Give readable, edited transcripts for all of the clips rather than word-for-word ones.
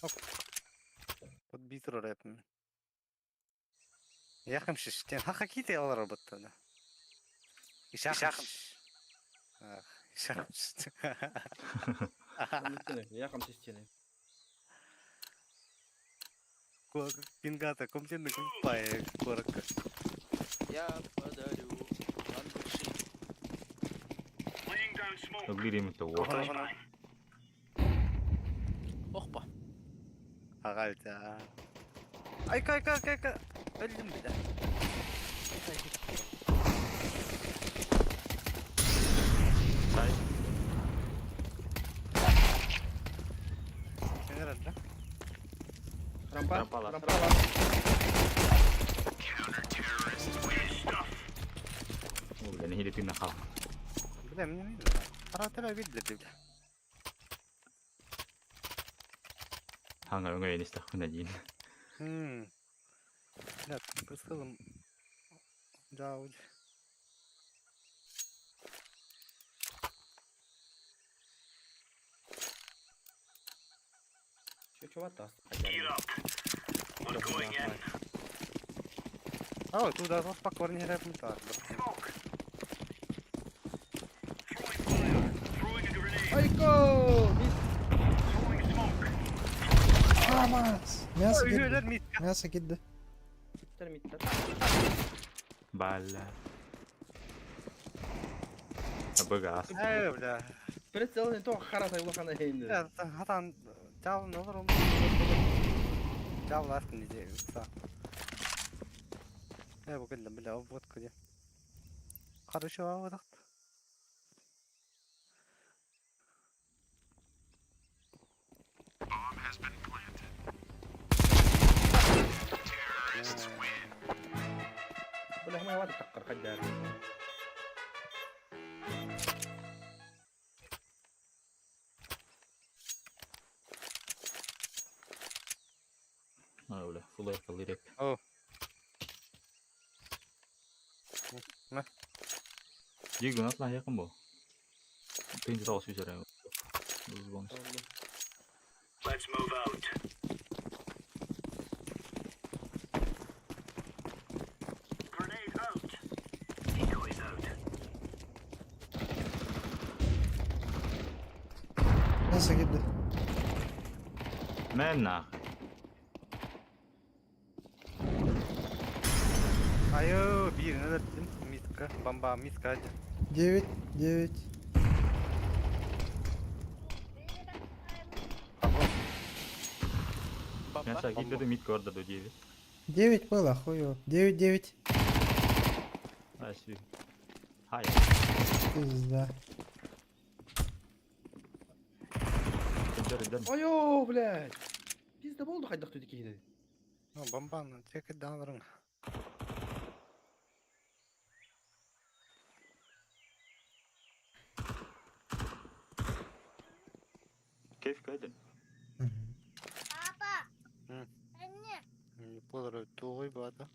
Hop. Подбитер рэпом. Yakınmış. Yani hakiki alır robotta da. İş yakınmış. Ah, iş yakınmış. Yakın sistemi. Кингата, комтин купай, корок. Я подарю вам души. Agreed with the war. Hoppa. Hagalta. Ay kay. Öldüm bir de. Side. Sen nerede? Rampa. Rampa var. Rampa var. Ulan hilipin nakal. Bilmem ne miydi? Haratara bildirdi bile. Hangar ngayon is tako na din. Ya kısalım. Davul. Чего атас? А, тут даже спокойно не рэпом так. Айко! Vamos! Мясо Ölüyorlar gitti. mid. Мясо gitti. Mitter. Bala. Abagas. Öyle. Прицел не то харата и лохана хейнди. Ya hatan Davul ne olur onu. Davul aslında diye. Sağ. Ya bu kadar bile o bot kırıyor. Karışıyor hava da. ولا هم واد تقر خدار. Öyle. Full ayakkabı direkt. Oh. Ne? Diego nasıl yakın bu? Pinci daha olsun üzere. Uzun. Let's move out. Grenade out. Decoys out. Мясо gitti. Menna. Ayo birine de dedim. Mitka. Bamba mitka hadi. 9. Mensa gitti de mid guarda do Diego. 9 было, хуёво. 9. Aşırı. Hayır. Пизда. Pencereden. Айо, блядь. Пизда болду хайдак түйдүк кейди. No bambanın çekil dağılırın. Keyif kaydın. Yapılır tuğuy bu adam.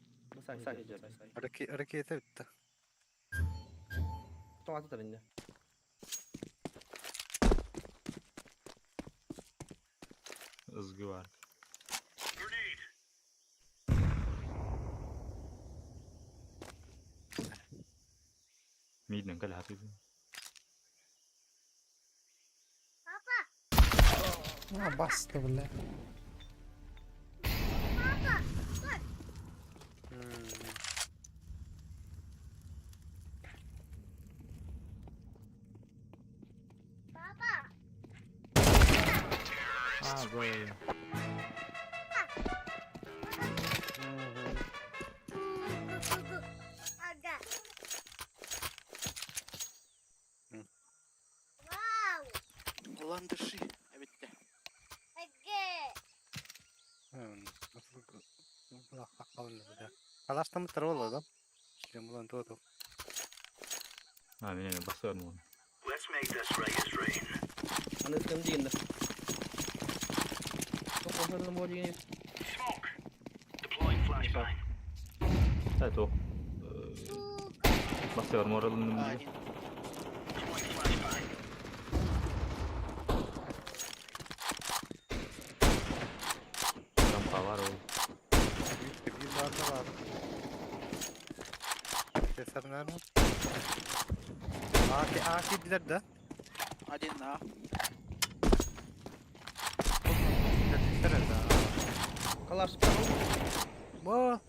Сай, сай. Harekete bitti. Кто атат инде? Izgı var. Grenade. Midden kala hafif. Bastı bile. Ha böyle. Ulan dışı. Evet de. Kalaşta mı tarol adam? Şimdi ulan doğdu. Ha benim basıyor mu? Let's make this race rain. Ana sıkıntı değil. Çok fazla mı oluyor? Smoke. Deploying flashbang. Evet o. Basıyor moralını. Aynen. Deploying flashbang. göstermeler var. AK'diler de. Один на. Götürsene de. Kalar. Bu.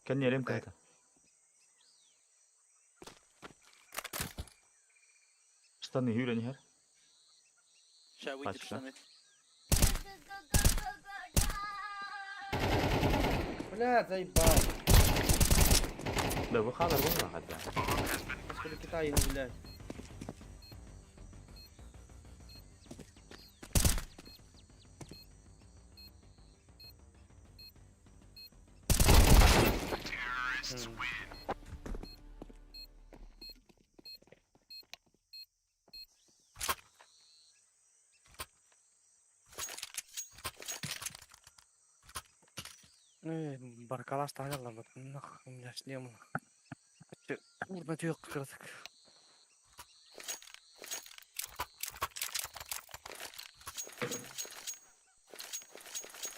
كان يلم طيب. كده استني هيولاني هر شاوي Kaçta? تبسمت. Блядь, заебал. ده بخاطر والله حتى Господи, Китай, ну, блядь. Баркалаш тағалар бұтын. Нах, яшнем. Урна түйек қырдық.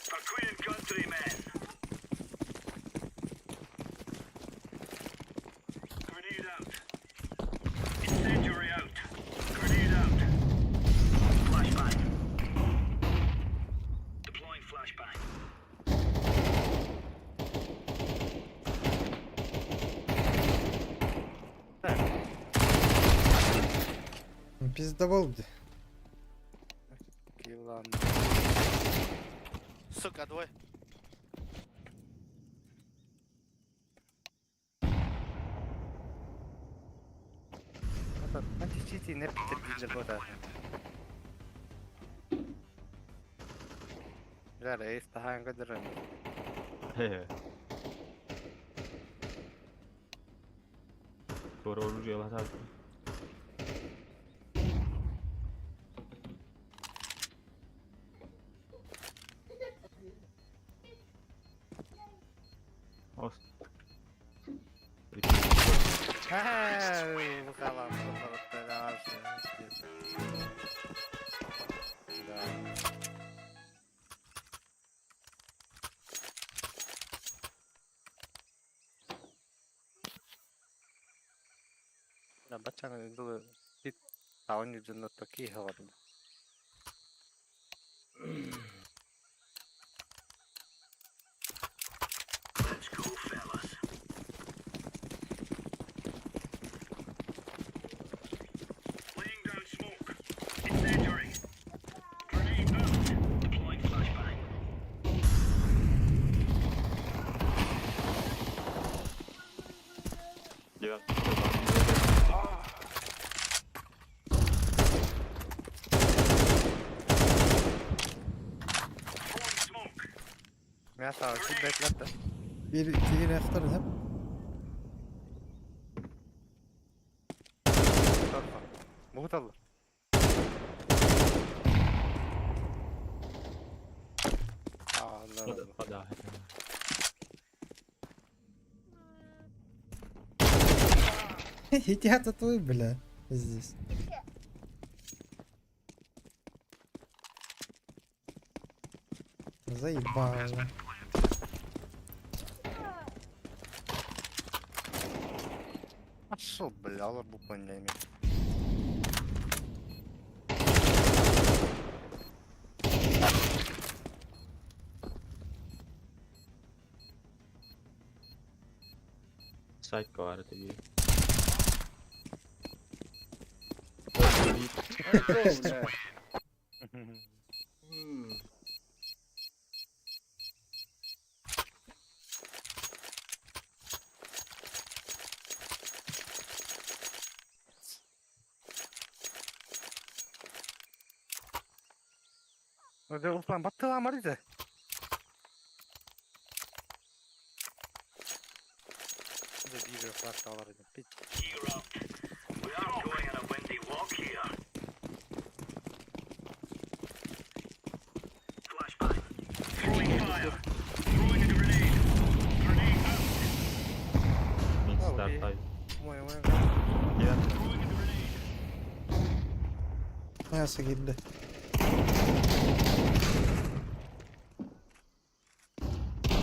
For Queen and Country, men. Grenade out. Incendiary out. Grenade out. Flashbang. Deploying flashbang. Пизда болды. Килан. Сука, двое. انت جيتي نبت الجبوتات. لا لا يستحان قدر Sonra olur yola tartı. Olsun. Bu kalan fotoğrafta ne var 나 맞짱은 너 나온 유전 어떻게 해가지고 Let's go, fellas. Laying down smoke. Incendiary. Grenade out. Deploying flashbang. Gel. Throwing smoke. ya sağ ol şimdi beklet de Bir iki reaktör hem. sorma Muhut Allah Allah Allah Hadi. Иди твой, бля. Здесь. Заебало. Ашыл бля алар bu понятно Psycho var tabii. Ай, кто, блядь? Öyle Osman battı lan Marize. Bir bir fark var dedim. Bir Gear up. We are going on a windy walk here. Flashbang. Throwing fire. Throwing a grenade. Grenade out. Mid Oh, start iyi. type. Moy moy. Gel. Throwing a grenade. Miyasa girdi.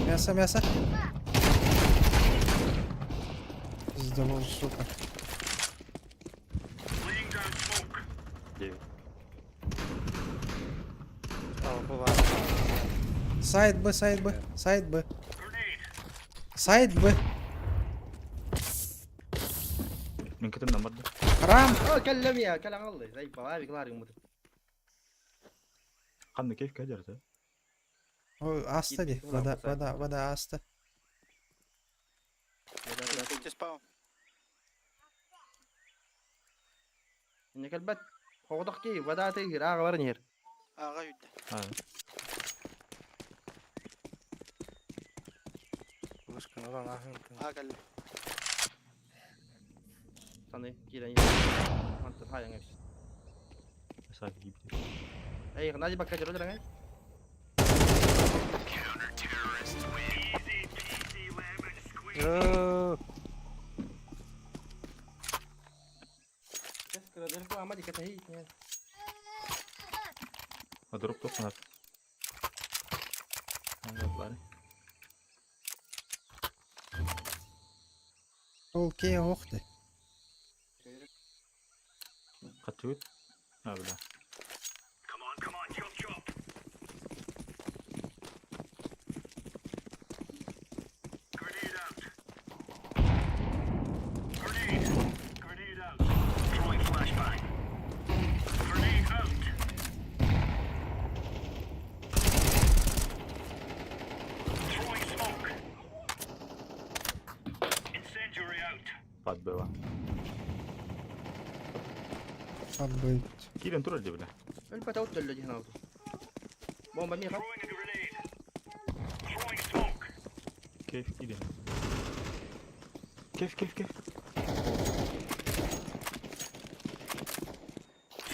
Miyasa. Biz double suka. Laying down smoke. Gel. Avuklu var. Side B. Grenade. Side B. من كتبنا مرة. حرام. كلم يا كلام الله زي بابي كلار يموت. خلنا كيف كجرته. O hasta دي. بدأ hasta. Take the spawn. إنك البت هو ضحكي بدأت يجري ورنير. غير. Başkan olan ahmet. قال صني كذا منطق هاي يعني. بس هاي جيب. أي نادي بكرة جرود رناي. Easy peasy lemon squeezy. Yoo. تذكر ذلك ما دي كتهي. أضرب توك هذا. هذا باري. Okey hoogte. خدتوت؟ لا بالله. Come on, chop. Grenade out. Grenade out. Throwing flashbang. Grenade out. Throwing smoke. Incendiary out. بعد بوا. حبيت. كيف انتوا اللي جبنا؟ البت أوت اللي هنا. بومب ميخا. Throwing a grenade. Throwing smoke. كيف كده؟ كيف؟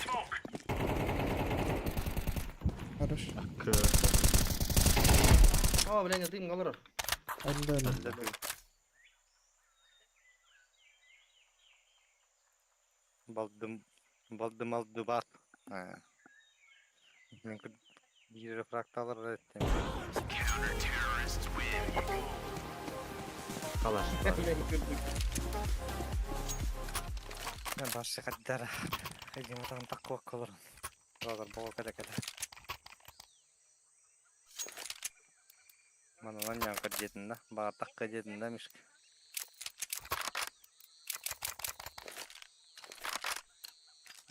Smoke. Barış. بلين يطيم غلر. Öldü. Baldım aldı bat. Mümkün bir refraktalar ettim. خلاص. Ben başka kadar. Hadi mutlaka takwa kalırım. Razor bol kada. Mana lan yan kadjedinde. Bağır tak kadjedinde miş.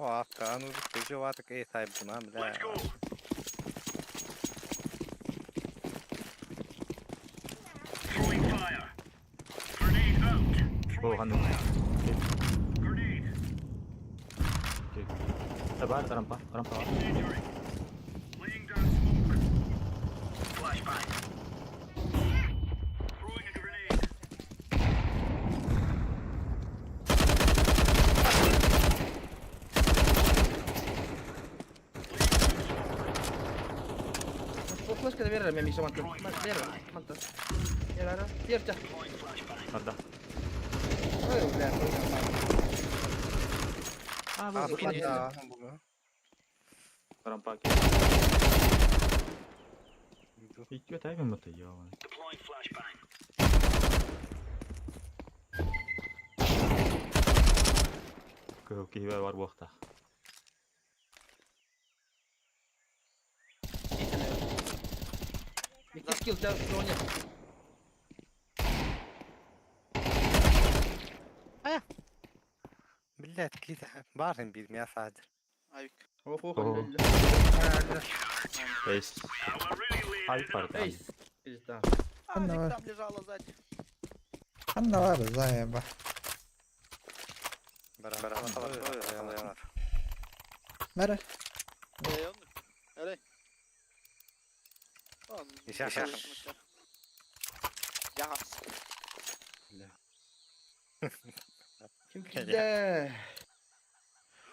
O akka anu bir şey var ki iyi sahip buna bile. Let's go. Throwing fire. Grenade out. هو Throwing غنى. grenade. كيف؟ تبع رمبا. Incendiary. Laying down smoke. Flashbang. Throwing a grenade. فلاش كذا بيرا ميمي شو منطق. ما بيرا منطق. يلا يرجع. Deploying flashbang. هذا. أيوة بلا. Abi bu ne ya. رمبا كيف؟ هيك تعرف متى يا ولد. Deploying flashbang. كيف var وقتها. يكتب سكيل تاع شلون بالله كذا بعرفين بالمية صادر. هايك. هو فوق أوه. ايش؟ Now we're really laying هاي it up. فرق. ايس ايس تاع أنا هيك واحد. там лежала сзади. Anna var zayıba. Beraber. Nere? يونك. علي. يشخ. جاهز. kim kide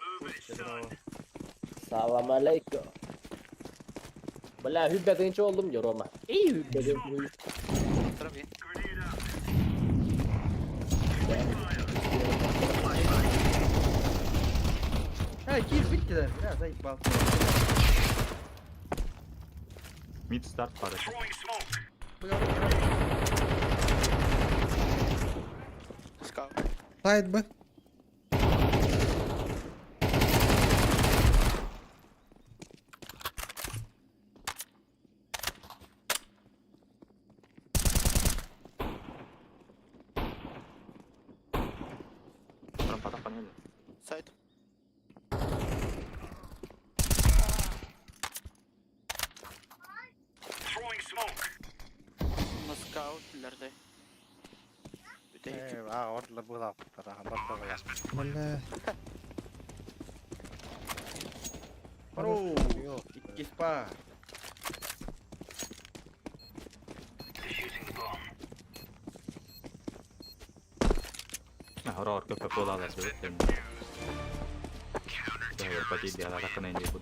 Move it, son. Selamünaleyküm. Bala hübbe genç oldum ya Roma. İyi hübbe genç. ترى Grenade out. كيف بكده لا زي الباص. Mid start party. Throwing smoke. Scout. سايد ب Orang patakannya aja. Side. Throwing smoke. Scout ileride. Bir de iki. orada bu da bak ya. ولا برو Yok. كيسبا. Defusing the bomb. Nah, horor ke bola lah dulu dan. Ya, berarti dia lah kena ini pun.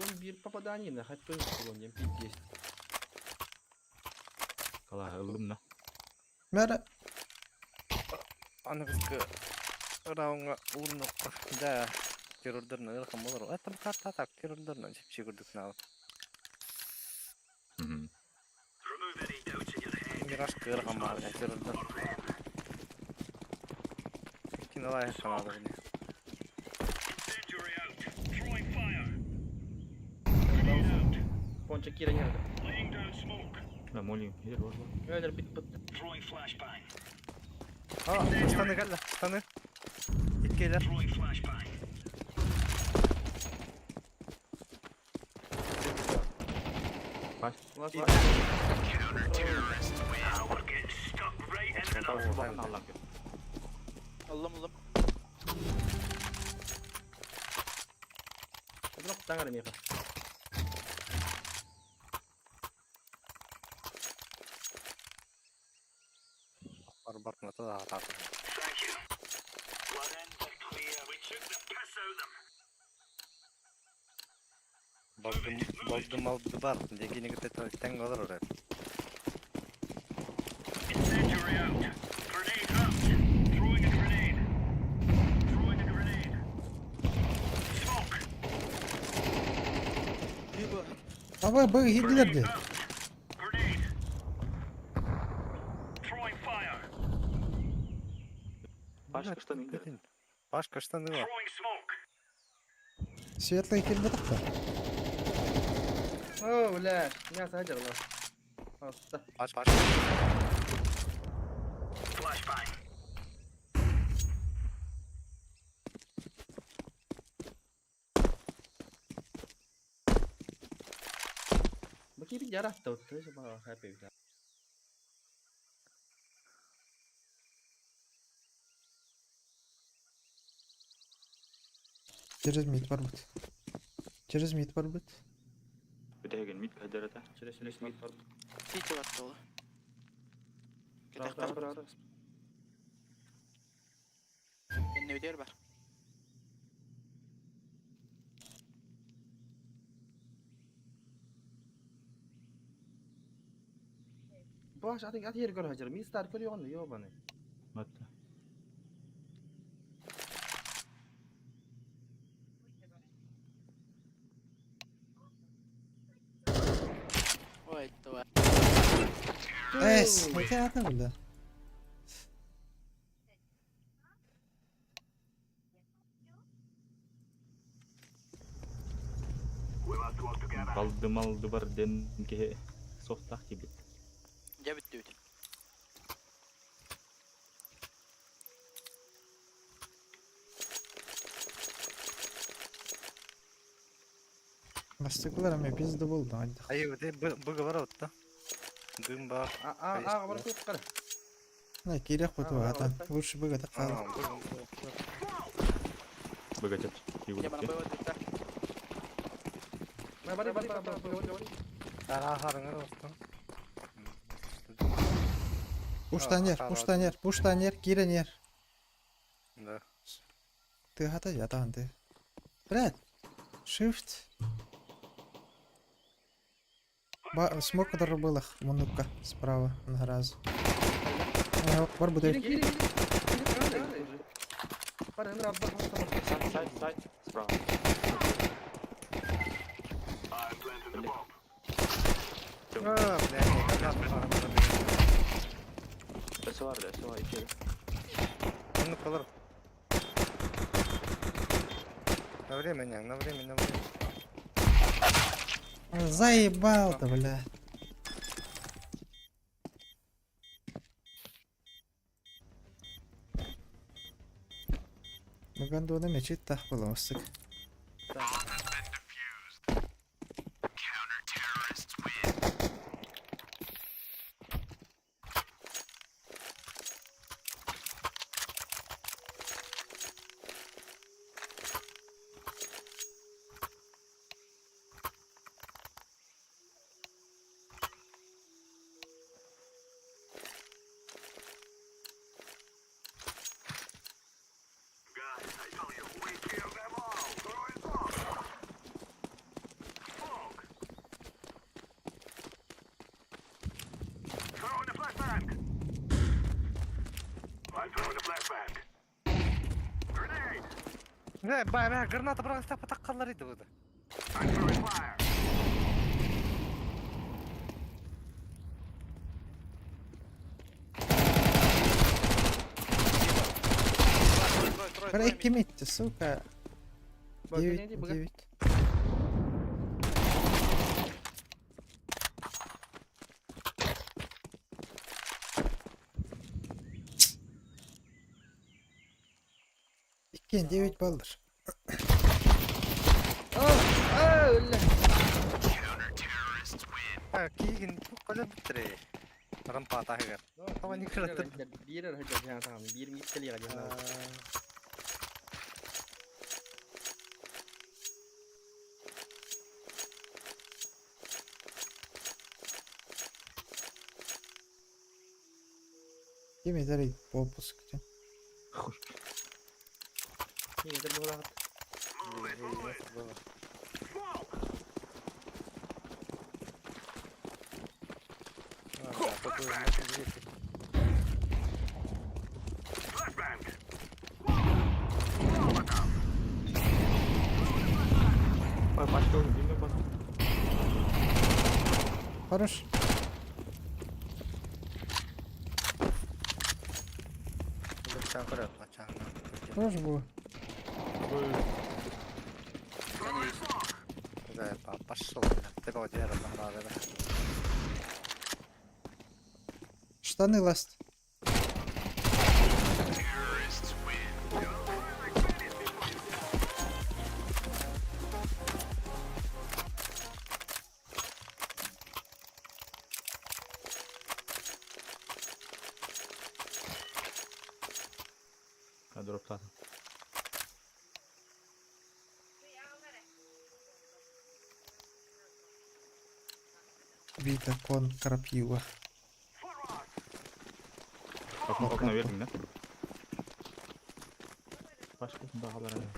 Он бир попадание на хоть тоже сегодня пиздец. Kalah belum nah. مرة Ana kızı Raunga ulnu da terörlerine ilham olur. Tam karta tak terörlerine çipçi gördük now. Remove any doubts in your head. Miraş ilham var ya terörler. Kim Allah yakaladı beni. Incendiary out. Throwing fire. Пончик Кира не надо. Laying down smoke. Nah, mau nih. Iya, luar. Öyle bit bit. Throwing flashbang. Stanı gel lan stanı. Git gelir. Throwing flashbang. Pas. Last Counter-terrorists win. Now we're getting stuck right into the Bukan alam ya. Aldım. اضرب تانغر ميخا. Barbartma da daha. Thank you. Blood ends are clear. We took the piss out of them. Bozdım aldı var. Degini gittin olur oraya. Incendiary out. Grenade out. Throwing a grenade. Throwing a grenade. Smoke. Ama bu Hitler'di. Out. Grenade. Throwing fire. Başkasından indir. Başka stanı var. Throwing smoke. Светлый Hitler da. اوه لا ناس هجر والله. خلاص ده. Baş. Flashbang. بكيف جرح توت ايش ما خايف. Через мид بربط. Через мид بربط. Bedegen mid kehajar ta. شريش ميت برضه. City var dolu. راح Gidelim. راح راح. Kendine öder var. باش اعطيك اعطيه يقول هجر مي ستار كل يوم يوبني. Mata. Vay dua. ايش متى هذا ولا؟ We'll have to work together. Kaldı var den ke softah gibi. Cebit düğüt. Bastıklar ama biz de buldu hadi. Hayır de bu var orada. Gün var. عمرك تقرا. Ne kiri kutu hata. Vurş bu kadar kaldı. Bagajat. Ya bana boy var. ما بري بري. Haranga olsun. Puştan yer, giren yer. Да. Ты hata yatan ты. Брат, shift. Смог дробил их, монука справа на раз. Бар буде. Para nضرب بحر Side, side, side. Sprung. Ötesi vardı, ötesi var içeri. Onu kalır. На время, не, на время, на время. Заебал ты, бля. Maganda na mecsit tahpalamazsak. Ne, bana granata bıraksa patakkallarıydı bu da. Трой, Прикиньте, сука. Bak 9 neydi bu? 9. İki 9 baldır. Öyle. Ha, kiigin koca bitti. Rampa tahigar. Ama ni kıratır. Bir ara hocam ya tamam. Bir mi gitti ya canım. Kimi dari popo sıkacağım. Yine de bu rahat. Bak başka oyun bilmiyorum bana. Хорош. Bıçağı kırar, bıçağını. Хорош bu. Да, пошел. Ты кого держишь, там надо, да? Штаны ласт. Ha drop zaten. Vita con крапива. Bakın okuna verdim lan. Başka daha haber arıyorum.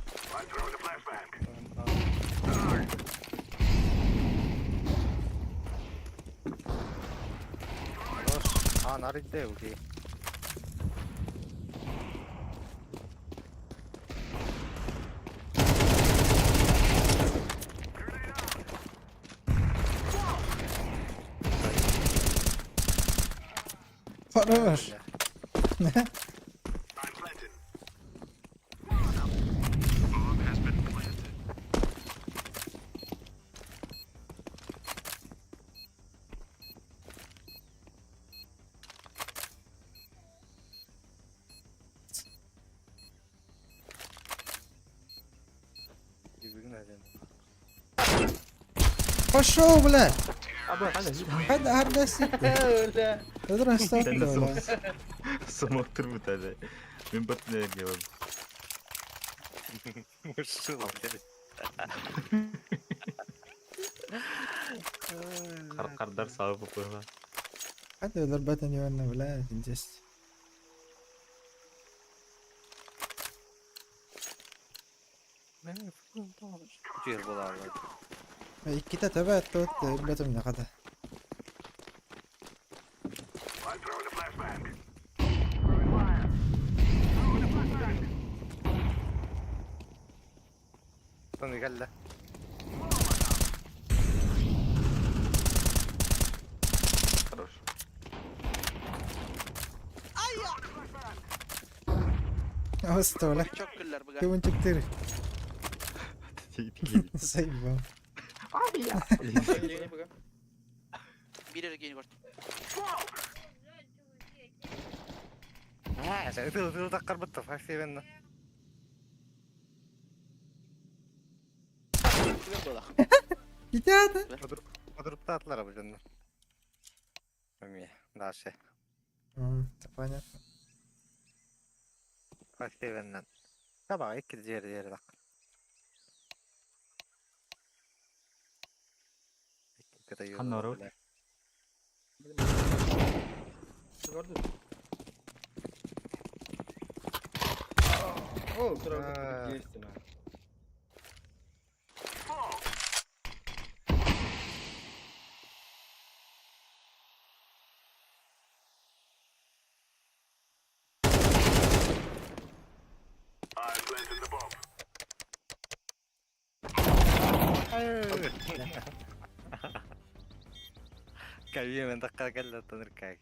아, 날인데 우리. Хорош. Ne? Пошел, бля! Abi hadi. Hadi hardası. Öyle. Dur Sen estağfurullah. de smoktır bu tane. Ben batın nereye var. Mırsıl dedi. Kardar sağı bu var. Hadi öler badan يوانا ولا تنجز. Ben Cihir bularlar. İki de tabi tut batum ne kadar. وطني قال له خرج. استولى شوك كلر بقى. كيف انت كتير تيجي سايبه Ini bukan. Biri lagi kort. عشان تذكر بالطفح في منه كتاتا وضربتها طلع بالجنة منيح لا شيء تفاني في منه طبعا هيك جيري لك كده خلنا نروح. Guarda. Oh, terus gitu nah. كبير من دقة قلة تنركاك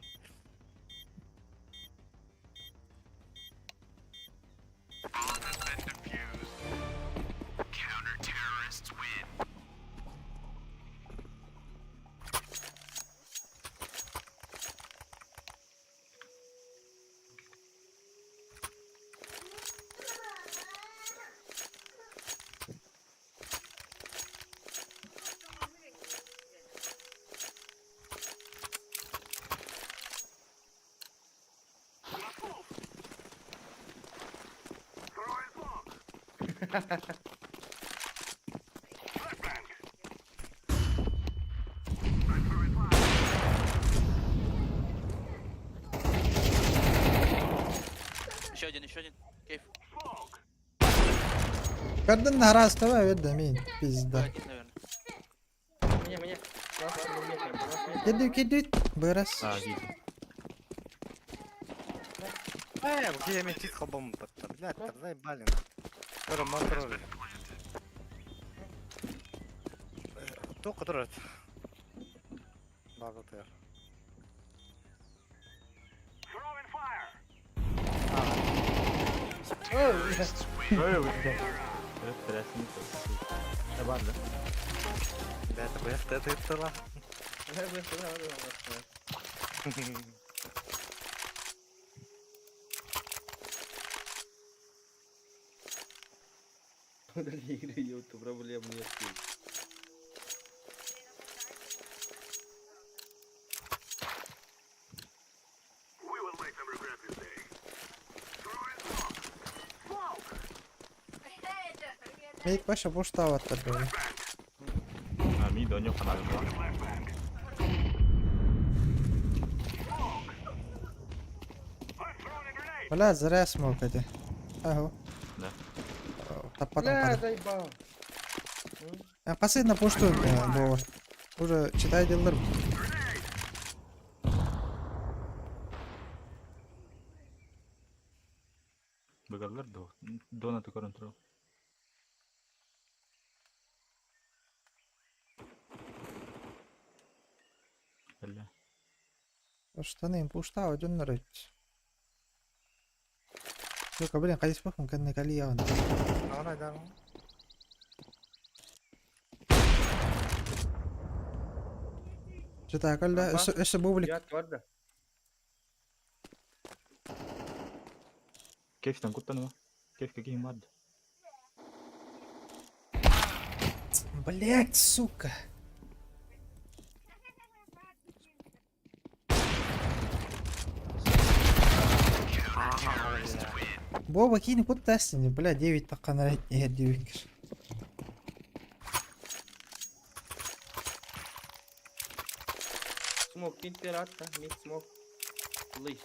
شوجن كيف؟ قد انها راس تبع يده مين بيزدا Minyak. Kelas minyak. كدو برس اكيد. يا ابو هي من تخبى مبطل لا ترى بالنا ترى ما ترى تو قدرت بعض طير لا تبغى يختار طلع Saya boleh tahu. Udah di YouTube, berapa dia punya skill? هيك باشا بوش طاوت تبعي ميدو نيوخن على الموضوع. ولا زرع اسمه كده اهو لا. طبقا Lah, قدر saya bang. قصيدنا بوشتو بو уже читай делдер بقلر دونا تكرنترو. هلا что не пуштао جنريت شو قبل قيس بكم كان كليا انا ده جتا كلا ايش بوبلك Lihat, Wardah. كيف تنقط انا كيف كي ماد блять сука بابا كيني كنت اسني بلا ديفيد تقنا هي ديفيد Smoke, tintir atta, mid smoke. Please.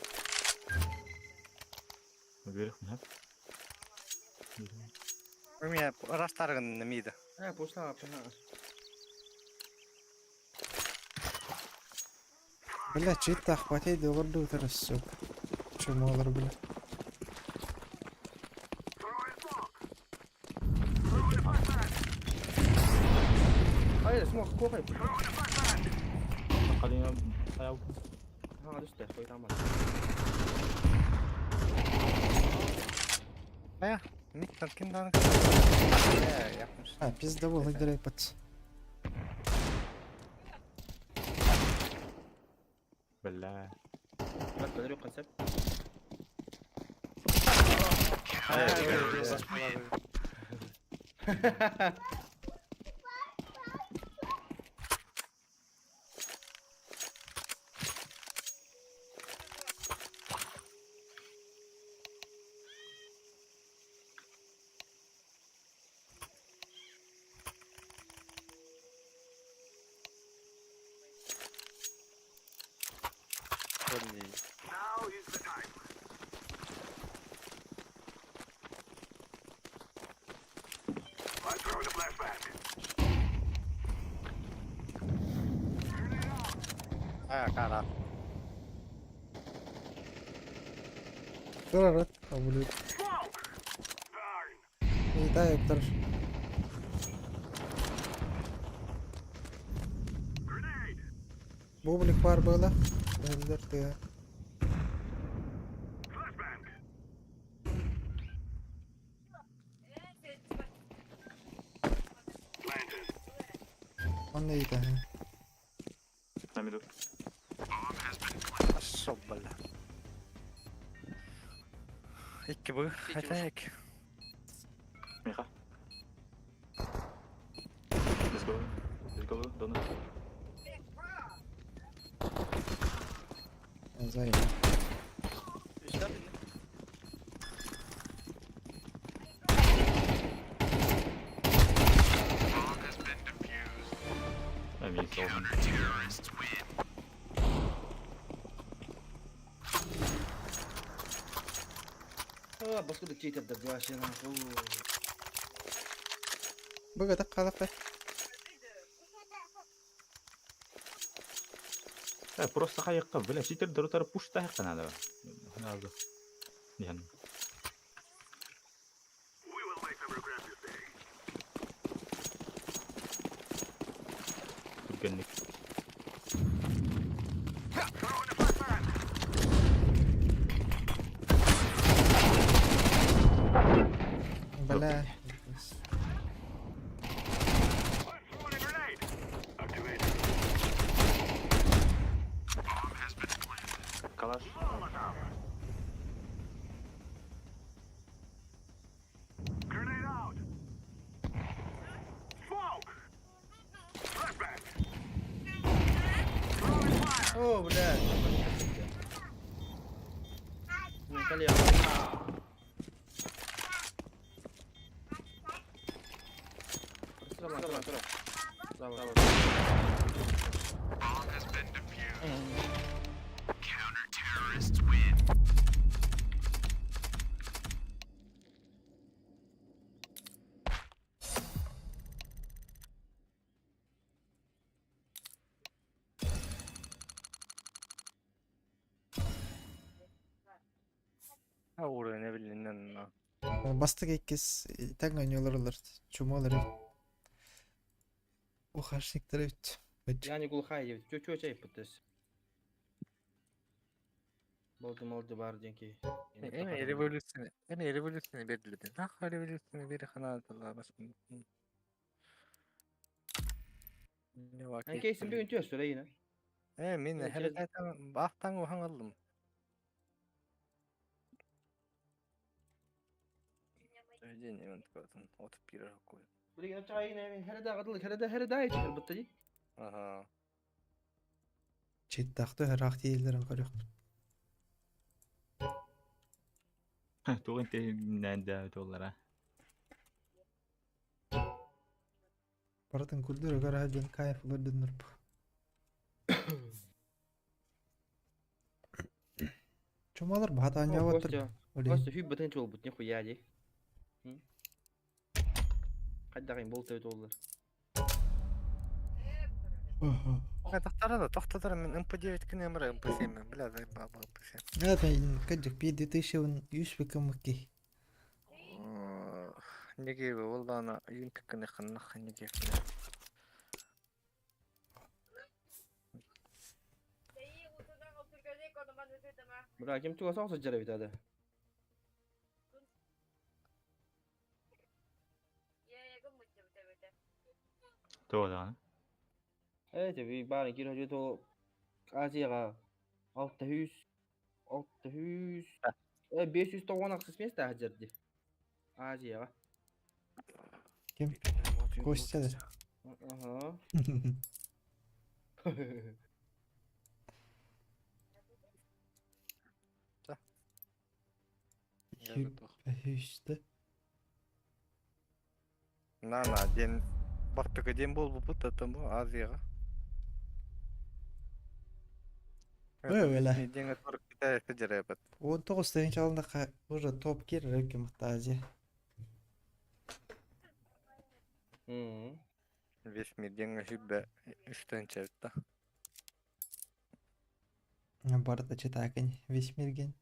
غير من هذا. مية راس طارق النميدة Push lah, push lah. بلا تشيت اخواتي دي برضو ترى السوق شو ما اضرب له ايه سموك كوخ خلينا أيوة. ها لسه شوي تعمل ايه ميت كان يا مش Pizda bu direkt bat. بالله بس بدري قنسب Now is the time. I'm throwing a flashbang. كعرف Kırarak kabul et. Smoke! Darn! İyi daha yaptır. Grenade! Bu blik var böyle. Öldür diye. Flashbang! Planted. Onu iyi de. نعملوا الصب ولا هيك بو هتاك ميخا let's go دونر Zay. ايش ده؟ أمين صوبن بس كده تشيت الدباش انا Bıga da kalak. просто خايق بلا شي تقدروا ترى بوش تاهقنا هذا هذا يعني We will make them regret this day. تبقنك Throwing a flashbang! Bela. I'm throwing a grenade! Activated. Bomb has been planted. كلاش Molotov. Grenade out! Smoke! Flashbang! Throwing fire! اوه بلاد خلي Bomb has been defused. Counter-terrorists win. أول أنا بالإنن Bastık ikis. Ten oynuyorlar alır. Çumaları. O karşılıkları üt. يعني يقول خايف شو شايف بتس moldu باردين كي أنا ريفولوشن أنا ريفولوشن بدلدي نخ ريفولوشن بير خناقة الله بس يعني كيس بيو انتو سورينا إيه مين إيه، هلا جد. تاتا بأختن وهنغلم جيني من تكوتن وتبير هكوي بلي انا تاعي هردا غدلك هردا يشهر بطي أها Çet taktı her akti yerlerin karıyor. تو انت من عند دولار Paratın kuldur ögar hacın kayıf olur dönür bu. Çumalar bu hata ne vatır. Просто في потенциал быть нихуя дей. Хоть дагы болтой доллар. تختار من ام بي 9 كنا مرة ام بي 7 بلا زي بابا ام بي 7 هذا كجك بيدي تيشون يشبك مكي. نجيب والله انا يمكن نخ نجيب ولكن تو صوص الجربت هذا. Tuh kan. تبي بارن كيلو جيتو آسيغا أو تهوس بيسوس تو وانا خصني استهجر دي آسيغا. Kim? Koşsadır. أها. Hüstü. На, ден бартыгы ден болуп бутатым бу Азияга. Öyle. Деңе туруп кетет жарайбат. 19 yılında уже top girer ki muhtaçı. Весь мир деңе хүббе үстөн чыгып да. Barda çıtakın. Весьмирген.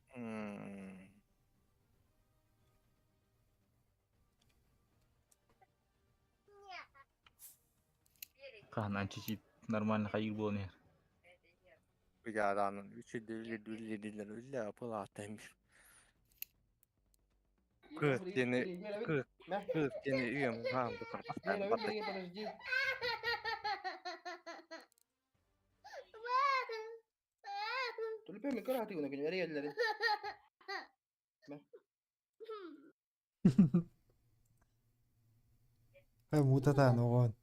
Kan anci нормально kayak gua nih. Уяранын үчү дөлүлөр үле апыл атайм. Кыз дени үйөм гам бутар. تقول له من كرهتي وانا كنت اريد لري. موتة تانوغون.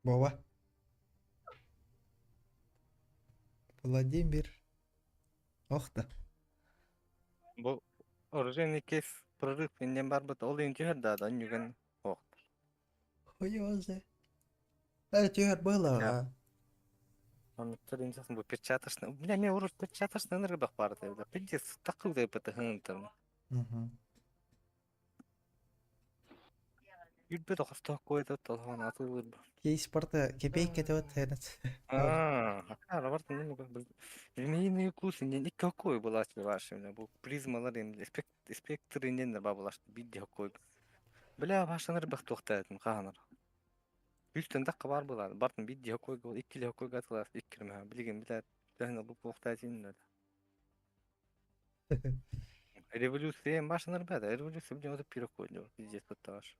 Baba. Владимир. Ох да. Бу оружейный кейс прорыв инден барбыт ол инженер да онюген ок. Хуёзе. Это тюр было. Он тренинг бу перчаточный. У меня не уруш перчаточный энергия бахпар да. Пиздец такой да это хынтер. Юбе да хосто койда толгон атылыр. Кейс порта кепейк кетет хэнэт. Рабарт не линейный курс не никакой была вашим. Бу призмалар эми спектр инден да бабылаш бидде кой. Бля башаныр бак токтайтын каганыр. Үстөн дакка бар булар. Бартын бидде кой гол иккиле кой гатылар иккирме. Билген билет. Тәһне бу токтайтын да. Революция башаныр бада. Революция билен өтүп пирок койду. Бидде токташ.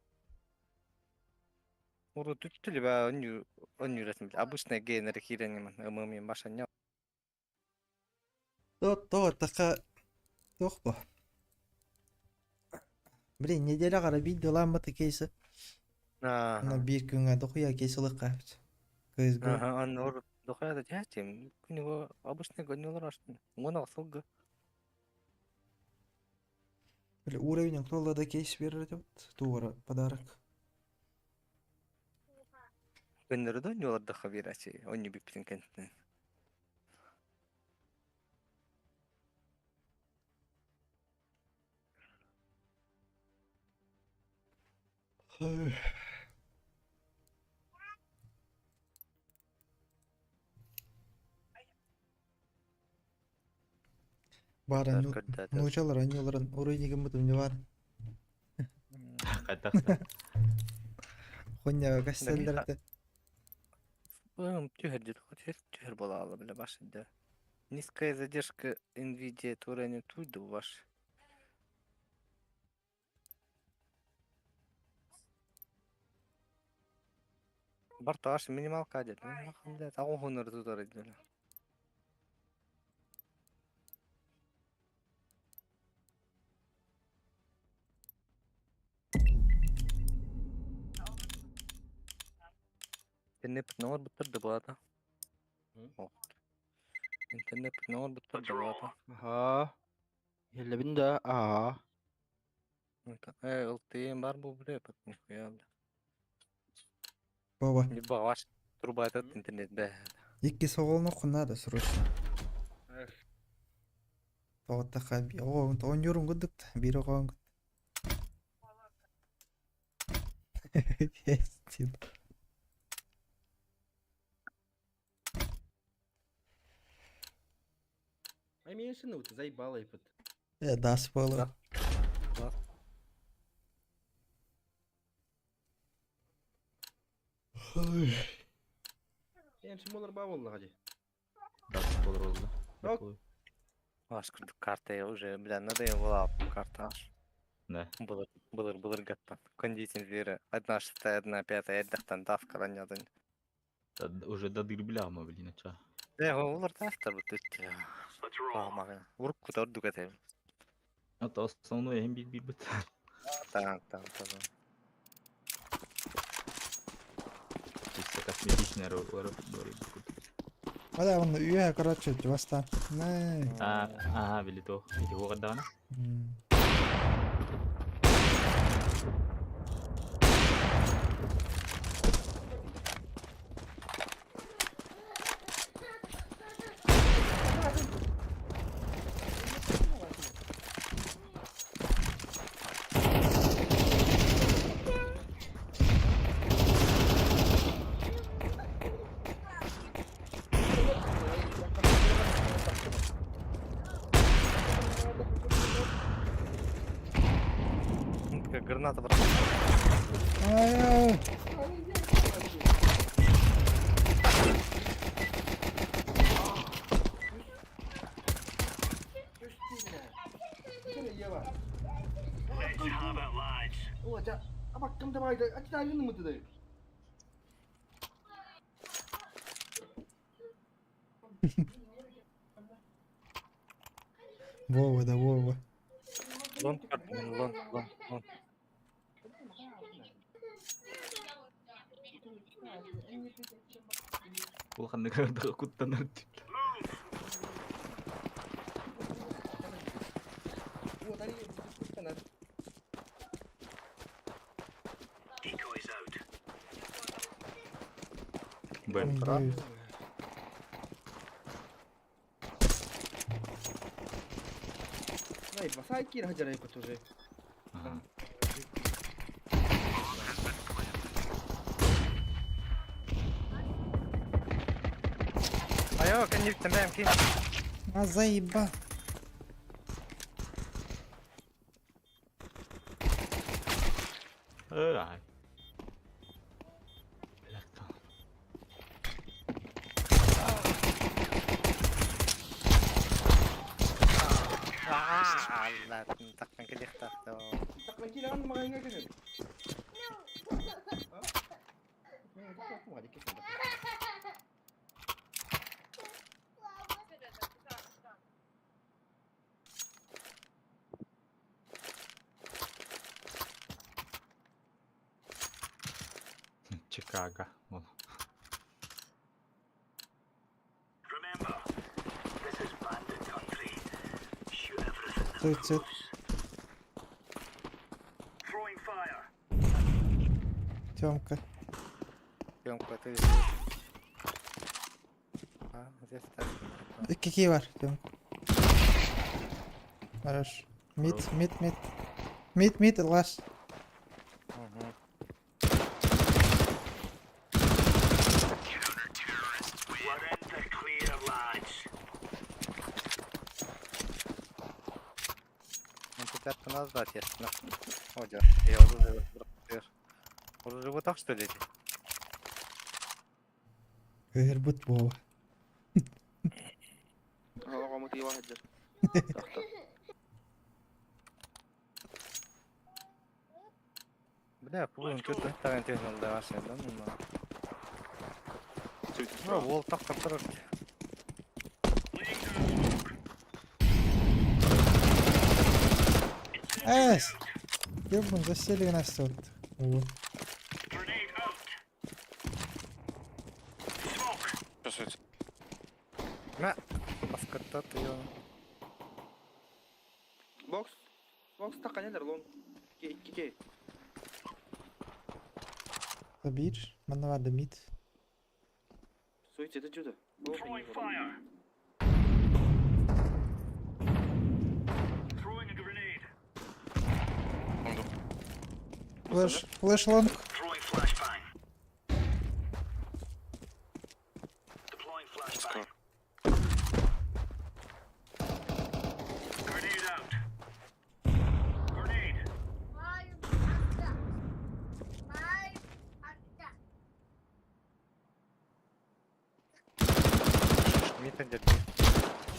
Уру түттүлү ба оню ресми. Обычный гейнер хиренемин. Мымен башanya. То така. Yok bu. Блин, неделя кара видео ламбаты кейси. Ана бир күнгө докуя кейси лыккапт. CSGO. Аны уру дохаяда жачым. Күнүгө обычный гонёлор аштын. Мона сылгы. Бля, уровень кто да кейс берет. Тура подарок. Гонёлор гонёлор да хабирачи. Оню биптин кентин. Барын нучалар аньоларын уровень бутум не бар. Катак. Хуйня гастелдерде. Тюхер была бля башында. Низкая задержка NVIDIA туране туйду ваш. Барташ минимал кадет. Бля, тагы хонор тутар иде. Интернет нор бутырды булата. Интернет нор бутырды булата. ها يلا بندا التيم бар бу бля, нихуя. Баба. Не баш. Труба этот интернет бе. Икки соголно кунада срочно. Тоотта хаби. О, он юрун гудук. Бири коон. Естин. Ай, меня шины вот заебало и под. Дас боло. Я шим олар ба болла хади. Дас болар болду. Yok. Аш кырдык карта уже, бля, надо его лап карта аш. Да. Былыр гаттан. Кондиционері. Одна шестая, одна пятая, айдахтан давка раннядан. Уже дадыр билама, блин, а ча. Олар тафтар бут өттү. Let's roll. Мага. Уруп кутардык атайм. Это основное hem bir bit. Так. Чисто косметичная роль. Ада он үйе короче жубастан. Не. Ага, били то. Эти гогодана. Граната брат. Ай. Let's have it, lads. О, ja, а бак кам давай, а ти дай не муты дай. Вова, да Вова. Лон. Бұл қандай қырдағы құттанар деп. О, дай канат. Decoys out. Бәл. Ой. Дай, басай кир хаджарай кот уже. Ага. Айо, коннектор бэм кин. А заеба. Ай. Бляха. Ла, такан кедехта. Tak lagi lah mga nga ganyan. Tak mo dikit. Чикаго. Вон. Remember, this is bandit country. Shoot everything. Цит. Throwing fire. Тёмка. Тёмка, ты... Здесь так. Какие вар, Тёмка? Хорош. Мид. Мид, лаш. We're in the clear, lads. Он пытается нас сдать, ясно. Одя, я уже вот так что ли? Гербут Вова. Oo, kamuti wahad dyan. Бля, пулын көтө тагын технол да ваша, да, ну, вол так каптырыр. Эс! Ёбан, засели нас тут. Вот. Grenade out. Smoke. На, паската ты ё. Box tak kanya dar long. Kike. Da bir. Bende vardı mid. Switch это что-то. Throwing fire. Throwing a grenade. Flash. Flash long. Throwing flashbang. Deploying flashbang. Grenade out. Grenade. Мид идет.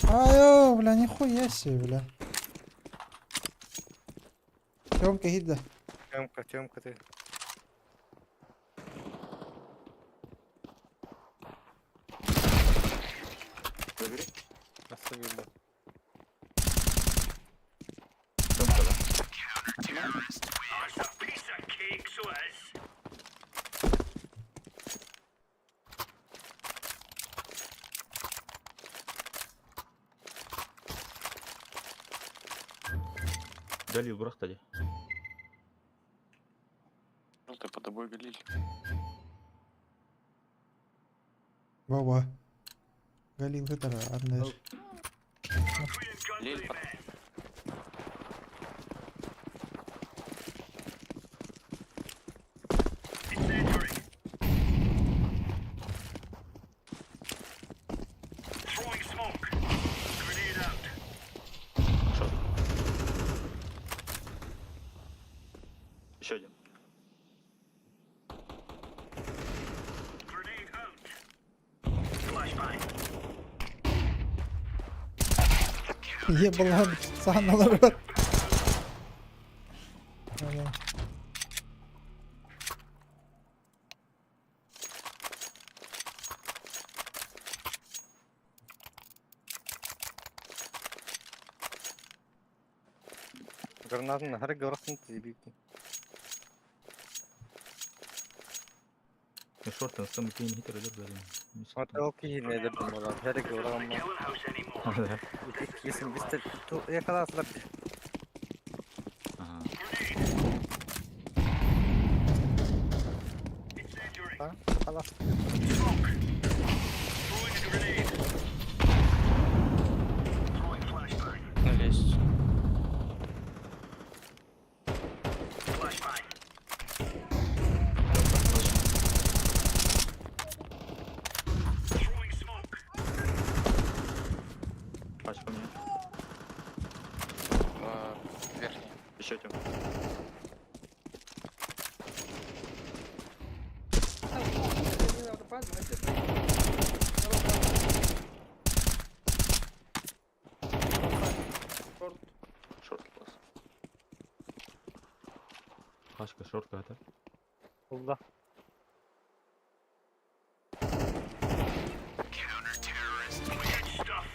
Айо, бля, нихуя себе, бля. Тёмка, хит да. Тёмка, ты. Забери. Оставил, да. Тёмка, да? That's a piece of cake, so it is. Галил, брах тоді. Ты под тобой Галиль. Баба. Галил гитара, арнер. Лиль под... Incendiary. Throwing smoke. Grenade out. Шот. Еще один. Grenade out. Flashbang. Ебалан, саналар бар. Aynen. Гранатаны har görürsün tibiki. Шортын сым кейін хитер өдір бәлем. Ата окей не dedim ola. Her görürsün. Killing house anymore. Kesin biz de yakalasılar. Ага. Incendiary. Ha? Halas. Smoke. Throwing a grenade. Throwing flashbang. Есть. Flashbang. Throwing smoke. Пач по мне. Верхний. Еще тем. Не надо падать, Шорт. Шорт класс. Пачка шортка это. Bulda. Good stuff.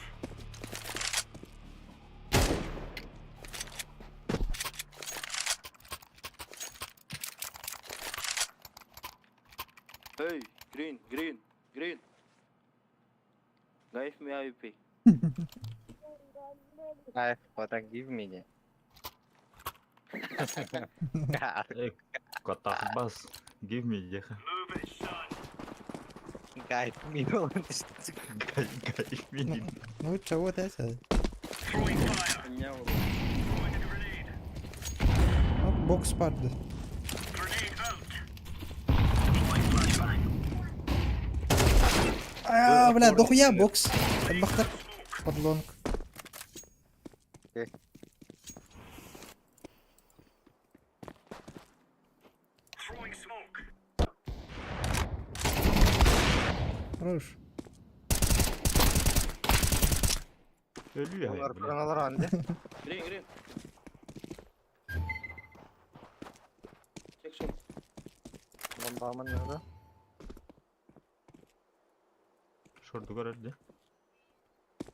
Hey, green. Give me AWP. Ay, what give me de. Эй, кота бас. Give me, еха. Move it, son. Guide me. Give me. Ну, чего ты это? Throwing fire. Меня Throwing a grenade. Бокс парды. Grenade out. Deploying flashbang. А, бля, дохуя бокс. Подбахтар. Подлонг. Throwing smoke. Хорош. Ölüyor ya. Bunlar bile. kranalar halde. Green. Check shot. Lan bağımın nerede? Шорт город,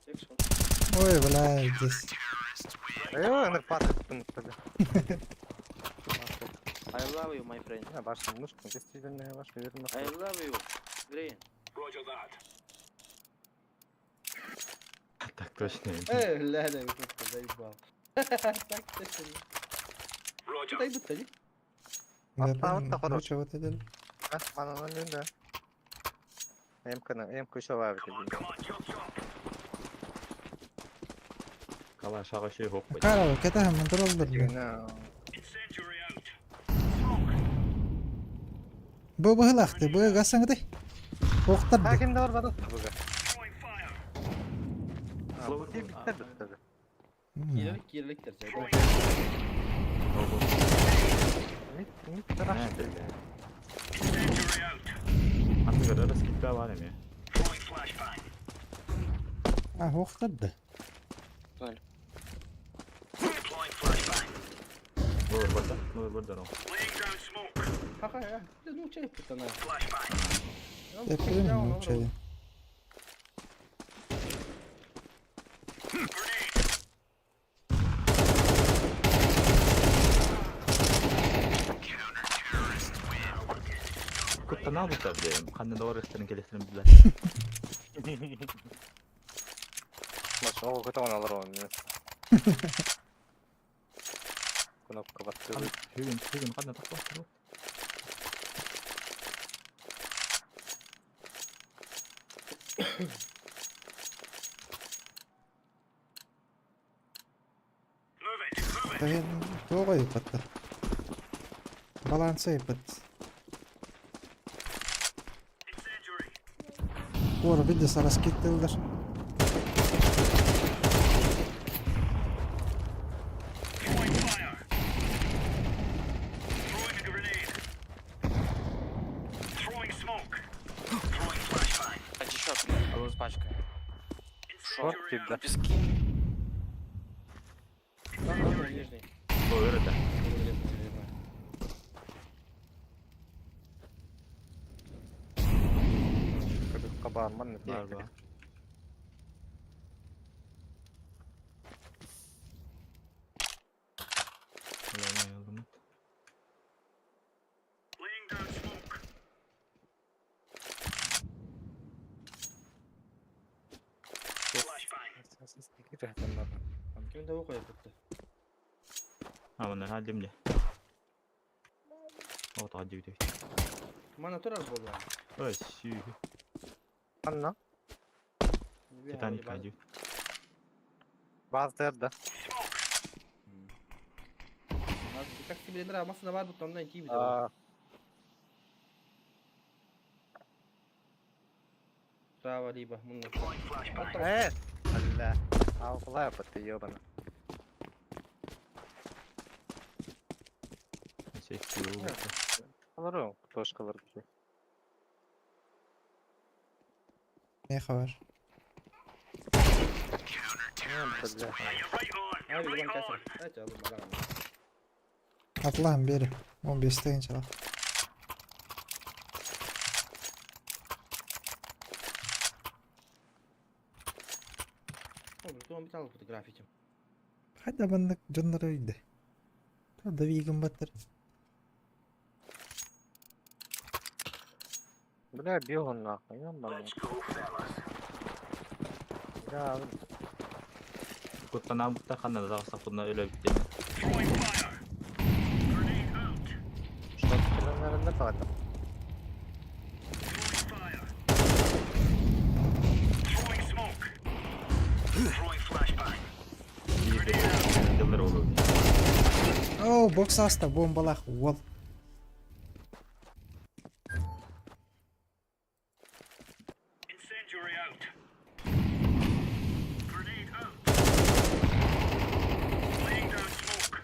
Check shot. Ой, бля, здесь. Eyo, ender patık bunu tabi. I love you, my friend. Ya başım muşkun, действительно başka yerim yok. I love you. Green. Roger that. Так точно. لا لا كنت заебал. Так точно. Roger. Дай бы ты. Да, Atla, atla, ну хорош. чего ты делаешь? Bana önünde. Hem köşe var bir de. Kala şağa şey hop koy. Kara kete hemen duruldur. No. Incendiary out. Bu hılaktı. Bu gasanı de. Oktardı. Hakim de var bana. Throwing fire. Bu bir bitti tabii. Gerilik derse. Mit taraf. Nerede? Incendiary out. Artık arada skipler var ya. Throwing flashbang. Ha oktardı. Deploying flashbang. Nur burada o. Laying down smoke. Haka ya. Ne uçay yaptın ha? Flashbang. Yapıyor mu uçağı? Grenade. Kutta ne yapacağız diyeyim. Kanne doğru restoran gelesini bildiler. Maç o kötü alır onu. Knopka battı. Hügün kanne takla. Move it. Move it. Dayan. Doğru yapıttı. Balansı yapıttı. Incendiary. Bu arada bir de saras gittiler. Throwing fire. Throwing a grenade. Throwing smoke. Throwing flashbang. Алло, пачка. Шорт Incendiary кидді. out. Пески. Нижний. O öyle de. Kabağın var ne? Galiba. Ulan yazdım. Laying down smoke. Flashbang. Kim de o yaptı. Ha bunlar hallimle. O da acı video. Mana turar bolu. Öyle şiü. Anla. Titanic acı. Bazı yerde. Birkaç bilenler amasında var butondan iki video. Aa, Bravo liba. Bunun. Deploying flashbang. evet. Allah. Al kolay yapıttı yiyor bana. Şey şiü. Alır o. Boş kalır bir şey. Ne var? Tabii. You're right on. Abi You're liban right kaçar. on. Kaç aldım bana. Atlan beri. 15 steyin çalak. Olur, tamam bir tane fotoğrafçım. Hadi bandık canları öyle. Tadı vegan batır. Bu ne bir onun aklına bana. Let's go, fellas. Ya abi. Kutta namukta kanne da dağısak bunlar öyle bitti. Throwing fire. Grenade out. Şurada planlarında kaldım. Throwing fire. Throwing smoke. Throwing flashbang. İyi de yıllar olur. Oo box hasta bombalak. Wall. Incendiary out. Grenade out. Laying down smoke.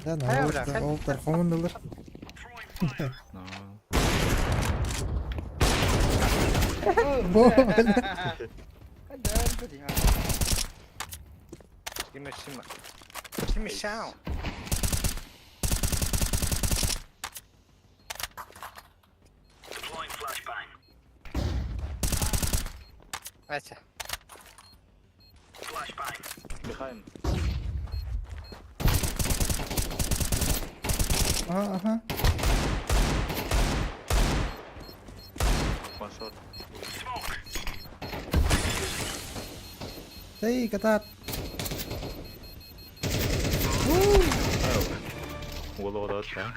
Lan Hay orta bırak, orta komandalar. Throwing fire. Bu Hadi hadi ha. Şimdi. Şimdi şao. Deploying flashbang. Aça. Flashbang. Behind. Aha aha. One shot. Smoke. Hey katat. Oğlu o da atsa.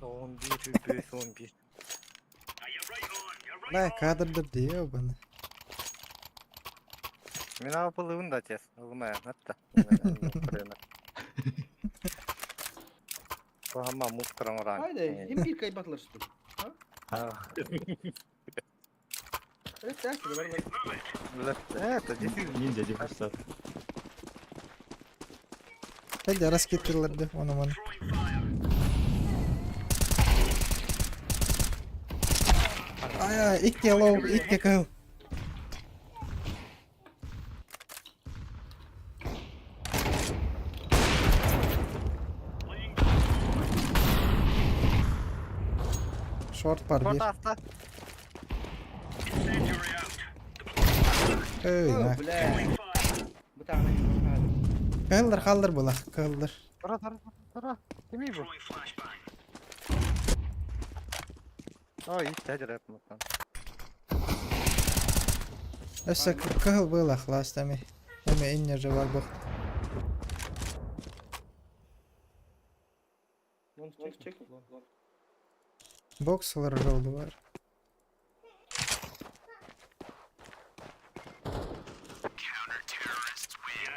11 übüs 11. La kadırdır diyor bana. Men apılığın da tez. Olmayan hatta. Bu ama muhtaram oran. Haydi hem bir kaybatlar işte. Ha. Evet dersi de var. Evet, действительно. Ninja fırsat. Hadi rast getirirlerdi onu bana. Ay ilk yellow, ilk yakal. Short var bir. Orta hafta. Öyle. Oh, bля. Bu tane hadi. Kaldır bula, kaldır. Tara. Kimi bu? Ay, hiç tecrübe yapmadan. Össe kıl bula خلاص تمام. Hemen enerji var bu. Onu çek. Boxlar oldu var.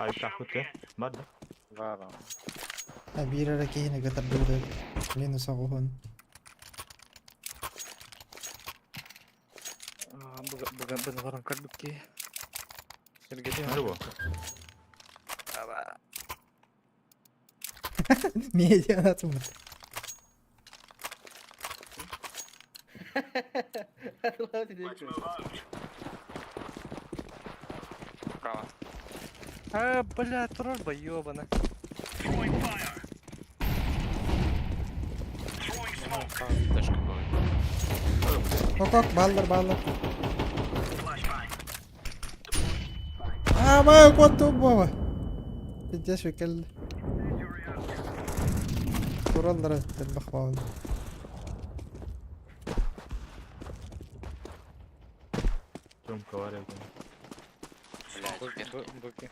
Ayıp takıtı. Var da. Var ama. Ha bir ara kehine götürdü. Linus ağuhun. Bukan ben orang kaduk ki. Sergede Nerede bu? Aba. Niye diye anlatma. Allah dedi. Право. А, бля, тролльба ёбана. Дашка бывает. Ok, ballar. ما كنت بابا. بدي شكل. ترى البخوان. Çok kavar ya. Блядь, петки.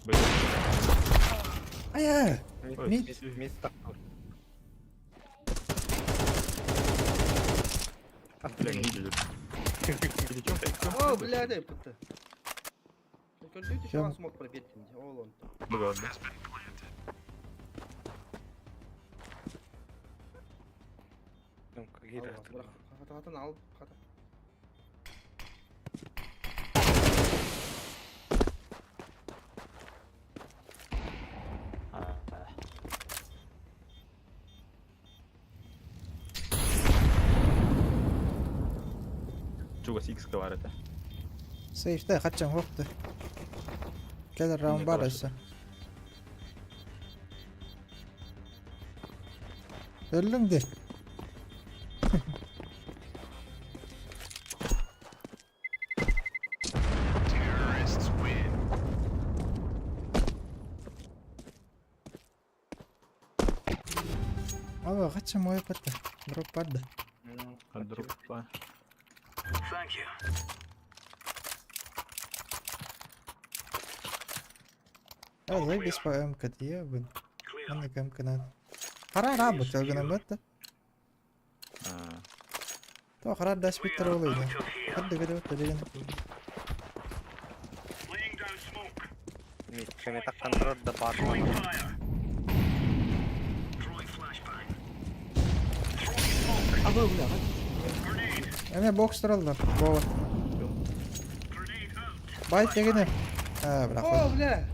Böyle. Aya. Мид такой. Bile iyi dedim. Bir çok О, бля, дай пыта. Сколько ты шанс смог пробить? Олон. Bu gördüm. Ну, какие-то. Хатан al. Хатан. Çok az X kavar ete. Safe ده kaçacağım yoktu. Gel round var ise. Öldüm de. Abi kaçacağım o yapıttı. Drop vardı. Hadi drop var. اه زي بيسبق ام كتير بن انا كم كنان قرار عبط تلقنا متى Ha. تو قرار داش بيتر وليدا قد كده تدرين Мид, кеме таккан турар да башына. انا بوكس ترولر جوه بايت كده اه О, براخد бля.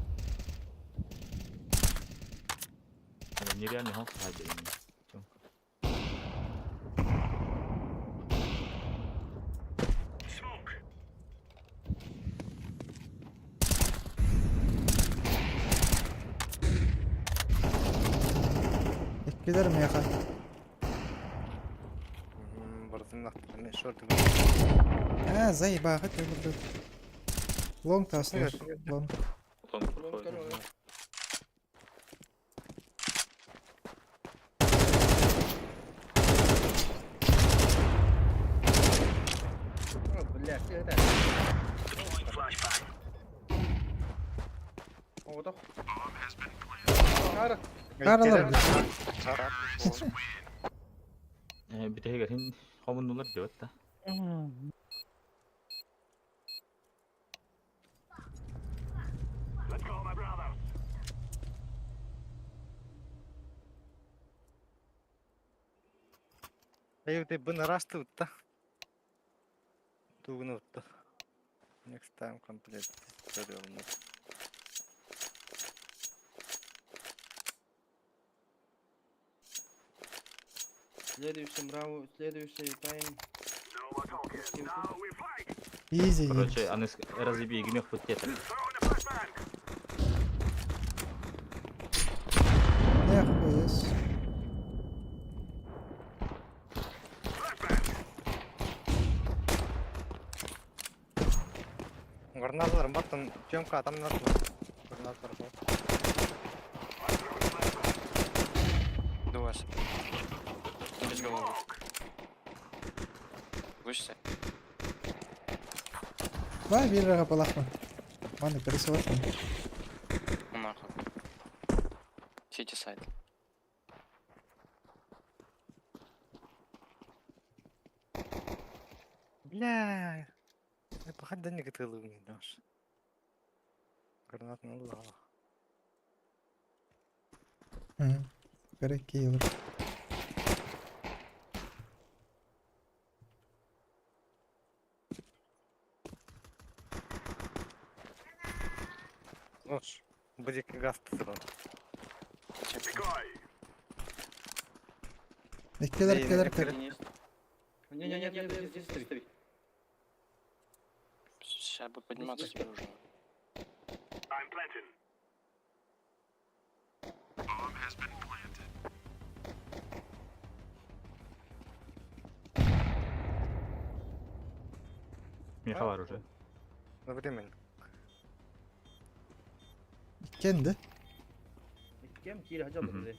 Нереальный хал hadi yani. Çok. كده رمي يا خالد Бұрдың ақтармен шорты. اه زي بقى خدت لونج تاستر لونج О, бля, ты это. Odak. Kara. Karalar bile. Bir de hegerin komundular diyor da. Let's go, my brother. Ayıp bunu rastı utta. Tuğunu utta. Next time complete. Söylüyorum. Следующий браво, следующий тайм. No more talking. Now we fight. Easy. Короче, аныс разъеби гнев под тетр. Throw in the flashbang. Ne koyuyoruz? Granatlarım batın. Cemka adamlar var. Granatlar var. Дуаш. Без головы. Вышься. Vay bir raga balakma. Bana karısı var mı? Нахуй. Сити сайт. Бля. Это хадда не готовы не дашь. Гранат на лава. Hı. Gerek iyi olur. Нож. Будет газ сразу. Decoy. Bekleler bekleler. Не, нет, здесь стоит. Сейчас бы подниматься тебе уже. I'm planting. Bomb has been planted. Miha var уже. Одновременно. Kendi. Кем кири хажал Мгм. bize.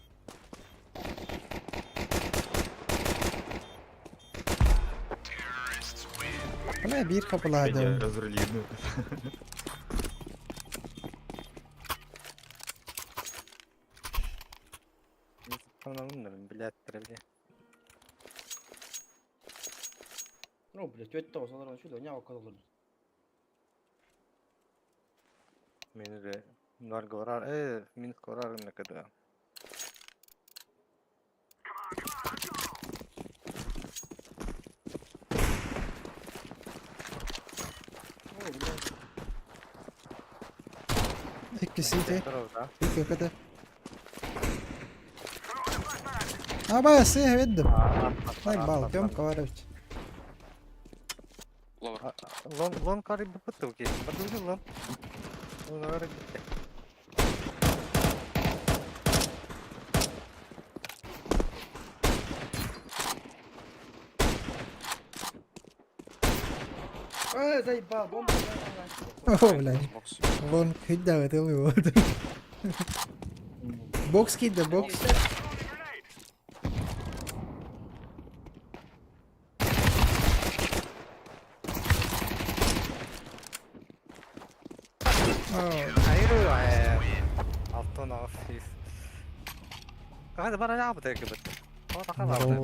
Bana bir kapılı hadi. Бедя разрулил. Tamamlandım блядь, траве. Ну, блядь, өтті ғой, соларға шүді, не қалып Meni de narga orar. Minsk orar ne kadar. О, блядь. İki CT. Tarafta. İki kadar. Aba sih veddim. Ay balkam kavarıç. Ловр. Лон кари бupıttı bu kez. Bakın lan. Onlara gitti. Заебал, бомба. О, блядь. Бокс. Вон кидda это вот. Бокс кидда, бокс. Hayır alttan hafif. Hadi bana ne yaptı ki bu? O da kadar. О.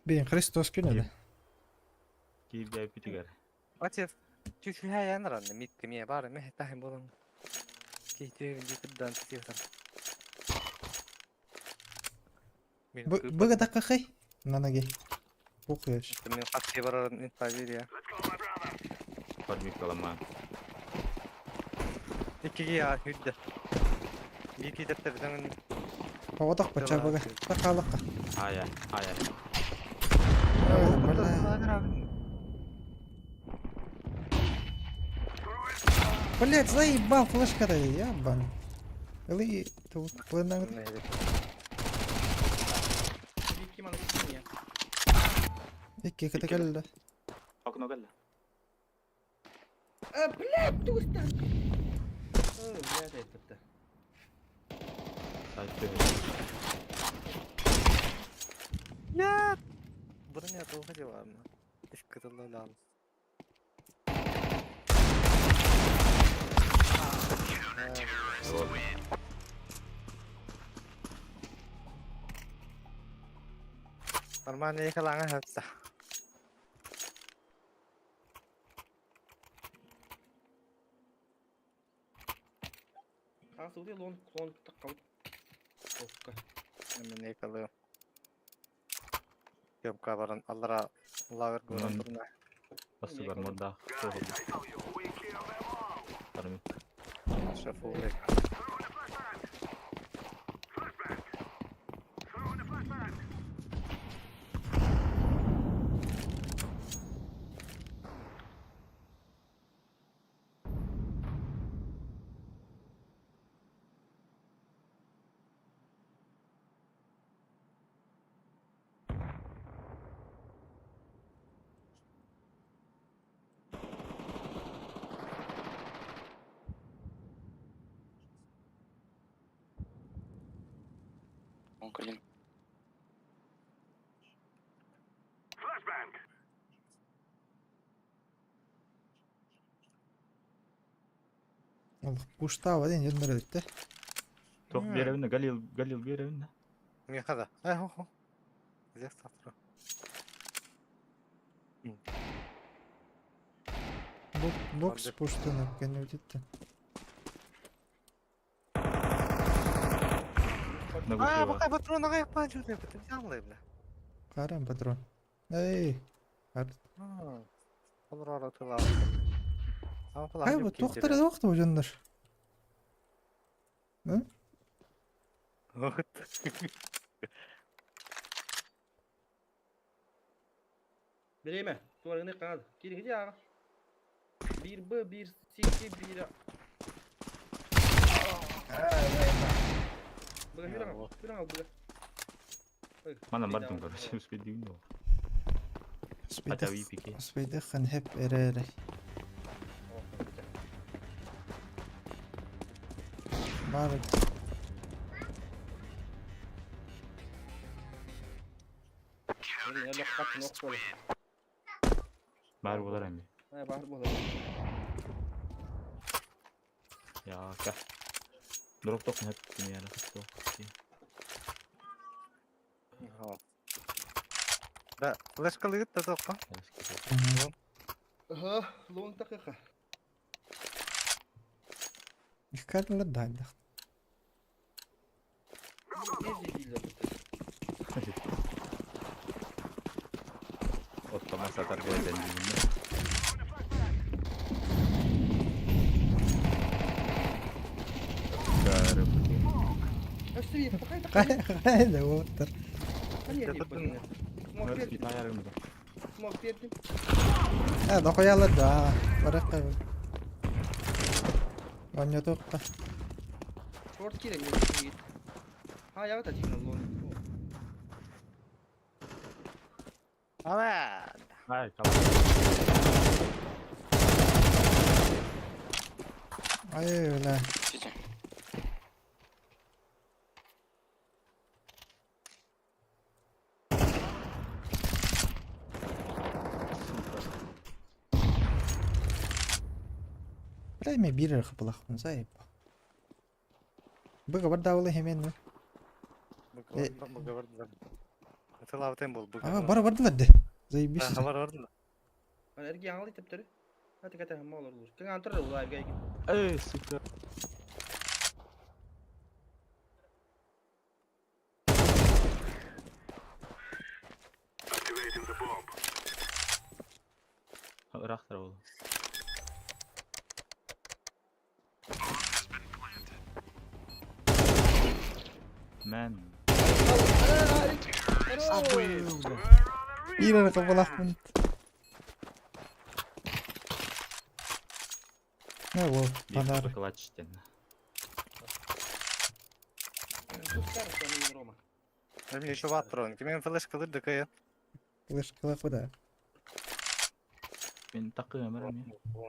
Блин, Христос кинули. Киев гай питигар. Ачев. Чуть-чуть яяныр аны мит кеме бар эме тахим болон. Кейтер дитирдан тиктер. Быга так какай? На ноге. Пухаешь. Мен катты бар инфавирия. Подмик калама. Икиге я хүддө. Бики дефтерден Поводок поча быга. Такалыка. Ая. Блять, заебал флешка-то, ябан. Или тут плена. Ким аны ким я? İki kata geldi. Окно галла. Блядь, туста. Блядь, это. Сайтты. Нет! Броня долго ладно. Искаталалам. oldu. Normalde yakalangan hatta. Aa suudi lon takal. Okka. Hemen yakalıyor. Yok kabaran Allah ver Ulan. durma. Bası var modda. Soğuk. Tarım. Şafu. Он клин. Allah puştava deyince bunları öttü. Tok bir evinde Galil bir evinde. Miyakada. Ho. Güzel satır. Boks puştuğunu kendi ötetti. Ne Aa koşuyor? bakay patrona kayak pancur ne betul yanlış bile. Karan patron. Ey. Olur ara tula. Ama falan Hay bu toktara da vakti bu canlar. Bireyme. Duvarı ne kanadı? Geri gidiyor. Bir B, bir C, bir A. Bırak yürü al. Yürü al bırak. Mana bardım kardeşim speediyim de. Speyde Hatta VPK. speyde kan hep ere. Bari Ne lok kaçın ok böyle. Bari olar emmi. Ha bahar bu. Ya ka. Drop tok hep kimi yara tok. Da flash kalıgıt da topla. Aha, long dakika. yıkarlar da hadi. Gezi değil Otlama satar bir eden dibinde. Garip. Östü bir bakay da. Kaya da otur. Hani yedi bakayım. Smoke Harus verdim. kita ayarım da. Smoke verdim. Ha da koyarlar da. Bırak da. Banyo topla. Short kill mi? Ha ya da çıkın long. Ama Hayır tamam. Ay öyle. Сити. Buraya mı bir kapılak mı sahip? Bu kadar davulu hemen mi? bu kabardı. Hatırla avtayım bol bu. Ama bara vardı vardı. Zay bir şey. Haber vardı mı? Hani ergi yangalı tepleri. Hadi kata hem olur olur. Kan antara ular ergi. Süper. Irak tarafı. Man. Bir ara kapılak mı? Ne bu? Bir Panar. kapı kılaç işte. Tutar seni Roma. Benim şu patron. Kimin flash kalırdı kaya? Kılıç kılık bu da. Ben takıyorum ya.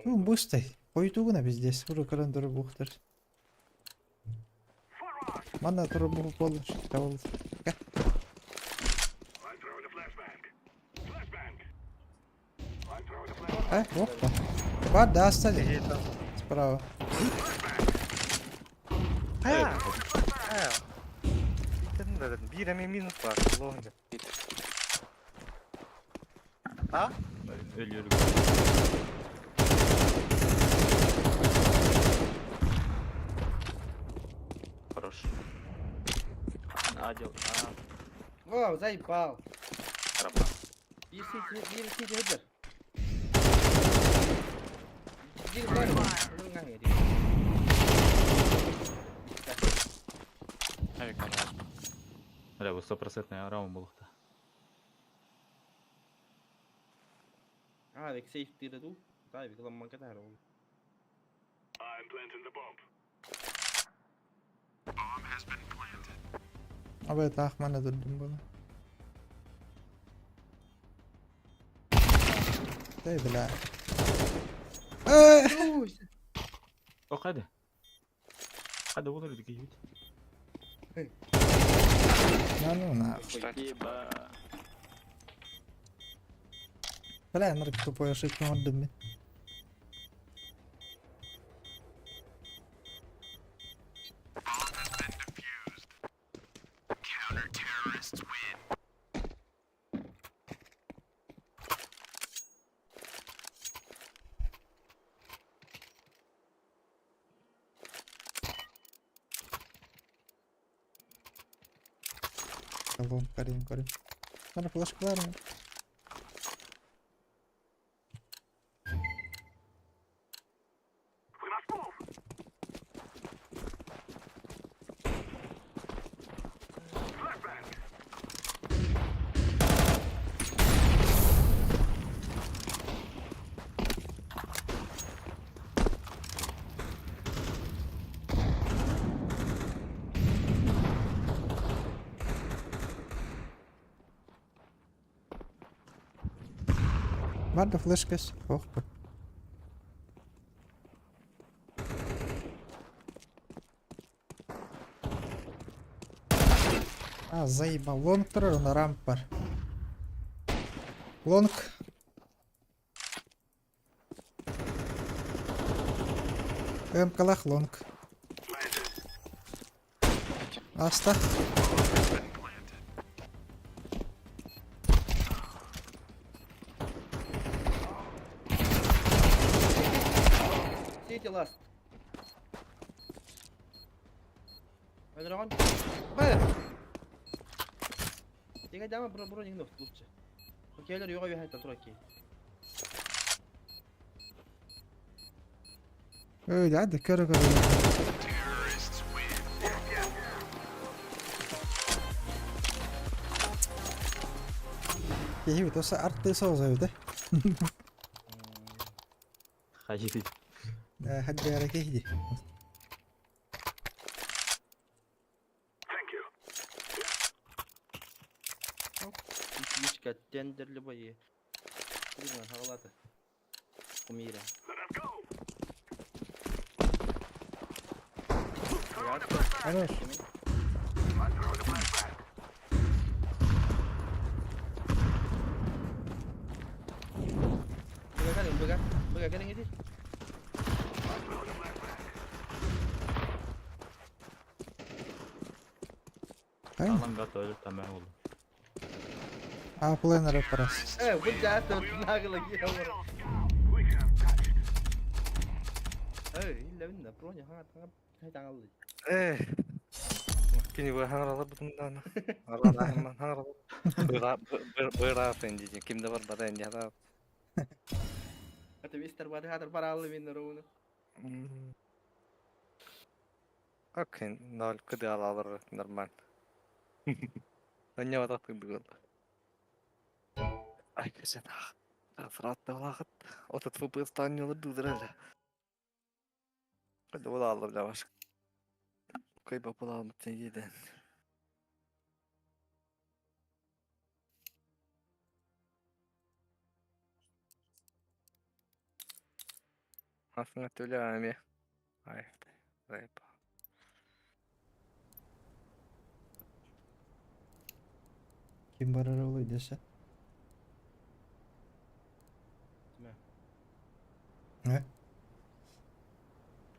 Bu boostay. Koydu buna biz des. Vuru kalan duru buhtur. Mana duru buh olur. Davul. Hoppa. Var da hasta değil. Bravo. Ha. Ha. Bitirdin de dedim. Bir emeği minus var. Allah'ım. Ha? Ölüyorum. Хорош. Надел. О, заебал. Арабан. Bir siti hıdır. Bir var. Bunun kan yedi. Авик на вас. Бля, вы 100% раунд был. Hadi safety de tu. Tabii kullanman kadar oldu. I'm planting the bomb. Abi tahmana durdum bunu. Değil la. О, хады. Хады olur dedik iyi. Ну, Спасибо. бля, нарк тупой ошибку отдам. Кого? Карим. Надо флешку ладно. We must move. Flashbang. Var da flashkes. Oh be. А, заебал. Лонг второй, на рамп бар. Лонг. МКлах лонг. Аста. City last. Hadi Raman. Bak. Tiga jama bro ning nok lupça. Okeyler yoga bir hayta tur okey. Öyle hadi körü. İyi bir olsa arttıysa o evde. Haydi. Hadi hareketi. Thank you. Hiç tenderli boyu. Bilmem havalatı. Kumira. Let us go. Хорош. I'm throwing a flashbang. Bırak gelin gidi. Aynen. Alan готовили tamam oldu. Apple reparas. Bu cahil nagı lagi ya bro. We have touched. İlla binda pro nya hay tangal. Kini bu hangralar bundan. Hangralar hemen hangralar. Bıra fenci. Kimde var bada enci hada. Hadi mister bari hatar paralı binda onu. Okey, nol kıdı alır normal. Anya vatak kıdı. Ay kesen ah. Fırat da vakit. Otat fıpıstan yolu düzdürele. Hadi o da alır yavaş. Koy bapalı almışsın yedin. Aslında öyle abi. Ay. Zayıf. Kim var arabayı dese. Ne?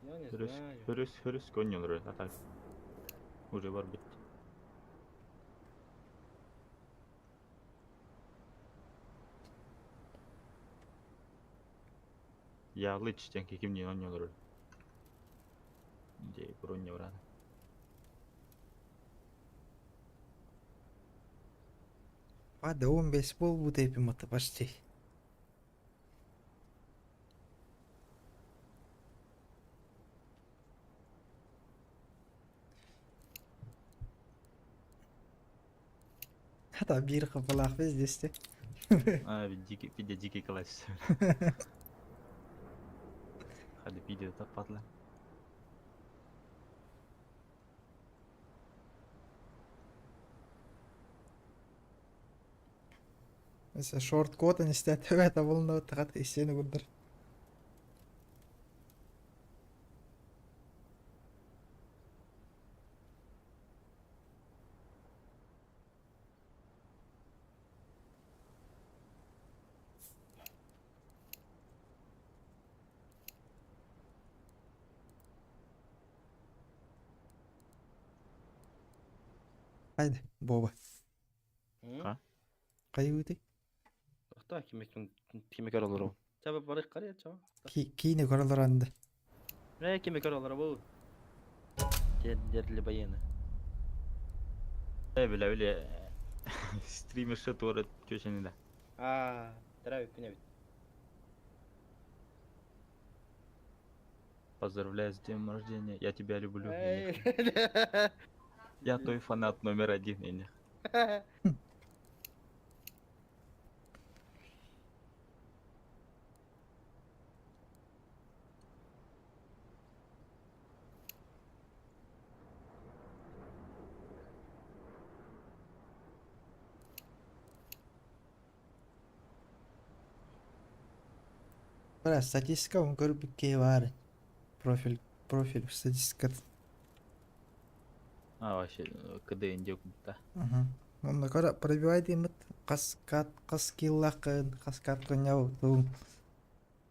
Я не Хөрөс, знаю. хөрөс, хөрөс гонёлор атак. Уже бар бит. Yağlı içten kekim niye oynuyorlar? Diye bronyo var. Hadi 15 bu teypi matı baştay. Hatta bir kapalak biz de işte. Bir de diki klas. Hadi video da patla. Mesela short code işte evet bulundu takat işini kurdur. Haydi baba. Hı? Ha? Kayıdı. Hatta kime kar olur o. Çabuk barık kar ya çabuk. Kine koralar andı. Ne kime kar olur bu? Yerli bayanı. Öyle öyle. Streamer shot var köşeninde. Aa, teravih güne bit. Поздравляю с днем рождения. Я тебя люблю. Ey. Я твой фанат номер один. Bara statistika on görüp bir var. Profil statistika. А, вообще, КД индек да. Ага. Онда кара пробивает имет кас киллакын, кас каткын яу тун.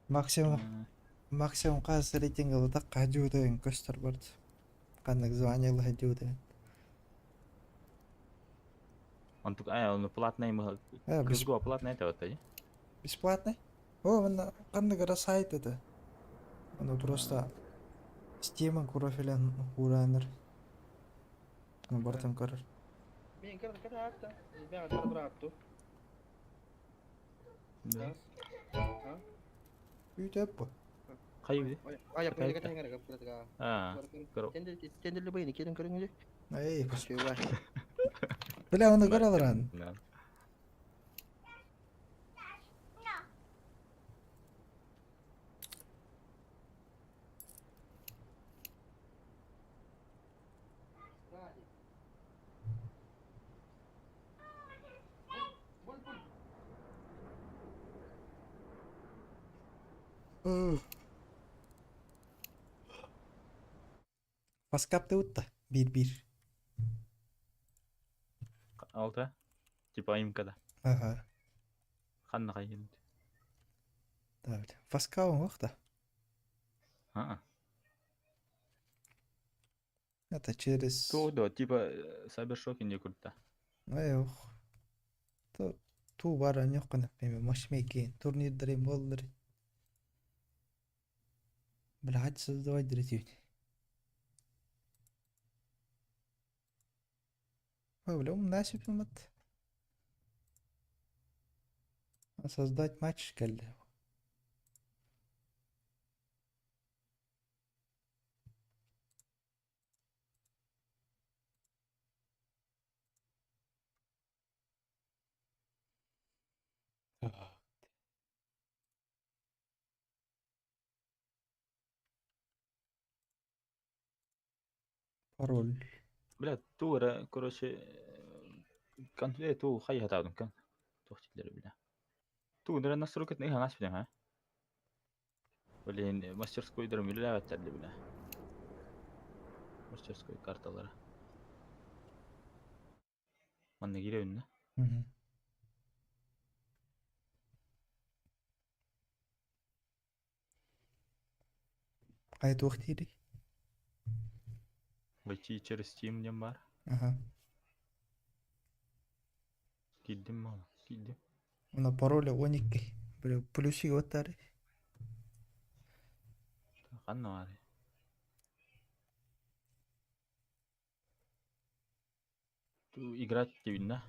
Максимум кас рейтинг да кажууда көстөр бард. Кандык званиялы хажууда. Он платный мы. Крузго платный это вот, да? Бесплатный? О, он кандык сайт это. Он просто Steam профилен ураныр. Ну, бартым көрөр. Bien, kar hatta. Ben kar bıraktı. Да. Ha? Үйдөп бу. Кайбы? Ayak böyle geçen kere kapıda ka. А, кор. Tenderli bayını kedin körüngü. Эй, Şey var. бля, оны көрөлөр аны. Да. Паскапты утта. 1-1. Алты. Типа аимкада. Ага. Ханна кайын. Да, бля. Паскабын вакта. А. Это через... То да, типа Cybershock инде куртта. Эй, ох. Ту бара нёккана. Эми матчмейкинг турнирдер эми болдур. Бля, хачы создавать директивни. Ой, бля, насип мат. Создать матч келди. Пароль. Бля, тура, короче, كان تو خي هتعودن كان تو اختي بلا تو در الناس روكت نيها ناس بلا ها ولا ماستر سكوي در ميلا تعدل بلا ماستر سكوي كارتالر من نجيله إنه Hayat vakti. Бачи через Steam дем бар. Ага. Киддим мама. Киддим. Мына пароль 12. Бирөө плюсик отары. Канна бар. Ту играть дебин да.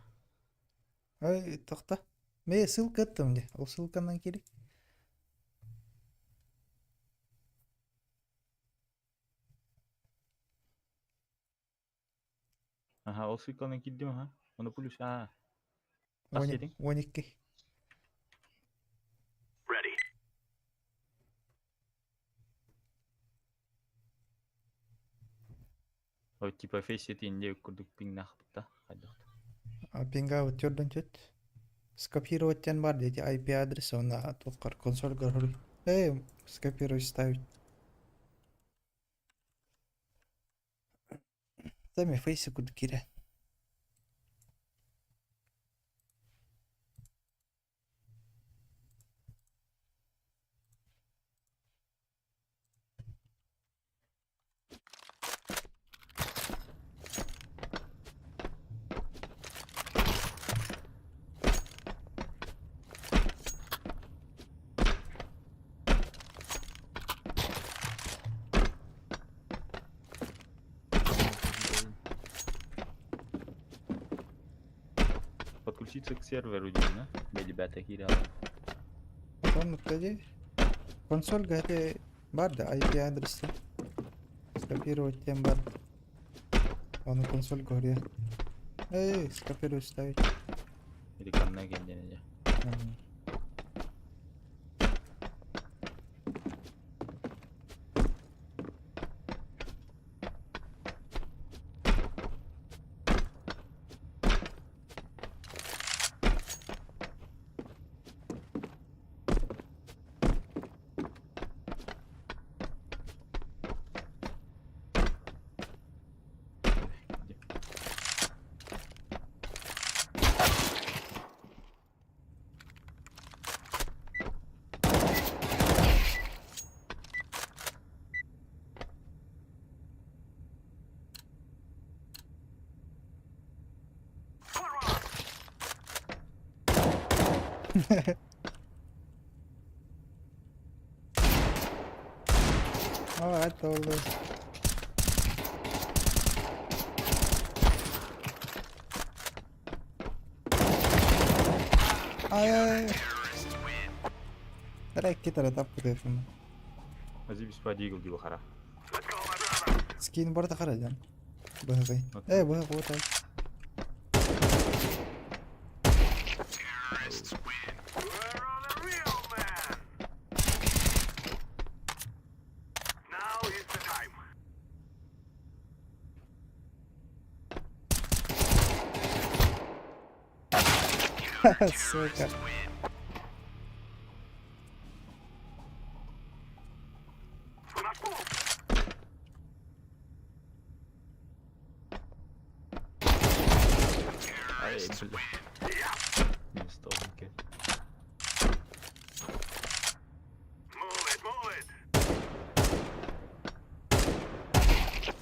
Ай, тохта. Мен ссылка аттым де. Ол ссылканан керек. Ага, ол сыканы киддим ха. Оны плюс Тас едиң? 12. Ready. Ой, типа фейс етинде көрдік пинг нақпытта. Қайдақ. Пинга өтөрдөн чөт. Скопировать бар деди IP адрес она токар консоль горой. Скопируй ставить. Сами фейсы куда кире. Подключиться к серверу, да? Бели бета кире. Потом кстати консоль где бар да IP адрес. Скопировать бар. Он консоль горя. Скопируй ставить. Или канна кендене же. Это oldu. Ay. Direkt kita ada tap kudu film. Aziz bis pa Deagle gibi kara. Skin burada karacan. Bahagay. Bahag what else? Where are the real men? Now is the time. Сука. Ay, bля. Не стал никак. Move it, move it.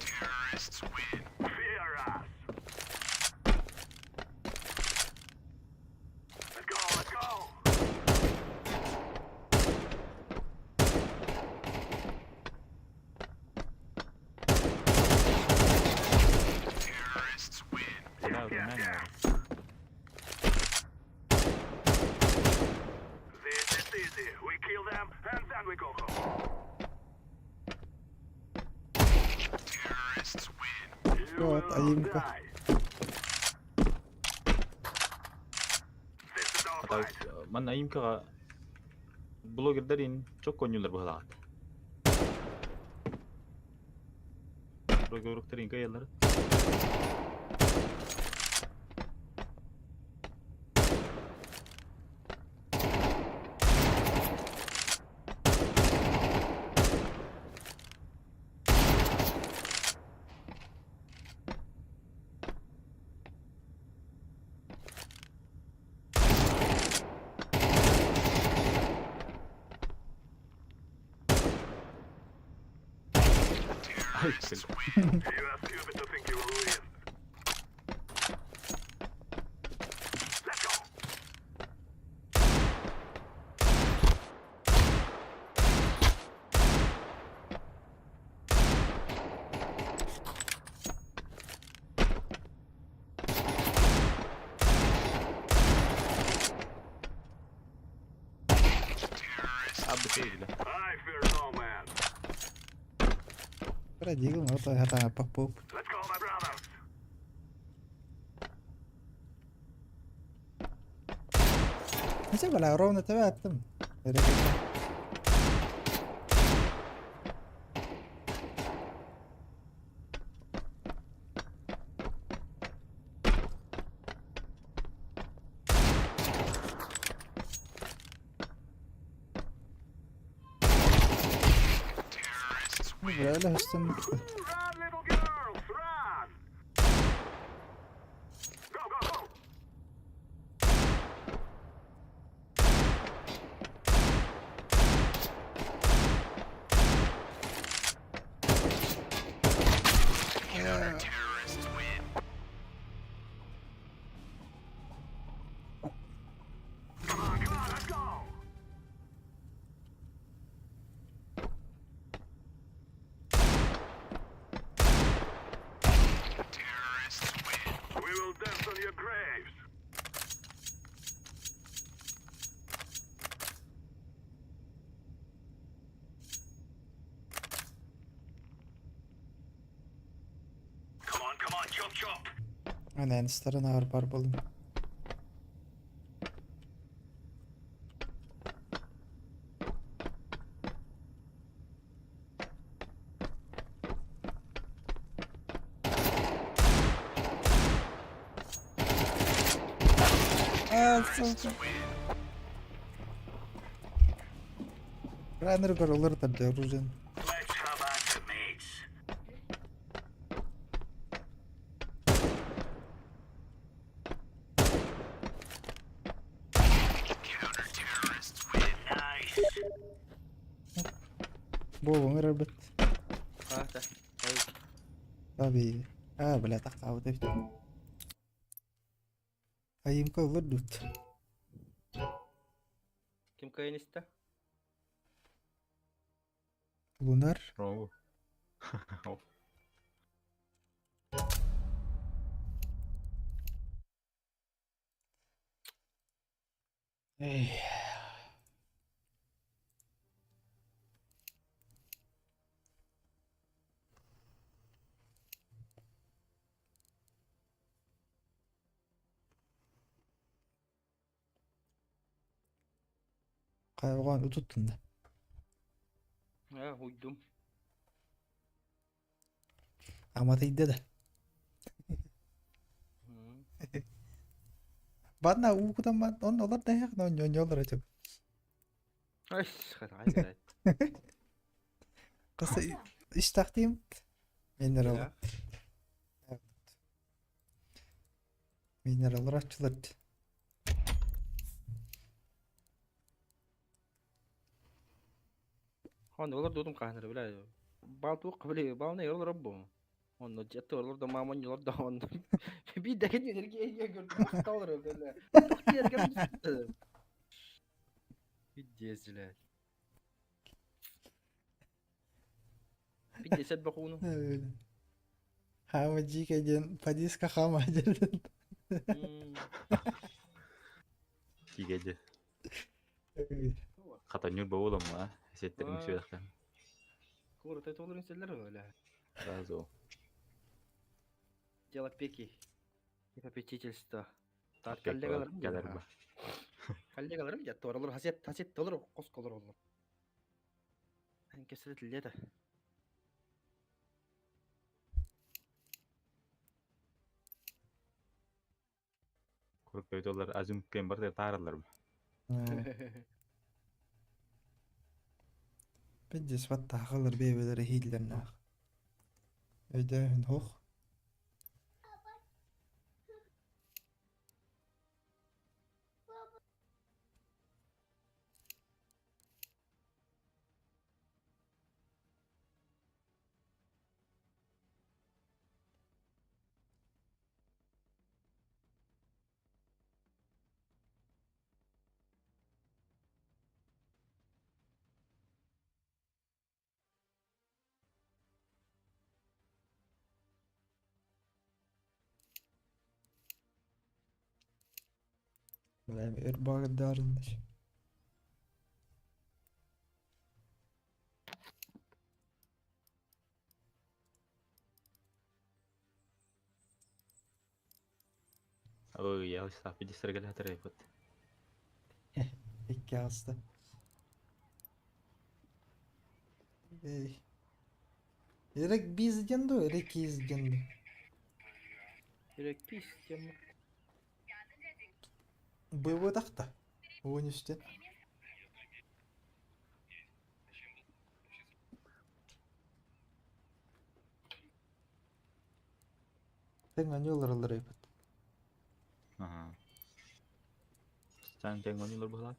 Terrorists win. Fear us. Let's go, let's go. Terrorists win. Kena öldürmen lazım. This is easy. We kill them and then we go home. Terrorists win. You Вот, will аимка. die. This is our Hatta fight. man aimkaga bloggerlerin çok oynuyorlar bu halat. Bloggerlerin kayaları. Ay, You are stupid to think you will win. Let's go. abi şey bile. I fear no man. Pero digo, no, todavía está para pop. Let's go, my brothers. Ese con la broma te va a pero que Bro, los están. Run, little girls, run. Go, go, go. Come on, let's go. We will dance on your graves. Come on, chop, chop. Aynen starın ağır barbalım. Runner går olur da diyoruz. Let's have at it, mates. Counter-terrorists win. Nice. Bu ngerebet. Hadi. Hayır. Tabii. Bela taqaw deft. Ayım ko vurdut. Kim kayın iste? Lunar. Bravo. Ey. Kaygan ututtun da. Ha, uydum. Ama teyde de. Bana ukudan ben onun olur da yak non yollar acaba. Ay, hadi. Kısa iş taktiğim. Mineral. Ya. Mineral açılır. Hon olur dudum kahnır bile. Baltu kabili balne yol rabbu. Onu jet olur da mamon yol da on. Bir de kendin erkeğe gördüm. Hasta olur öyle. Çok diğer gelmiş. Bir diyesiler. Bir deset bakunu. Öyle. Hamacı kecen padis kakamacı. İyi gece. Katanyur bavulum ha. Hissettirdim Aa. şu dakika. Kuru tet olur insanlar öyle. Razı ol. Делать пеки. И попечительство. Так, Pek коллегаларым gelir gelir. bu. Коллегаларым ya doğru haset olur, kosk olur olur. Ben kesinlikle de. Kurup beytolar azim kembar de tararlar mı? Bence svatta kalır beybeleri hillerine. Öde hoch. بلا إرباق الدار النش. Oh iya, harus tapi disergel hati repot. İki hasta. Ey. Erek bir izleyendi, erek iki izleyendi. Direkt pis ya. Bu takta. Oyun üstten. Sen anıyorlar alır repot. Aha. Sen jangan nyular bola.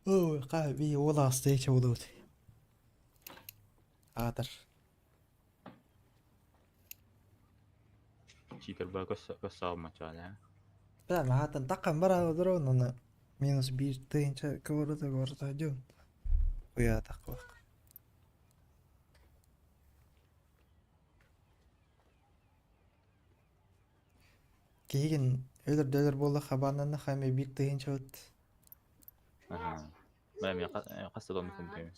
Oo, kahve ola hasta hiç oldu. Atar. Jika bagus kesal macamnya. Ben haatan takkan bara drone ona. Minus bir teyince kıvırdı diyor. Uya takva. Keyin öder bolda habandan hayme bir teyince öt. Aha. Benim ya kasih dong mungkin.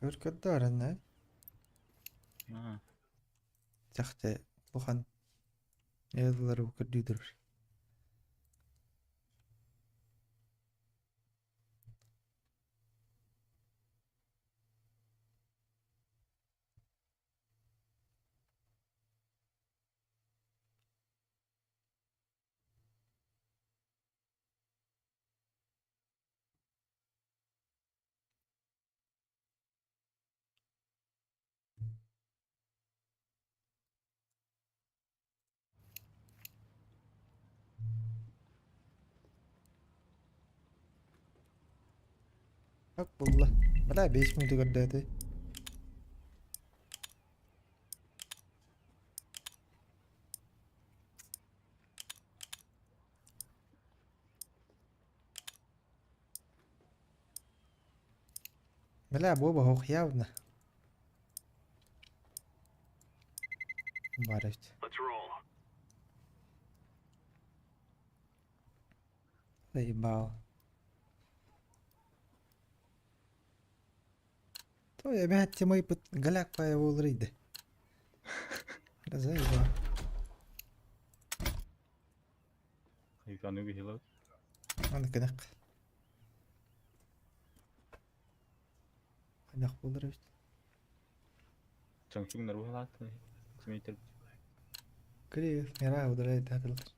Örküt daren ne? Nah, Çaktı bukan. Yazıları bu kadar. Bak bullah. Bala 5 miydi kadar. Bala baba هو خياونا. ما عرفت. Let's roll. طيب باو. تو يا بهت ما يبت قلق باي ولريده. لا زي باو. ik kan nu heel leuk. أنا كنق. أنا أقول رفت. Changchung naruh lah tuh. Semeter. كريه ميراه ودريد هذا الغش.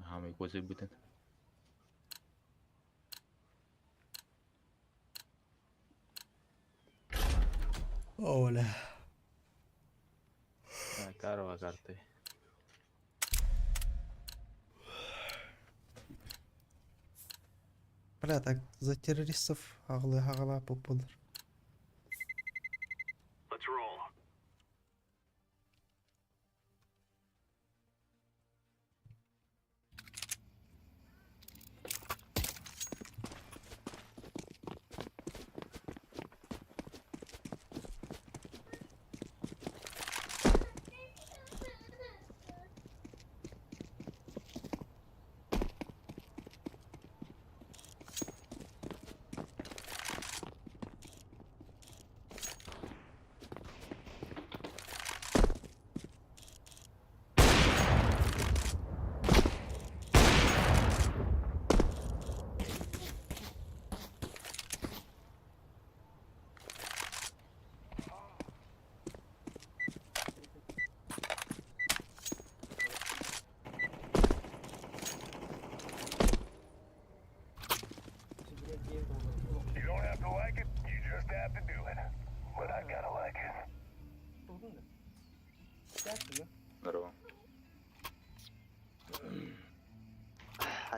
Ah, may kuasa butan. أولا. Ah, karo akarte. بلا تك زي الصف هغلا بوبولر. Let's roll.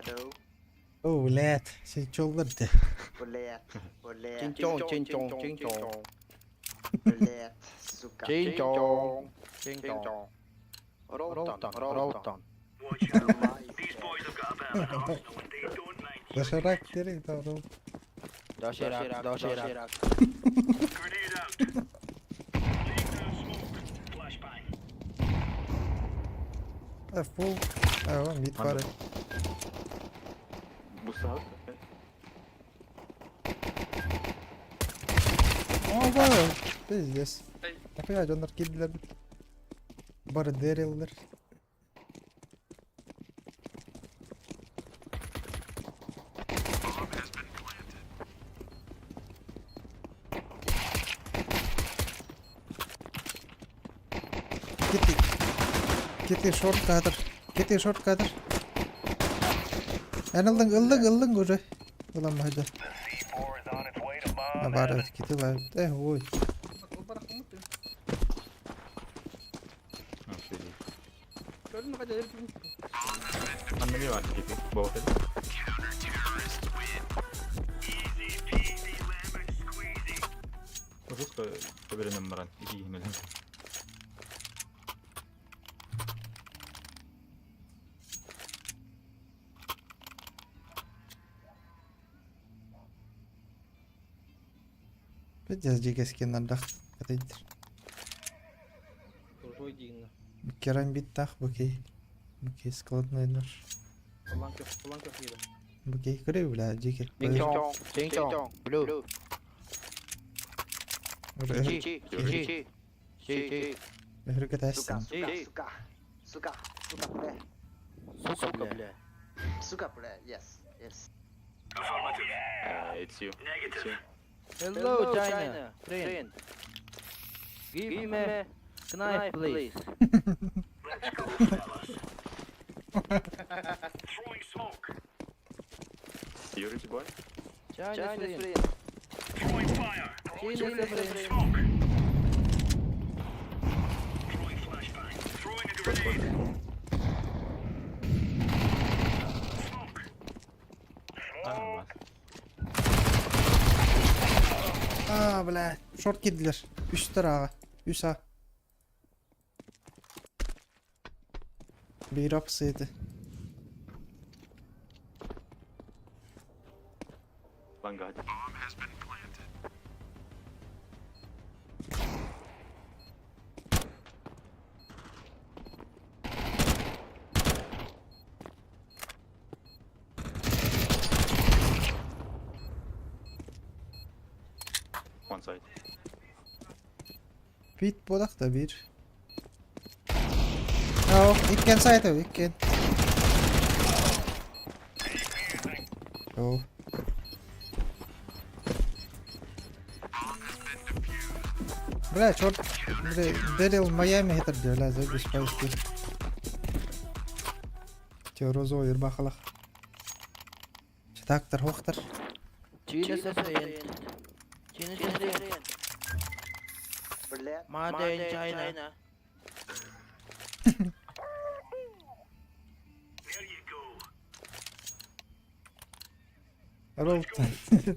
Hello. Oo ولاد şey çollardı. Bullet. Bullet. Chinchong, chinchong, chinchong. Bullet. Suka. Chinchong, chinchong. Rotan, rotan. Watch out. These boys have got a bit of an arsenal and they don't mind you. Başarak direkt doğru. Doşerak. Grenade out. Laying down smoke. Flashbang. Full. Tamam mid var. Bu saat. Aa var. Biz. Ne kadar onlar kediler. Bara deriller. Gitti. Gitti short kadar. Gitti short kadar. Ildın göre. Ulan hadi. C4 is on its way to bomb. Ha var evet gitti var. Oy. Ha şey değil. Gördün mü kadar herifin? Anlamıyor artık gibi. Baba dedi. Easy peasy lemon squeezy. Terus ke beda nomoran. Iki email. Biraz cekesken dak. Katıdır. Kurtoy дейін. Керам биттах бокей. Бокей складной нож. Планка еді. Бокей кіре бля жеке. Chinchong, chinchong. Blue. Chi. Hürget Suka. etsin. Suka. Suka. Suka. Suka. Play. Suka bile. Suka. Play. Yes. Yes. Affirmative. It's you. Negative. Hello, China. Friend. Give me knife, please. Let's go, fellas. Throwing smoke. Security boy. China friend. Throwing fire. China friend. Smoke. Throwing flashbang. Throwing a grenade. Smoke. Tamam. Aa bля. Short kediler. Üst tarafa. Üst sağ. Bir hapsıydı. Bangga hadi. One side. Bit bodak da bir. Ja, ikke en side ikke en. Jo. Bля, черт. Бля, Дэрил Майами хитер diyor la zey bir spice değil. Teorozo oyur bakalım. Çıtaktır hoktır. China friend. China friend. Bullet. Made in China. There you go. Roll.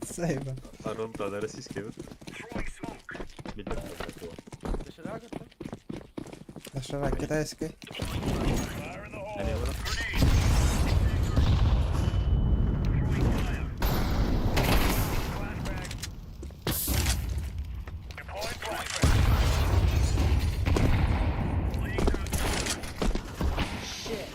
Sayma. Arun da rasist gibi. Throwing smoke. Bildim ben bu. Dışarı git. Нашара китайской. Fire in the hole. Nereye vurun? Grenade. Throwing fire. Flashbang. Deploying flashbang. Laying down smoke. Shit.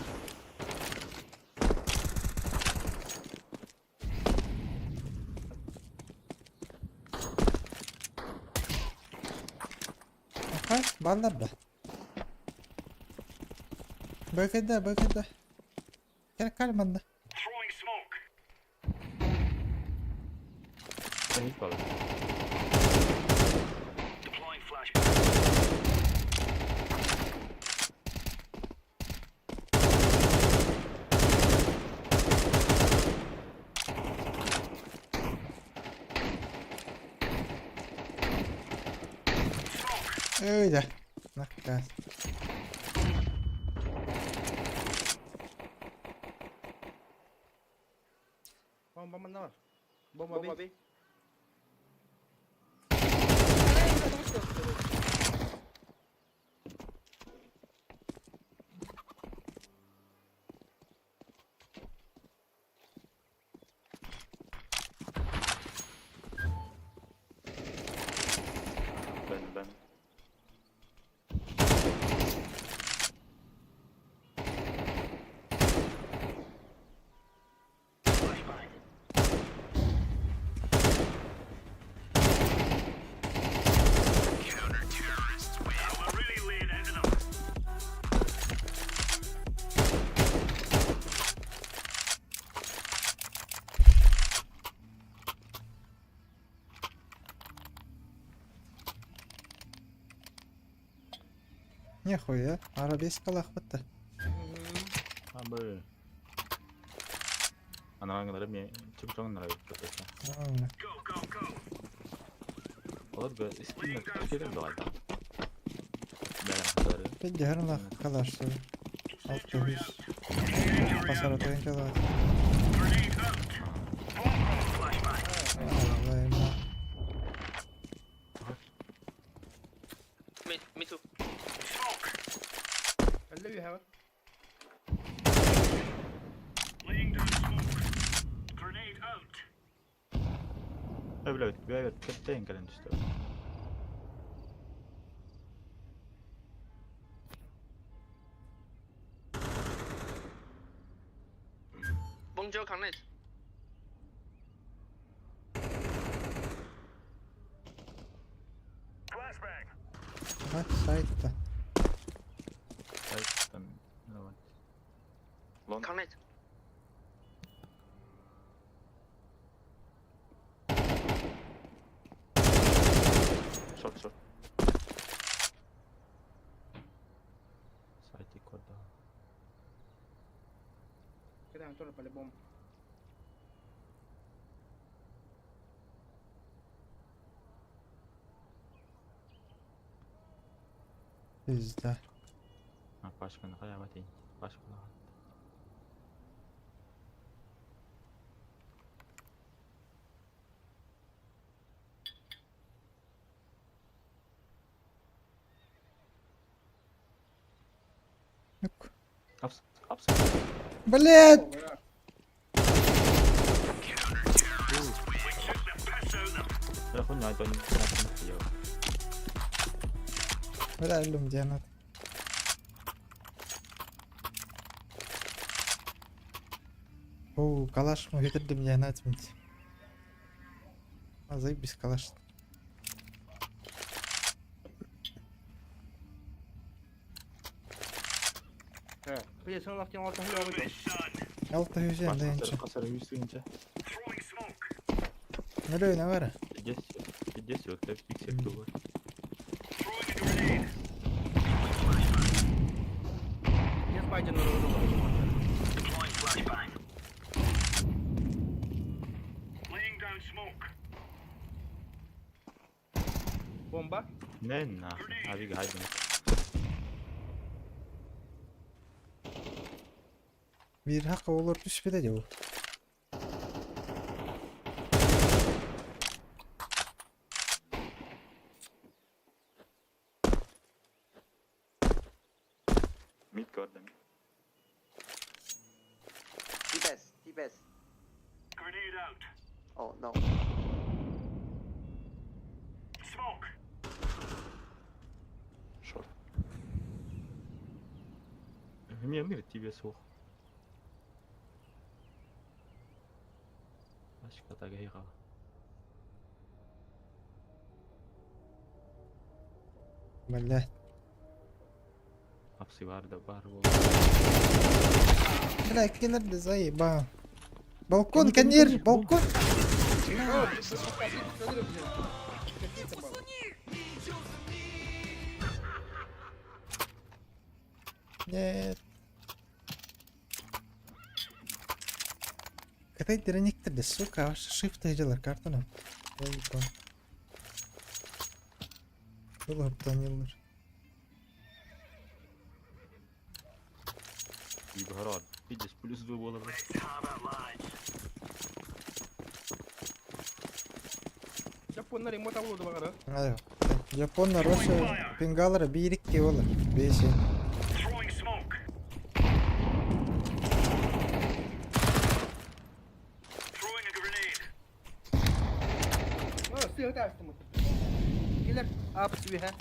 Aha, ballar da. Bölgede. Gel kalmadı. Throwing smoke. Sen hiç bağlı. Deploying flashbang. Öyle. Nakka. Bomba mana var? Bomba B. Ben. Counter-terrorists win. We're really laying into them. Нихуя, арабескалах бітті. Абы. Анаң нары мен чыгып нары кетти. Аңна. Go, go, go. Олар бе спиннер кетем дагайда. Бәрін хатары. Бідді ғырнақ қалашты. 600. Пасар отайын жалады. Grenade out. Flashbang. Алайма. Me too. Smoke. اللي بيحاول. Laying down smoke. Grenade out. Öyle bir ketteyin gelen işte. Bonjour Carnet. Flashbang. Bak sayıtta. Sayıktan ne var? Lan Carnet. çok. Sayık orada. Kita hantar pada bom. Bizde. Ha başkanı kıyametin. Başkanı. Yok. Aps. Блядь! Counter-terrorists win. We took the piss out of them. Ben konu aydan ya. ولا أقلهم جانت. Kalaş mı getirdim cennet mi? Azayıp biz kalaş. Bir sen vaktin altı hülya oldu. Son. 600 yen de ençe. Kasarı yüzlüğünce. Throwing smoke. Ne öyle var? Gideceğiz yok da yüksek de var. Throwing a grenade. Yes by general. Deploying flashbang. Laying down smoke. Bomba. Ne? Abi haydın. Bir hak olur düşmedi de o. Mid gördüm. T-Best. Grenade out. Oh no. Smoke. Short. Hem yanıyor TBS soğuk. Başka da gayga. Vallahi. Hapsi var da var bu. لكن زي با balkon كنير balkon. Нет. Когда деревник-то да сука, аж shift ediyorlar kartona. Eyvah. Ulan tanıyorlar. İyi bir harad. Bir de plus 2 olur. Let's have it, lads. Japonlar remote alıyordu bakara. ايوه Japonlar roşa pingaları 1-2 olur. 5. Throwing smoke. Throwing a grenade. Still kaçtı mı? Gelir. Up we have.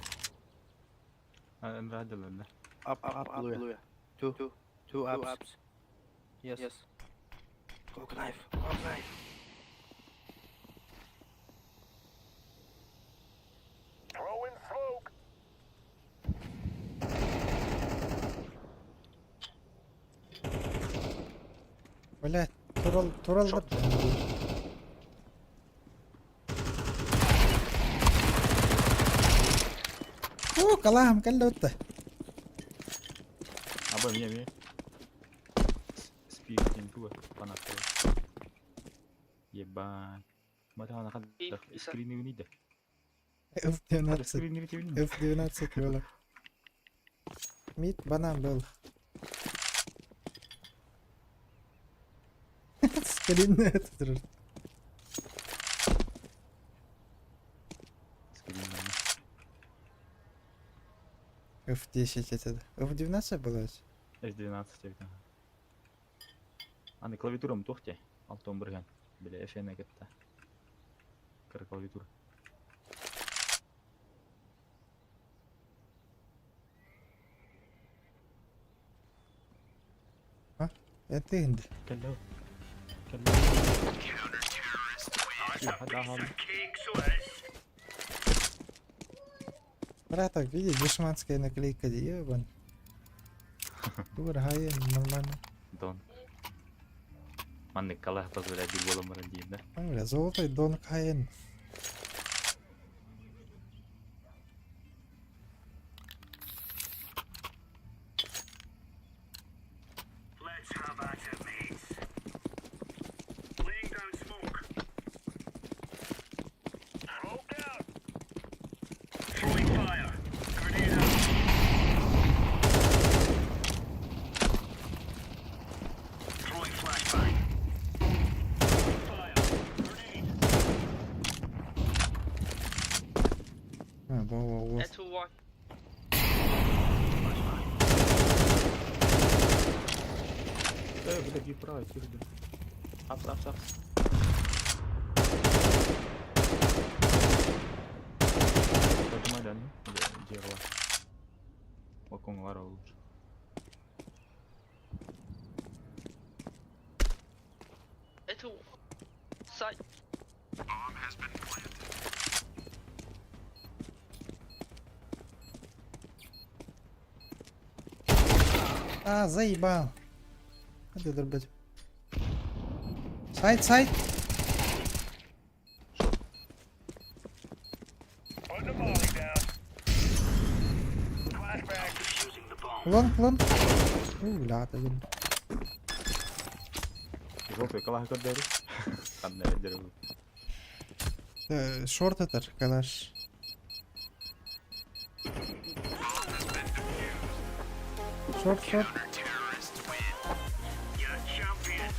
انا راح ادل Up blue. Two ups. Yes. Go knife. Throwing smoke. Öyle turaldır. كلام كله انت ابا مية سبيك تو panas يبان ما tahu nak screen ini dah اف دي ada نفسك screen ini cewek اف دي نفسك يقولك 100 بنام بيلا سكرين تدرر screen ini اف دي شي كده اف دي نفسك بلاش S12 cewek anda klaviaturam tuh ceh auto bergan beli FN kita ke klaviatur انت هندي kalau ya ada hal Cake sweats. بتاعتك فيديو دشمانская наклейка دي ебан هاي нормально don manik kalah pas udah di bola merenjin dah бля золотой донок хаен Let's have at it, mates. Laying down smoke. Smoke out. Throwing fire. Grenade out. Throwing flashbang. Fire. Grenade. بابا udah di price udah up Satu madan udah jero wakong warau Itu side. заебал هذا ضربته سايد Put the molly down. Flashbang. Defusing the bomb. كلون لا تقول Gue kalah ke dari karena jero شورت arkadaş شورت Terrorist win. You're champion.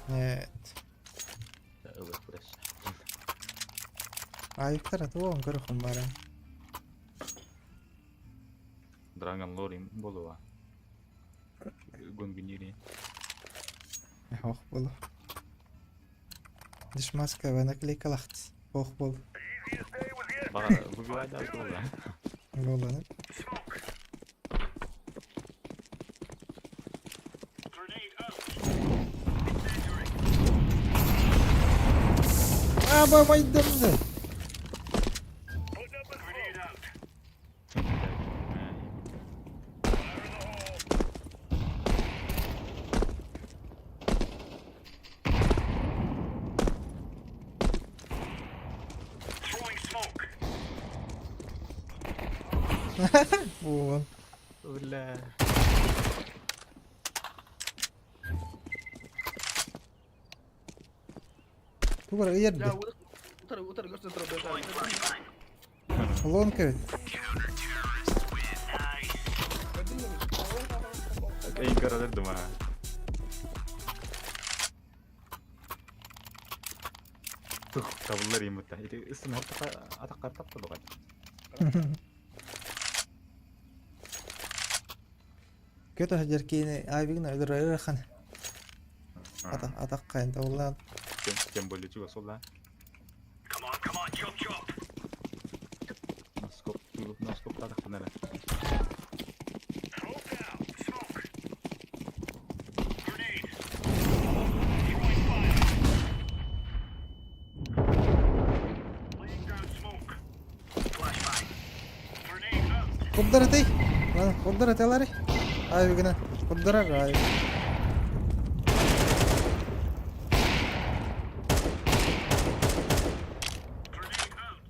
evet udah fresh ayıktır atı o ankara kumbara Dragon Lorin bolu wa gun gini hoch bolu diş maska ve nakli kalaht hoch bol Easiest day was yesterday. bak bu bir ayda oldu lan lolanın Smoke. Grenade out. Incendiary. baba yeddirdi Putting up a grenade out. Fire in the hole. Throwing smoke. bu ulah bu kadar yeddi Ya utar göster Throwing flashbang. lon kevet kayak kara itu mah Tabullar yumurta. Isim horta atak taptı bakay. Kötü hacerkini aybigin öldürür kan. Atak kayın da ulan. Kem bollu juga sola. Come on, chop chop. Naskop atak bener. Smoke out. Smoke. Grenade. Throwing fire. Laying down smoke. Flashbang. Grenade out. Kudret ey. Kudret elari. Aybigin. Kudret ay. Grenade out.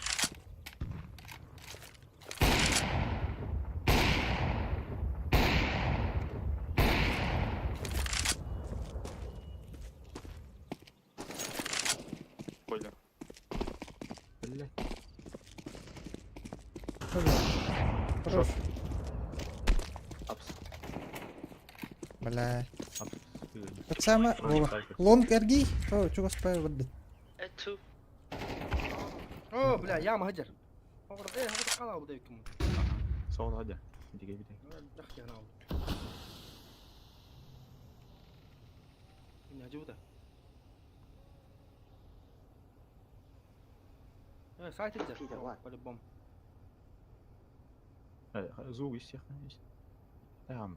Koyla. Belle. Хорош. Aps. Бля. Aps. Так само. Лонг ارجي. О, чуга спай بدل. Two. اوه بلا يا مهجر هورد ايه هورد قناه بديكم Sol hadi. Hadi gel bir de. احكي انا انها جوده ايه سايت Peter, الجر what? ولا بوم Zoek is zeg. Ja.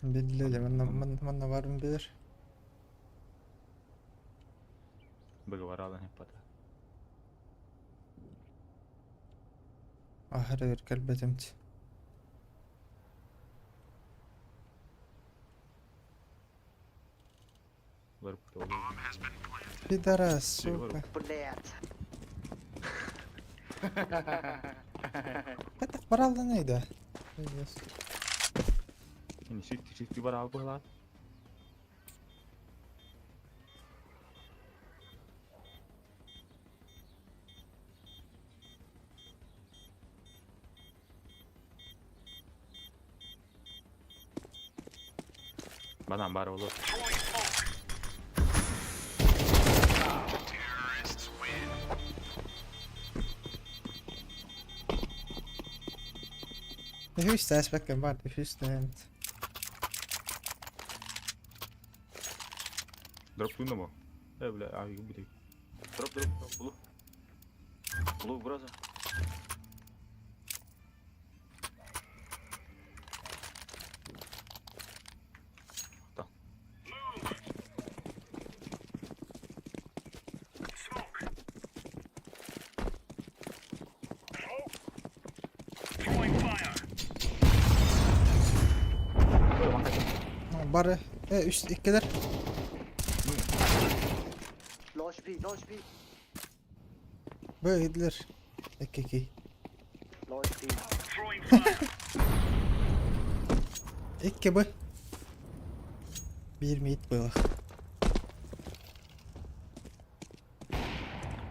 بالله من var mı bilir. Bugün var alan hep pata. Ahır ver kalbetimti. Var bu da. Pidaras, Şey var. сука. Блядь. Katak baralda neydi? Ini süt var abi lan. Bana var olur. Throwing smoke. Terrorists win. Det höchsta aspekten var det höchsta hänt. Drop tunda mı? Öyle abi bu değil. Drop. Bulu. Bulu burası. Smoke. Throwing fire. Barı. Üst ikkiler. Low HP. Böyle gidilir. İki. Low HP. Throwing fire. İki bu. Bir mit bu.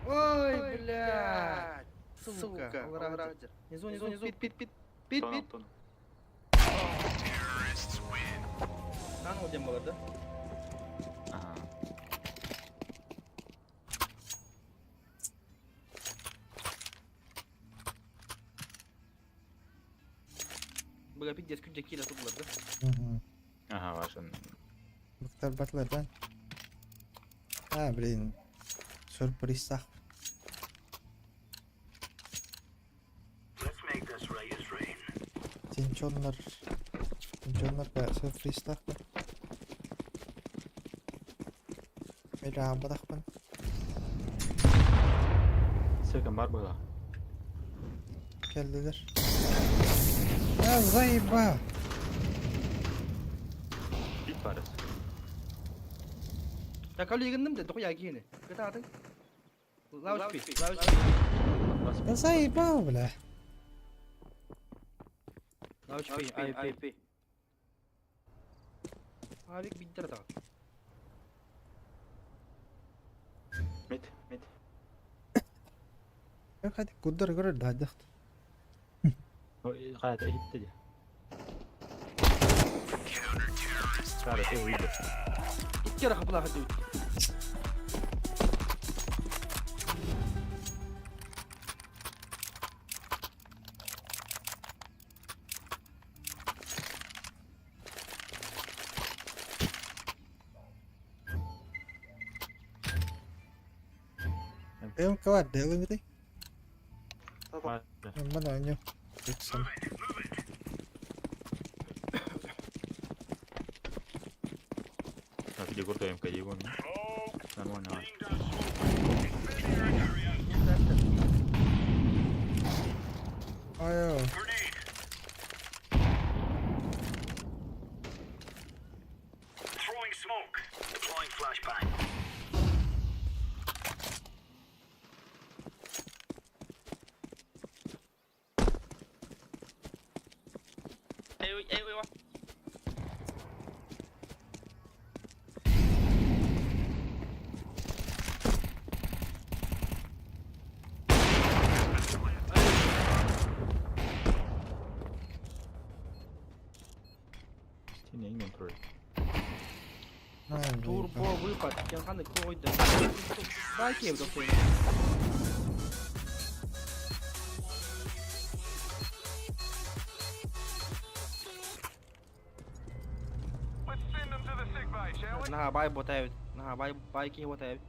Ой, блядь! Сука! الله راجع. يزون بيت. Terrorists win. انا ودي المغرب ده. Aha. بقى بيدي اسكت كيلا تطلب ده. Aha var sen. Buktar batlar ben. Ha bilin. Sürpriz sak. Let's make this rain rain. Tinçonlar da sürpriz sak. Mela badak ben. Second var burada. Geldiler. Ya zayıba. Bit var. يا قالوا يغنم ده دخو ياكيني قطعتك لاوش بي Ya zayıba bile. لاوش بي اي بي هذيك بيدر ده Mid. Yok hadi kudur görür daha dıkt. Gayet hitti diye. Gayet iyi uydu. kere kapılar hadi. Ayun ka, delo mo tayo. Hadi. Naman na nyo. Fixan. Ya video corto yang kayak gini. Nah, mana? Ayo. Throwing smoke. Deploying flashbang. ايوه Sini ingin terus. Ayun. Turbo выпад. Yang kan itu oydu. Belki evde koyun. Let's send them to the sick bay, shall we? Nah bay bota evde. Nah bay ki bota evde.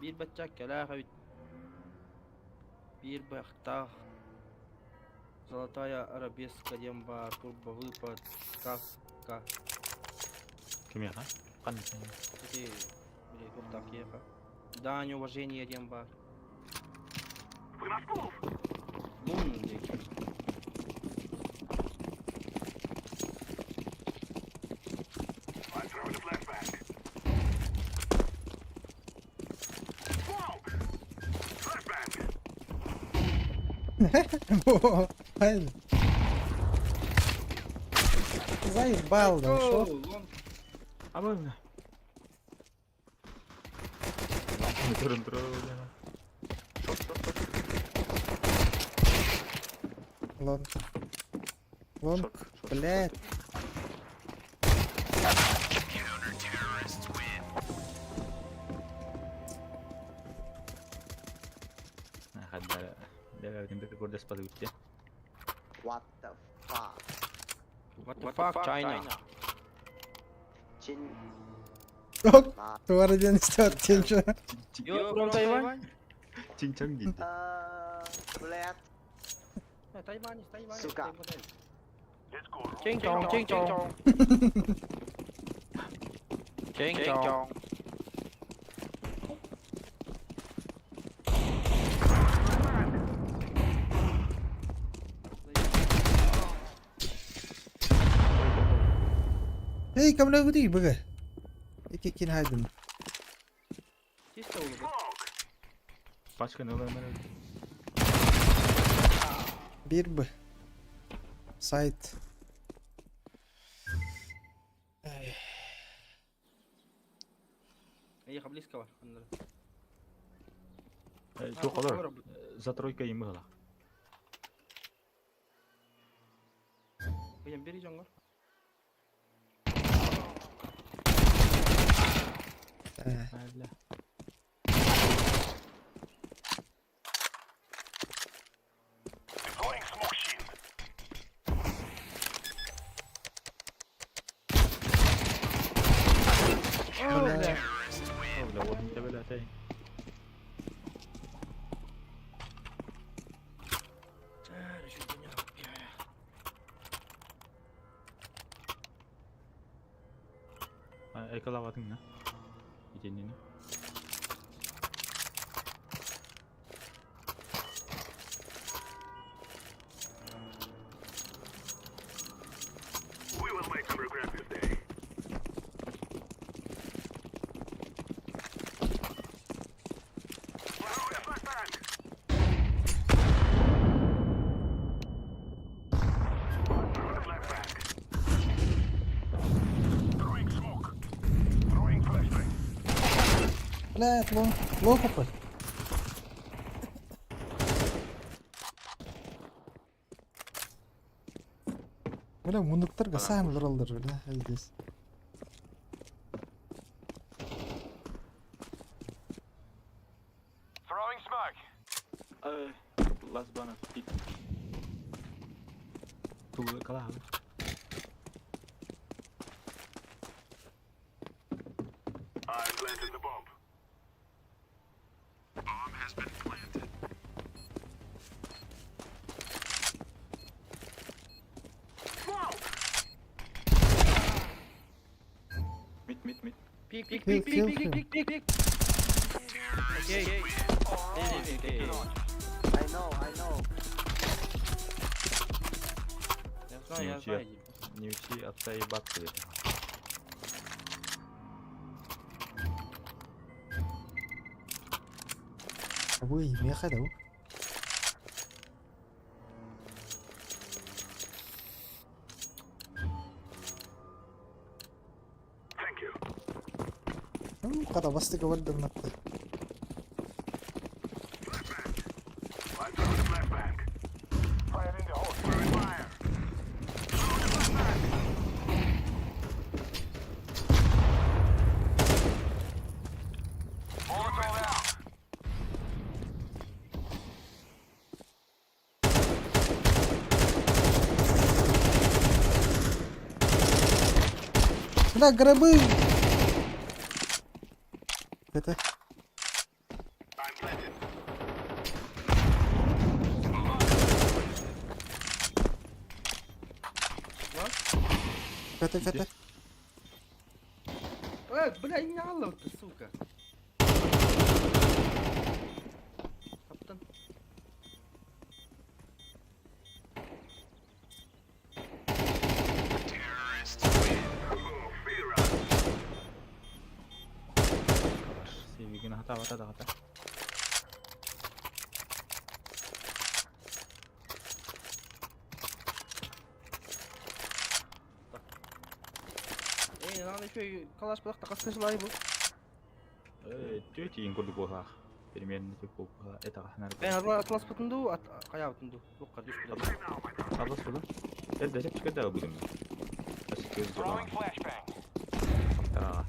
Bir bacak kala evde. Bir бахта. Золотая арабеска демба, турбо выпад, сказка. Kim ya? Kan. Эти, блин, вот так ехал. Дань уважения демба. We must move. Лунный. I'm throwing a flashbang. Smoke. Flashbang. Ayun. Заебал, да, шо? Apa? Turun terus. Лонг. Лонг, блядь. Nah, ada kita record sepatu ya. What the fuck? What the fuck, China? Chin. Yok. Duvara can işte atayım şu an. Yo, from Taiwan? Cincang gitu. Black. Taiwan, Suka. Let's go. Ching chong, ching chong. Ching chong. Hey, kamu nak putih bagai? İkin haydın. Чисто улыбка. Başka ne olur Bir bu. Site. Ехал близко, Андрей. Çok olur. За тройкой ем было. Benim biri can var. Allah. Deploying smoke shield. Öyle. Udah wah kita bela saya. Kelawatın ne? İçini ne? We will make them regret this day. Throwing a flashbang. Throwing a flashbang. Throwing smoke. Throwing flashbang. لا لو كفر. Böyle munduklar ga saham lırıldır öyle. Haydiz. Tuh kalah. I planted the bomb. Bomb has been planted. Smoke! Mid. Peek. Kill, kill, kill. Okay. Okay. I know. Я знаю. Не учи отца ебаться. ابوي ما خدوا. Thank you. قد بسطك ود النقطة. I found the flashbang. Fire in the hole. Throwing fire. Throw the flashbang. Molotov out. لا قربي. فتح. I'm planted. فتح. بلا إني على السوكة. كابتن. Terrorists win. Oh, fear us. Sevgini hata. إيه أنا شوي خلاص بلغت قصص لايبو. Тёти ингурду болах. Переменный типа это ханар. إيه هذا أطلس بتندو قياو بتندو بقى ديش كده. خلص ولا؟ ده شكل كده ابو دم. بس كده Throwing flashbang. ترى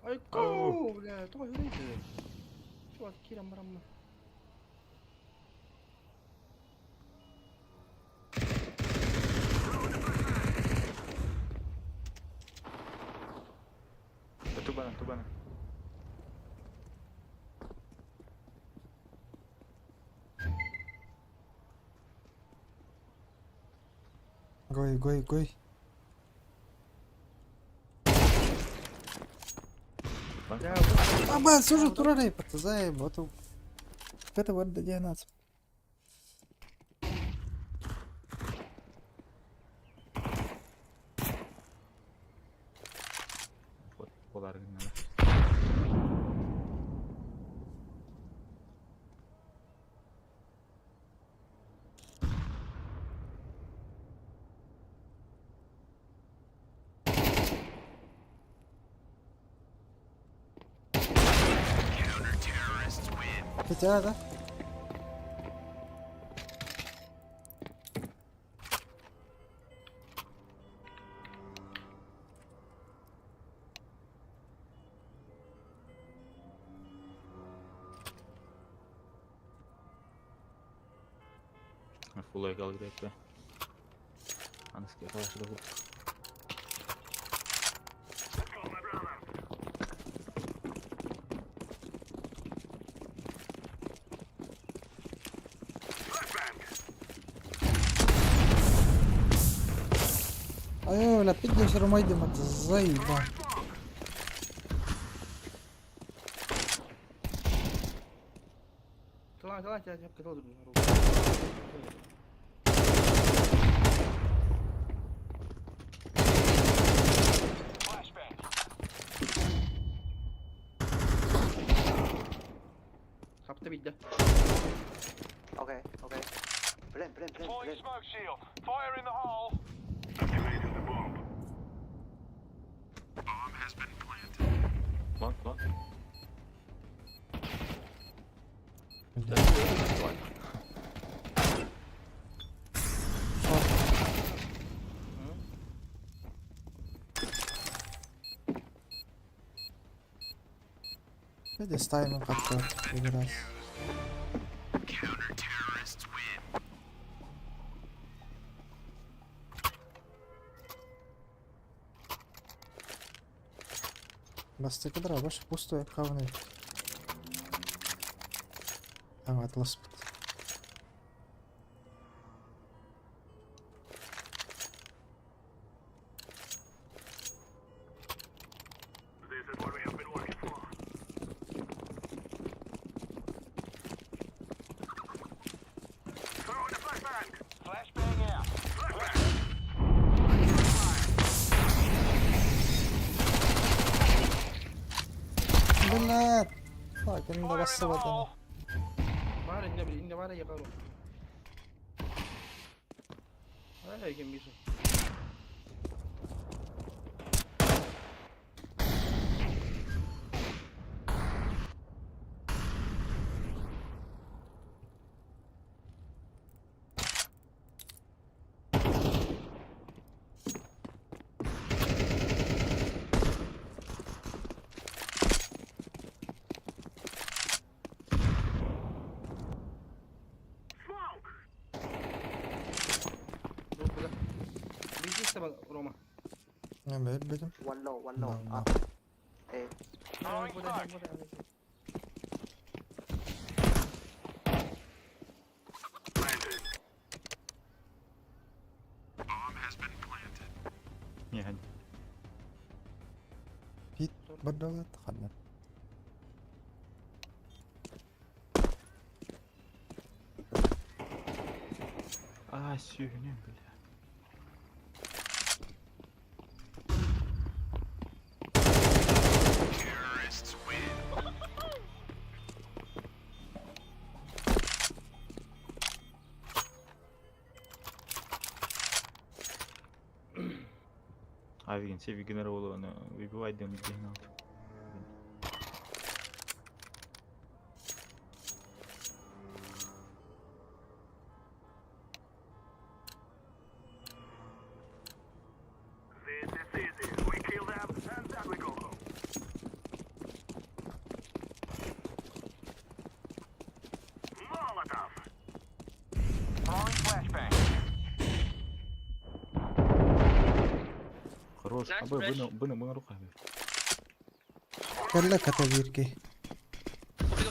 أيكو لا تروح هناك. شو كيرا مرمى. تبانا. Гой. Аба, слушай, турарей, потазай, боту. Это вот до 19. Вот поларгын. Counter-terrorists win. Хотя, да? Full kaldı direkt be. Anıskıya karşı da vurdu. Let's go, my brother. Flashbang. ايوه لا بتقدر رميدي ما تزايبه. طلع يا كده. Flashbang. خبطة بيده. Okay. Blend. Deploying smoke shield. Fire in the hole. Activating the bomb. This time ang cut figuras. Basta квадра, больше пустой кавны. Там атлас. This is what we have been working for. Throwing a flashbang. Flashbang out. Flashbang. Benar. Wah, kan udah basta ba to? Mara niya bilhin niya mara ya karo. Ay, que miso. Smoke. Bisnis sa Roma. Yang bed betul. One low, one No, low. no. Up. A. Planted. Bomb has been planted. يعني Berdoa takkan. سيهنين بالله. Terrorists win. عارفين سيفي جنرال انا بيبقى من الجهة. This is easy. We kill them and then we go home. Molotov. Throwing flashbang. خروج Nice أبوي fresh. بنا نروح هذا. Kalla katabir ke.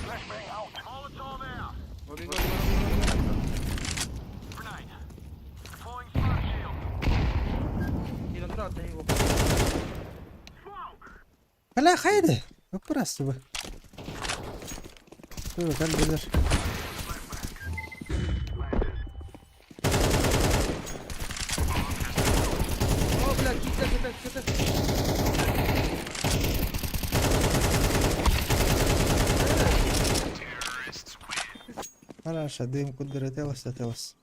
Flashbang out. Molotov out. Obigo. Grenade. Deploying smoke shield. Inontrata higo. Smoke. Hala خيده. Akuras ba. Tuh kan bener. Oh, bla, kita. Terrorists win. Hala شديم قدرة تلس.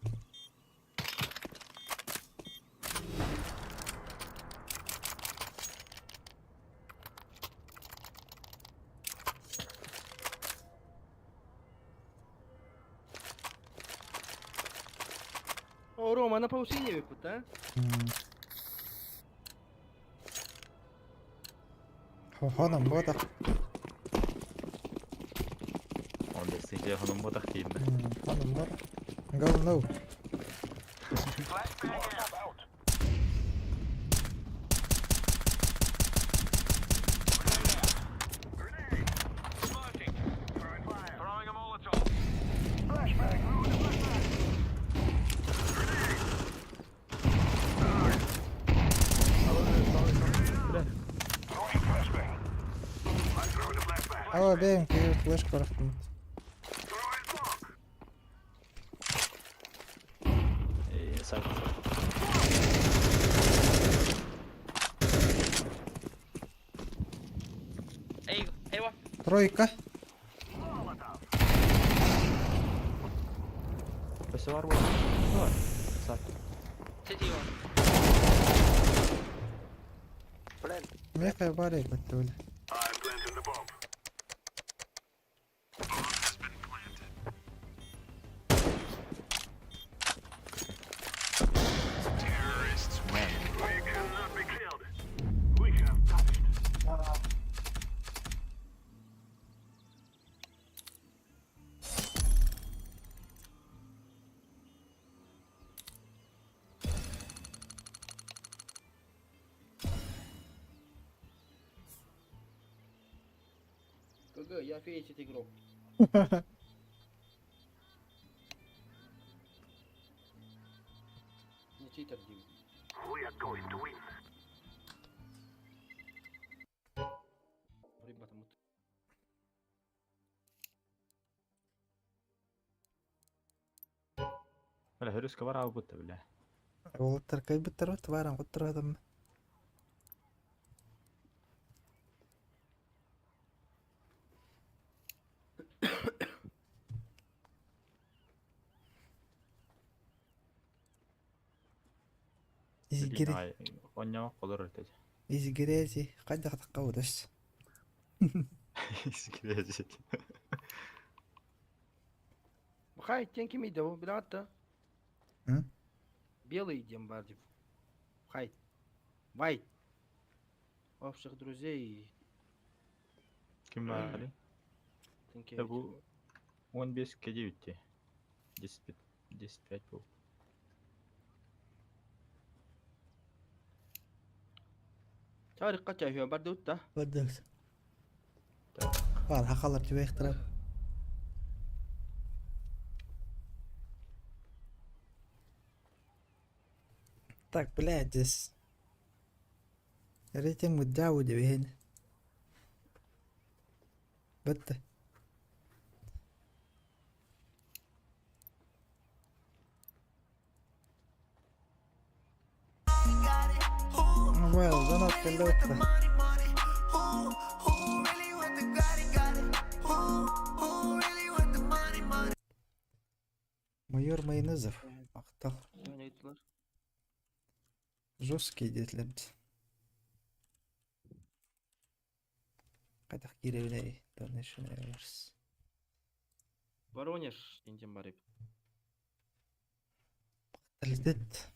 Oh, Roma, napausin niya, puta. Hanım bu da. Onda سيجي هون مو تحكي لنا. Hanım bu. Go no. Flashbang out. Grenade. Smoking. Throwing fire. Throwing a Molotov. Flashbang. Throwing a flashbang. Grenade. Throwing flashbang. I'm throwing a flashbang. Aa benim ki flash bıraktım. Throwing smoke. إيه صح. ايوه Тройка. Molotov. بس هو أروح. صح. سيتي 1. Plant. Meka bari betul. I'm planting the bomb. Bomb has been planted. Terrorists win. We cannot be killed. We have touched. بقى يا في سيتي جروب نسيت ترجمة. We are going to win. قريب ما تموت. ولا هيروس كبار على بوتا بالله. وتر كي بتر وتبارم وتر هذا إيزي جري هاي قنيا قدر تجي. إيزي جريزي قد تقودش بخاي تين كم يدو بلاتا ها بيلي جنبارجف بخاي وايت وافشخ دروزي كم علي؟ تنكي أبو وان بيس كجيبتي. جست بيت بو. تاريخ قتل فيها بردوتا ودوس والله خلر جبي اخترب طاق بلاجس يا ريت متجاوز هنا بته well don't have مايور ما ينزف اختار وين يطلع جوسكي ديت لبد قد احكي لي ولاي دونيشن ايرس برونيش تنجم بريب تلتت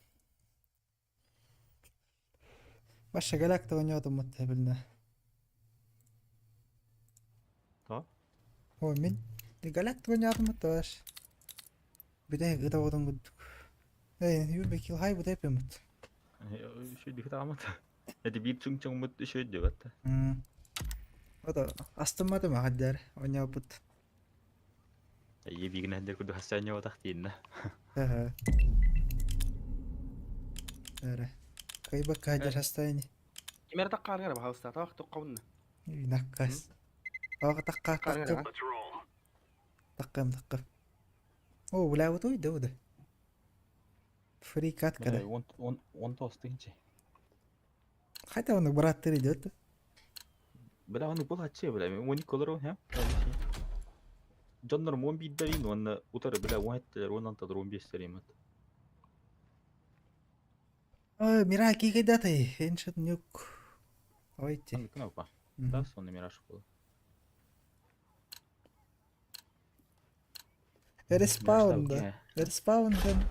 باش قالك تو نيوض متهبلنا طب هو مين قالك تو نيوض متواش بداية قدا وضن قدك ايه يوبي كيل هاي بداية بيمت شو دي كده عمت. هدي بيت شو مت شو دي بات. هذا اصلا ما تما حدار ونيا بط أي بيجنا هندر كده حسانيا وتختينا. ها ها كيبك هاجر هستايني كميرا تقار غير بهاوستا توقع تقونا نكس أو تقا قار تقم غير Let's roll. تقم أوه ولا وتوي دودة فريكات كده وان توستينجي. حتى وانا برات تري دوت بلا وانا بقول هاتشي بلا واني كولرو ها. جنر مون بيدرين وانا وتر بلا واحد وانا انتظرون بيستريمت. ميرا كي كده تي انشد نيوك أنا ويتي كنا بقى. ده صوني ميراش كول. ريسباوند ريسباوند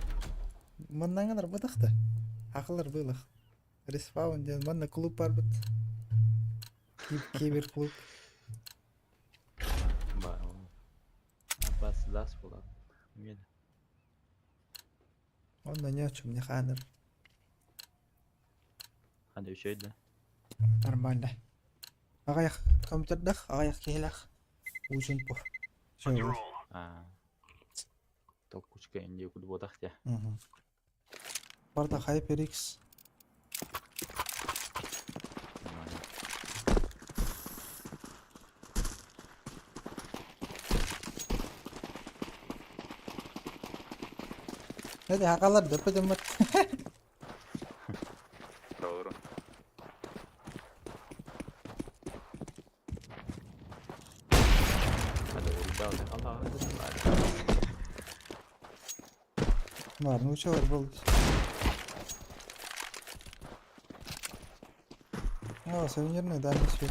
من نغدر بدخته حقلر بيلخ ريسباوند من كلوب باربت كيبر كلوب بس لاس ولا مين. وانا نيوتشو من خانر هذا وشيء ده. أرمانة أغيخ كم تدخ أغيخ كيلخ وجن بو Let's شو roll. تو كوش كأن يكون بودخت يا. برضه هايبريكس هذه حقلت دبت دمت دورو. هذا ولد الله. مار شو البولد سوينيرنا دانش في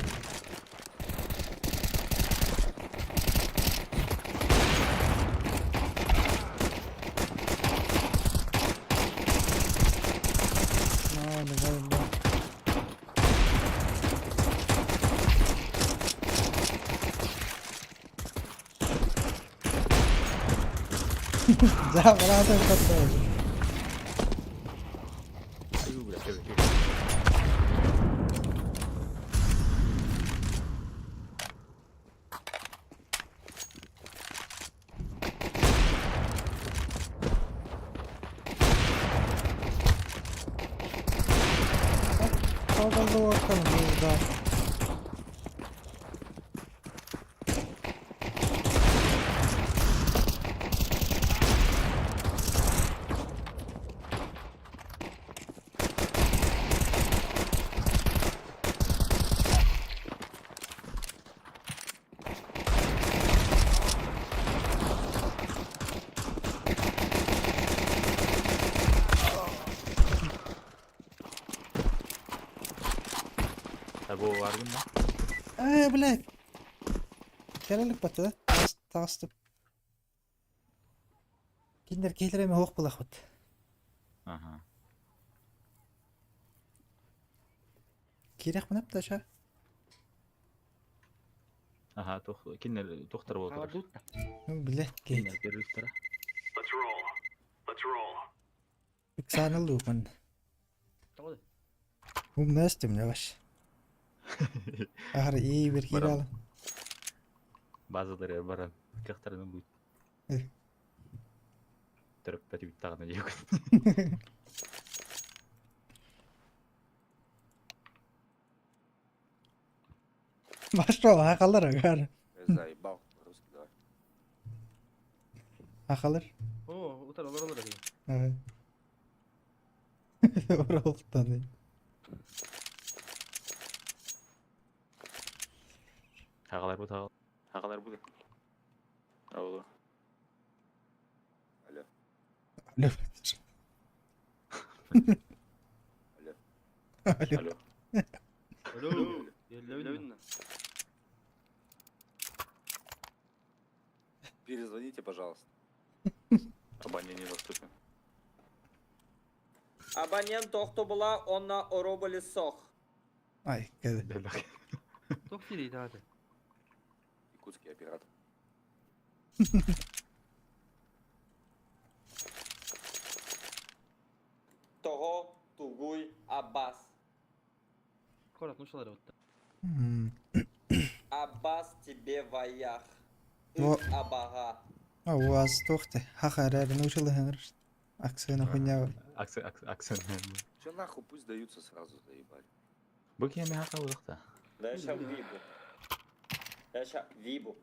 جاب ولا تنقطع أيوة بلا كذا كذا. Solda bakalım burada. Tabi o var mı? Блядь. Келелік баты да? Тағыстып. Киндер келіреме оқ бұлақ бұд. Aha. Керек мұнап да ша. Aha, kinler tohtar Ага, boldur. тут. Блядь, кейт. Kinler beriliktara. Let's roll. Let's roll. Бік санылды бұн. Tamam. Бұл нәрстім не баш. Ахыр ей бір кейді Барам. алын. Bazıları baran. Kıhtarını bu. Eh. Törüp beti bitti ağına yok. Башта ақалыр ағар. Заебал. Русский давай. Ақалыр. О, utar olur olur. Оралықтан. Hağalar bu tağal. Hağalar bu da. Oğlu. Алло. Alo. Алло. Alo. Alo. Alo. Елеуін. Перезвоните, пожалуйста. Абонент недоступен. Абонент тоқты бұла, онна ороболі соқ. Ay, кәді. Demek. Çok diriydi hadi. Якутский оператор. Того тугуй Аббас. Korat nuşalar öttü. Аббас тебе ваях. Во. Үк абаға. Ауаз тоқты. Хақар әрі нұшылы хәңір. Аксыны хуйня. Aksan. Че нахуй, пусть даются сразу, заебали. Bu kemi haqa uzaktı. Дэша Вибу. Дэша Вибу.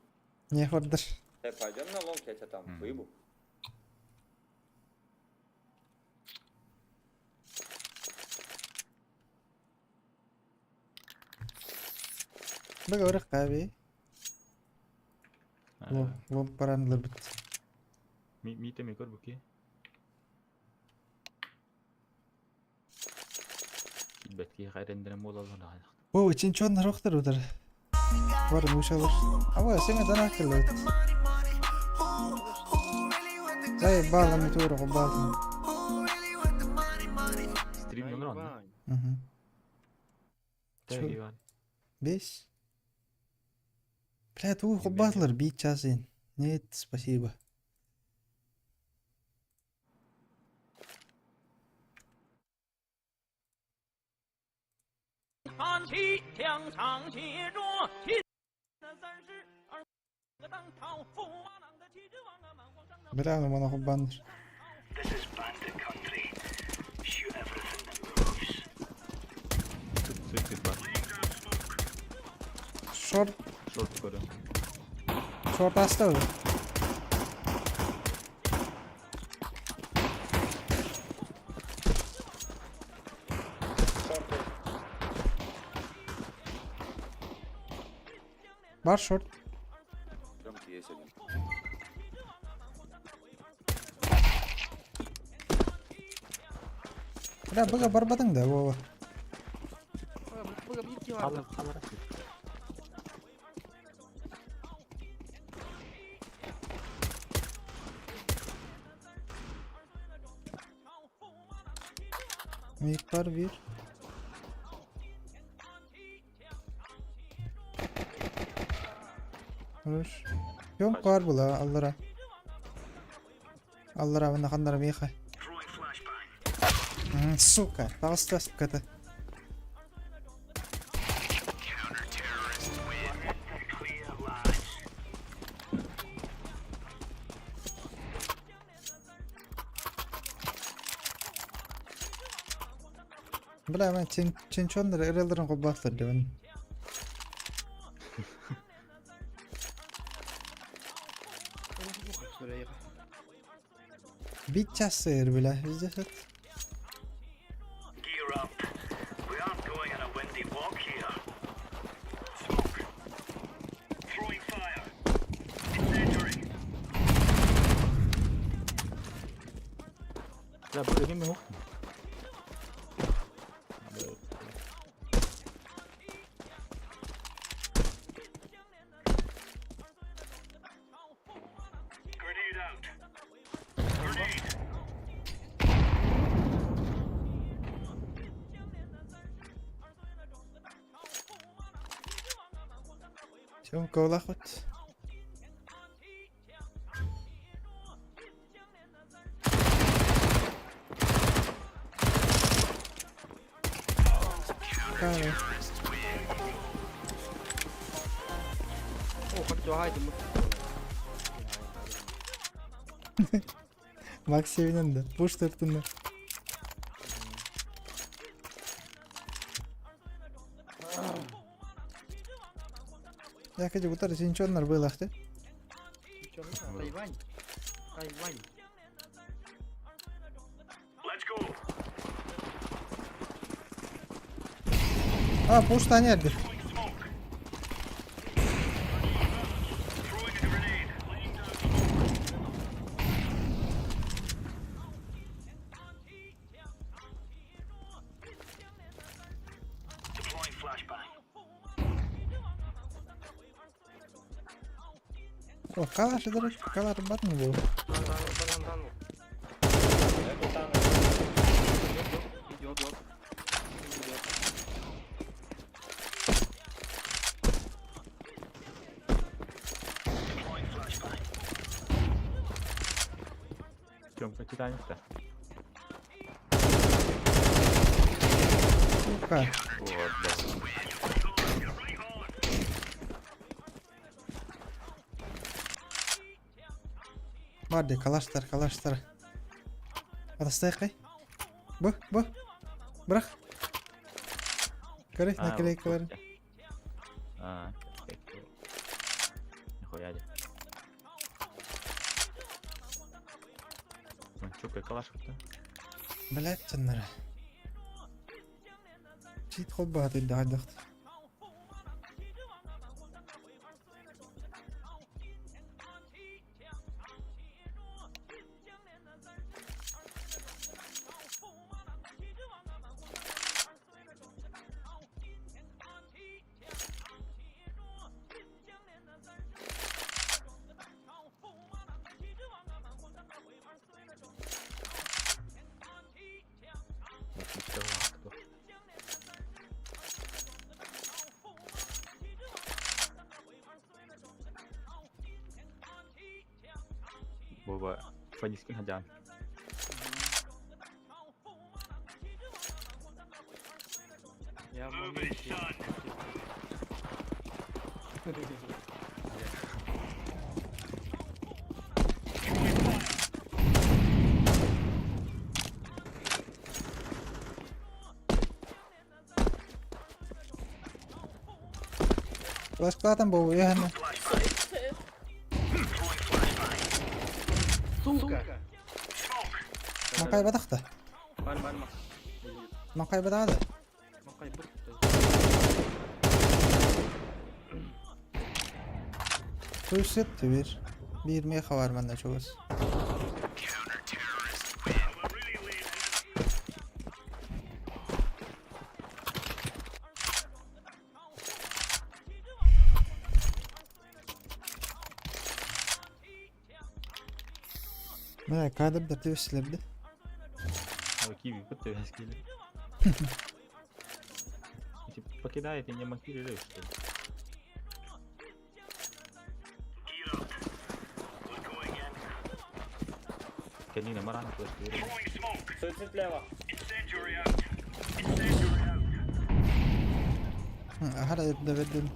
Не хордыр. Пойдем на лонг, я тебя там выебу. Бak орық қаби. Лоб баранылыр біт. Mite mi kor bu ki? Betki hayrendiren modalarına hayır. О, üçüncü onlar oqtır udur. Var nuşalır. Ama seni dan akıllı. Zay bağlamı tuğru o bağlamı. Stream numara mı? Vay. Hı hı. Tabii var. 5. Блядь, у хубатлар бить часин. Нет, спасибо. Бля, ну мана хубанdır. This is bandit country. Shoot everything that moves. Sürekli var. Short, Short koru. short hasta o. Var short. Пойдемте, есть один. Bля, bıga barbadın da baba. Burada bir iki Kalır vardı. kalır. Mik var bir. Hoş. Yok var bu la Allah'a. Allah'a bana kanlara miyha. Throwing flashbang. Сука, толстая какая-то. Counter-terrorists win. Clear, lads. بلا ما تشنشون ريلدرن قباط الدون بيتشاسير بلا جسد Gear up. We aren't going on a windy walk here. Smoke. Throwing fire. Incendiary. لا بقول لك هو Grenade out. Grenade. شو كول اخوت كان اوه خدتوا هاي ماكسي بيننده بوش ترتنا يا كجي قلت لك شنشون نربي اختي تايوان تايوان Let's go. بوش ثاني ادي Throwing smoke. Throwing a grenade. Laying down smoke. Deploying flashbang. كلا شدرك كلا ربطني بو Идет, идет. Deploying flashbang. чем почитание-то? Сука. Вот, да. You're right on. بعد كلاشتر هذا استيقي بو برخ كريت ناكلي вот كور я. Perfecto. Нихуя ли. Чукай калашка-то. بلعت تنرى جيت خب هذا اللي عدخت Boba Фадискин Хаджан. Я Move it, son. بس قاتم بو ايه هنا Flashbang. Throwing flashbang. Сука! ما قاي بدخته Бан. ما قاي بد هذا Макай бұрт. تو ست بير بير مية خوار منا شو بس We're really laying in. ما كاد بدأ تسلب ده Ой, Киви, вот ты скили. Покидает и не макируешь, что ли? Gear up. We're going in. Канина марана просто. Throwing smoke. Суицид лево. Incendiary out. Incendiary out. هذا يبدأ بدل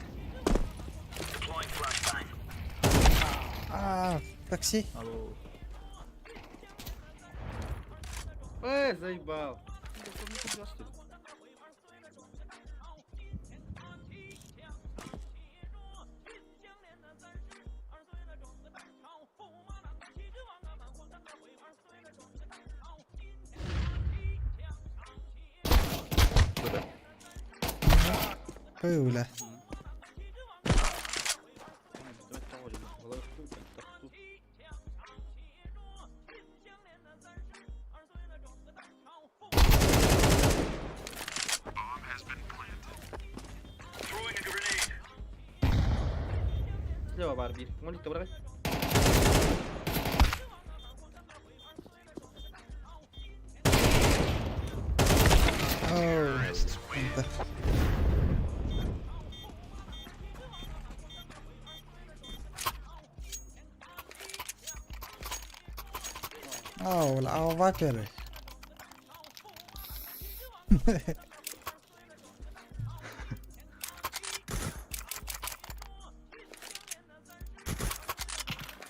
Deploying flashbang. такси Алло. Заебал. Burada. Öyle. Throwing a grenade. Leva bari bir. Molik de bırak. Oh. انت. Oh, العوضات يا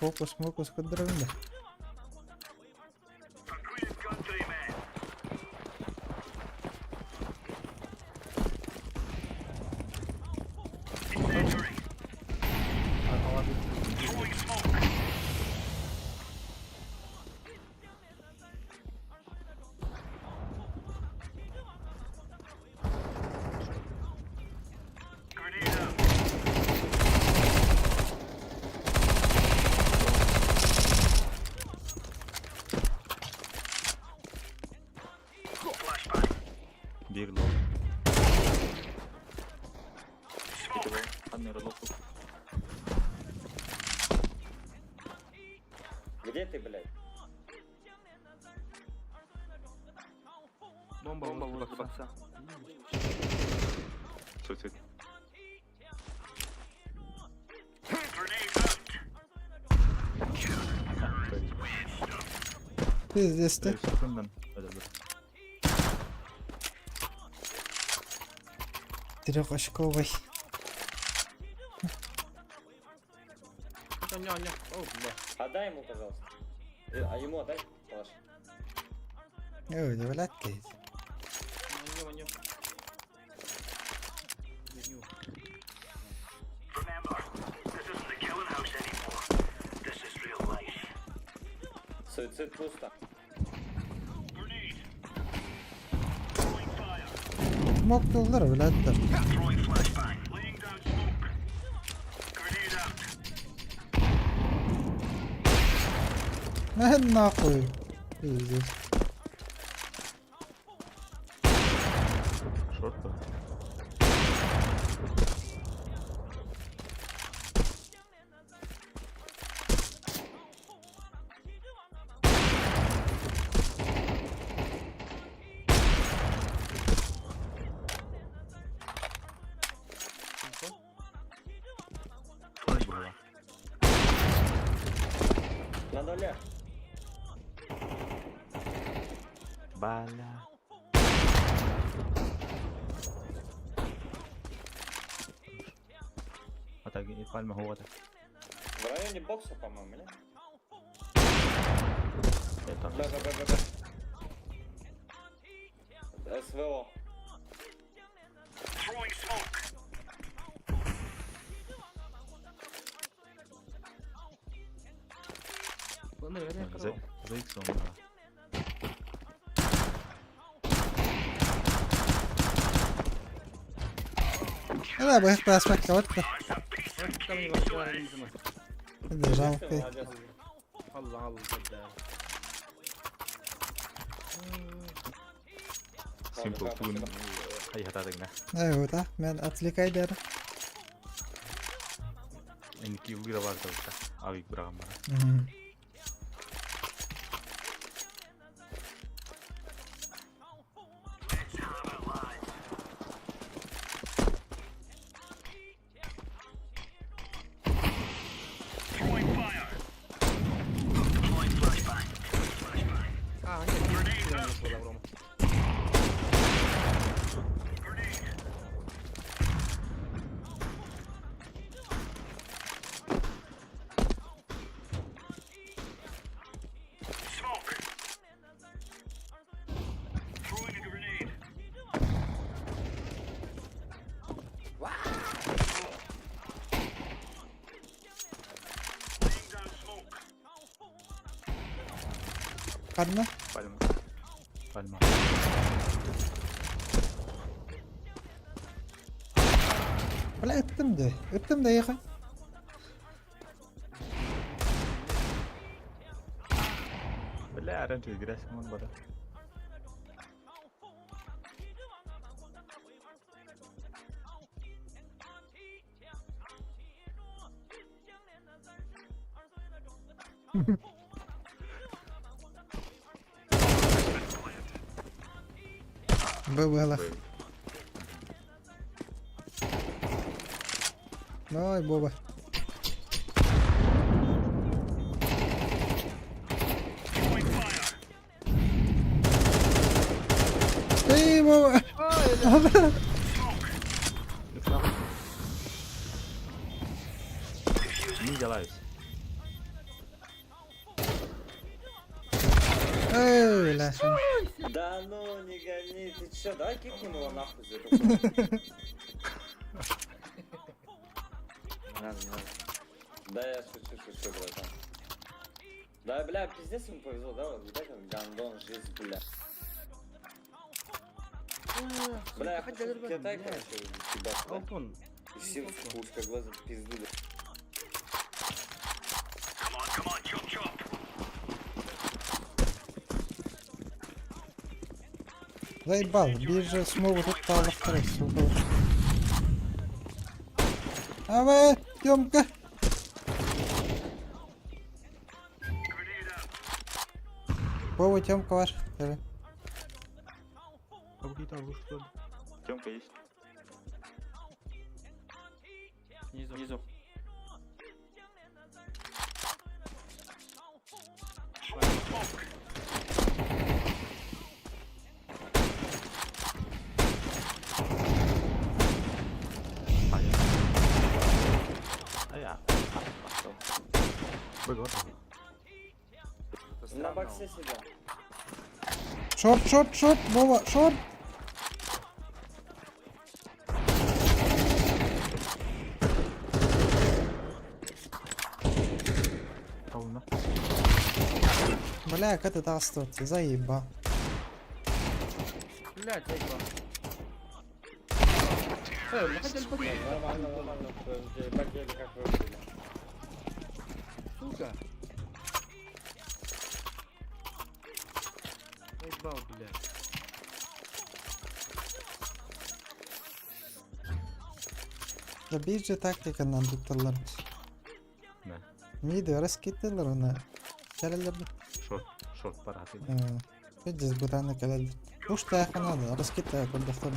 فوكس قدر منه. Agreed countryman. Incendiary. Throwing smoke. Grenade out. Flashbang. Bir low. İki low. Kamera low. Где ты, блядь? Bomba vurdu baksa. Söz et. Grenade out. Biz destek. Sıkından öyle bir. Трехочковый. Не. О, бля. Отдай ему, пожалуйста. А ему отдай, Палаш. Öyle velat kaydı. Манё. Remember, this isn't the killing house anymore. This is real life. Суицид пусто. Grenade. Throwing fire. Smoke yollar velatlar. Throwing flashbang. Laying down smoke. Grenade out. Ne nahkoy. Biz Short da. Burada. На нуле. Bala. Atagi palma هو ده. В районе бокса, по-моему, нет? Это Да. СВО. Throwing smoke. за иксом, да. لا ابغى اخذ اسمك توتر. جام في Молодец. الله صدق. Simple tune. Hay hata tagna. ايوه ده من اتليك ايدر. En kill gira var da usta. Abi bırakın bana. Throwing fire. Deploying flashbang. Grenade out. Grenade. Smoke. Throwing a grenade. Laying down smoke. Palma. Palma. Palma. بلا اتم ده يا اخي. بالله عرفت الجراس من برا. بابا هلا. ناي بابا. Throwing fire. اي بابا. Ninja Lives. اي لا شو. Да ну, не гони, ты чё, давай кикнем его нахуй за это. Не надо. Да я шучу, братан. Да, бля, пиздец ему повезло, да, вот, видать, он гандон, жизнь, бля. Бля, я хочу в Китай, короче, съебаться, да? Алтын. И всем в узкоглазом пизду, да. Come on, chop chop. Заебал, бежи смогу тут пала второй, сука. А вы, Тёмка. Grenade out. Вова, Тёмка ваш. Скажи. А какие-то что ли? Тёмка есть. Внизу. А я. Выгод. На боксе сидел. Шорт, Вова, шорт. Колна. Бля, как ты остаться, заебал. Блядь, заебал. Мы хотели поднять. Нормально, так еле как выглядели. Сука. Заебал, блядь. Да бежи тактика нам тутталар. Да. Миди раз кеттелер она. Келелер. Шорт параты. Бежи бутаны келелер. Уж так надо, раз кетте кондахтар.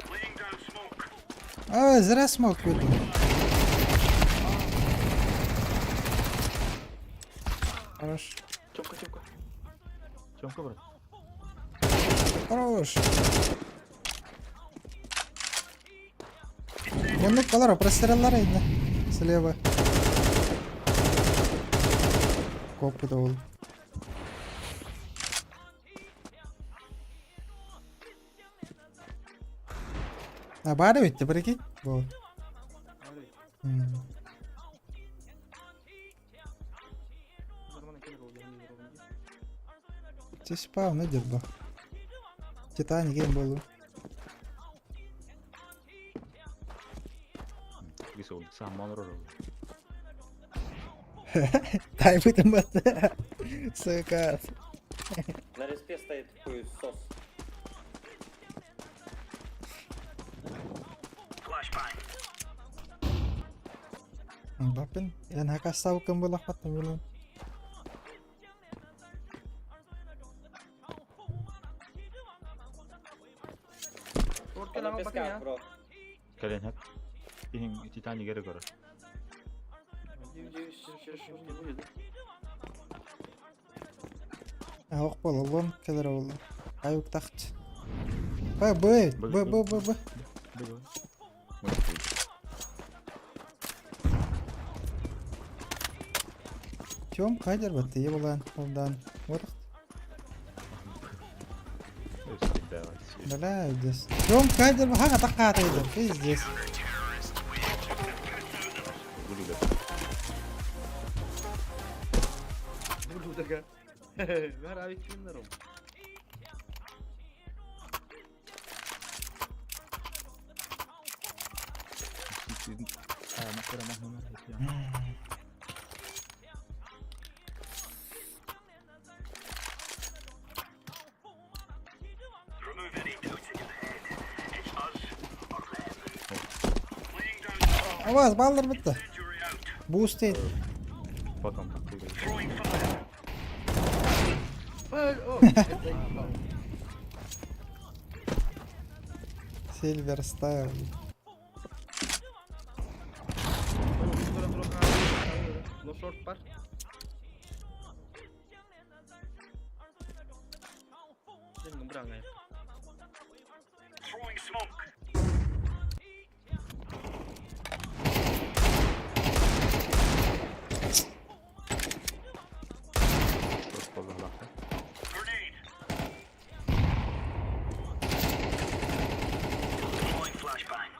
Laying down smoke. А, зря смог выйти. Хорош. Тёмка, брат. Хорош. Onu kalır, простреллар иди. Слева. Копы да oldu. А бары bitti, прикинь. Вот. Здесь спал, nedir bu? Titanic game болу. Вис oldu. Sen manor oldu. Дай будем это. Сука. На респе стоит хуесос. Flashbang. Bakın, yan hakasaw kang bulakat ng ulan. Шортке На лама песках, bakayım ya. бро. Kalen hep. Benim Titanic geri göre. Не будет. Awak pala ulan, kadar ulan. Ayuk taht. Bye. Böyle. Тём, кайдер бітті, е болан, олдан. Орық. Бля, здесь. Тём, кайдер, хаға таққаты еді. Кей здесь. Буду така. Ver abi kimler o? مثلا مهما مرت Hmm. يعني. Remove any doubts in your head. It's us or them. Laying down Avaz baldır bitti. injury out. Boost değil. بطن تقريبا. Throwing fire. Silver style. No short var. Senin bırak ya. Throwing smoke. بس والله لحظة. Grenade. Deploying flashbang.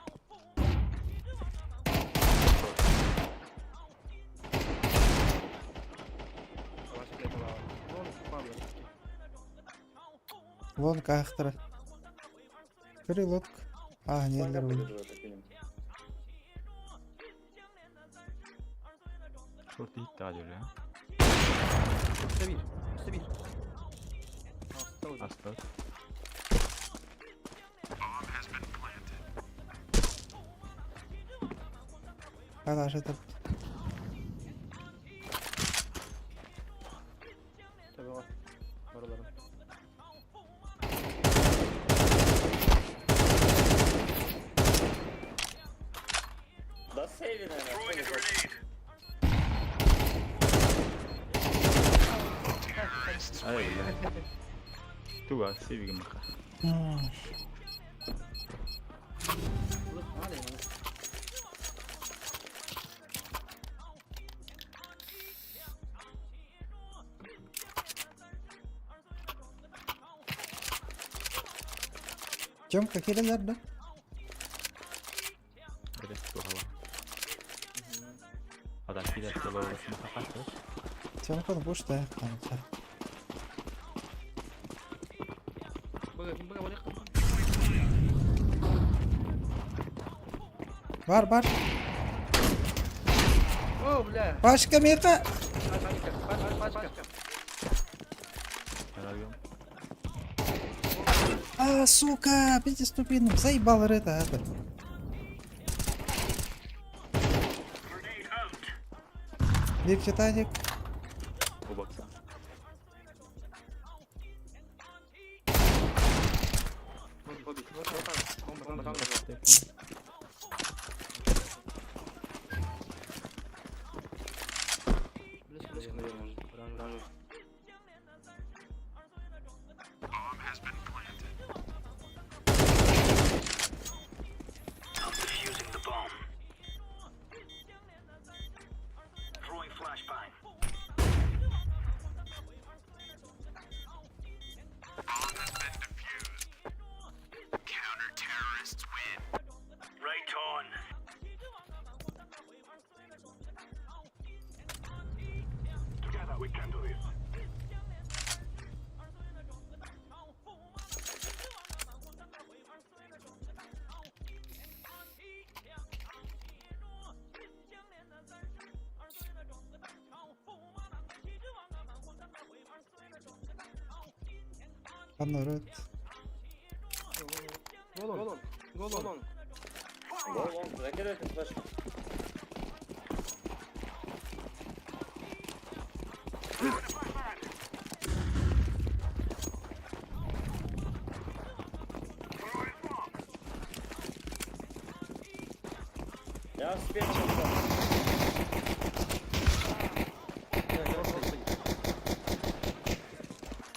Savaş bile falan. Oğlum pardon. Лонг ақтыры. Көрі лонг. А, нелер Флага бұл. будет вот таким. شورت هيت تعالوا له. Üste bir. Üste bir. Hasta oldu. أستاذ. Hadi aşağı tabi. Tabii var. Oralarım. Da sevin hemen. Throwing a Çabuk ol. grenade. أي والله. توا سيبي جنبك. Hadi ya. Cam kakıyla nerede? بدأت هوا. هذا كذا تبغى بس ما خفت. Cam konu boş da kanka. Bak bak. Var. Oh bile. Başka meka. Başka. اليوم. А, сука, пиздец ступину. Заебал это. Grenade out. Bir Titanic. وبكسا. I'm defusing the bomb. Throwing flashbang. Bomb has been defused. Counter-terrorists win. Right on. Together we can do this. Anladım. Golon. Go on. Закидывайте флешку. Я успел.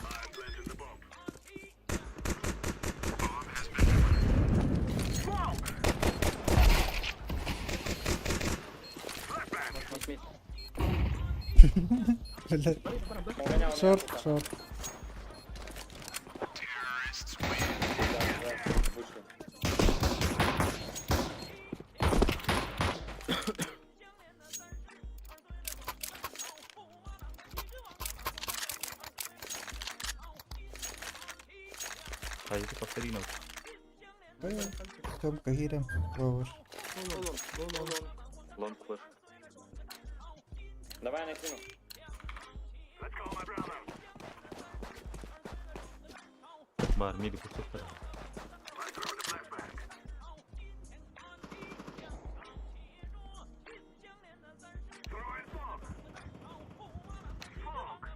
I planted the bomb. Short. طيب تفكرين Cam kakıyla. Over. Лонг флеш. Давай на кину. Let's go, my brother. Бар, миди курсуктар. I throw the flashback. Throwing smoke. Smoke.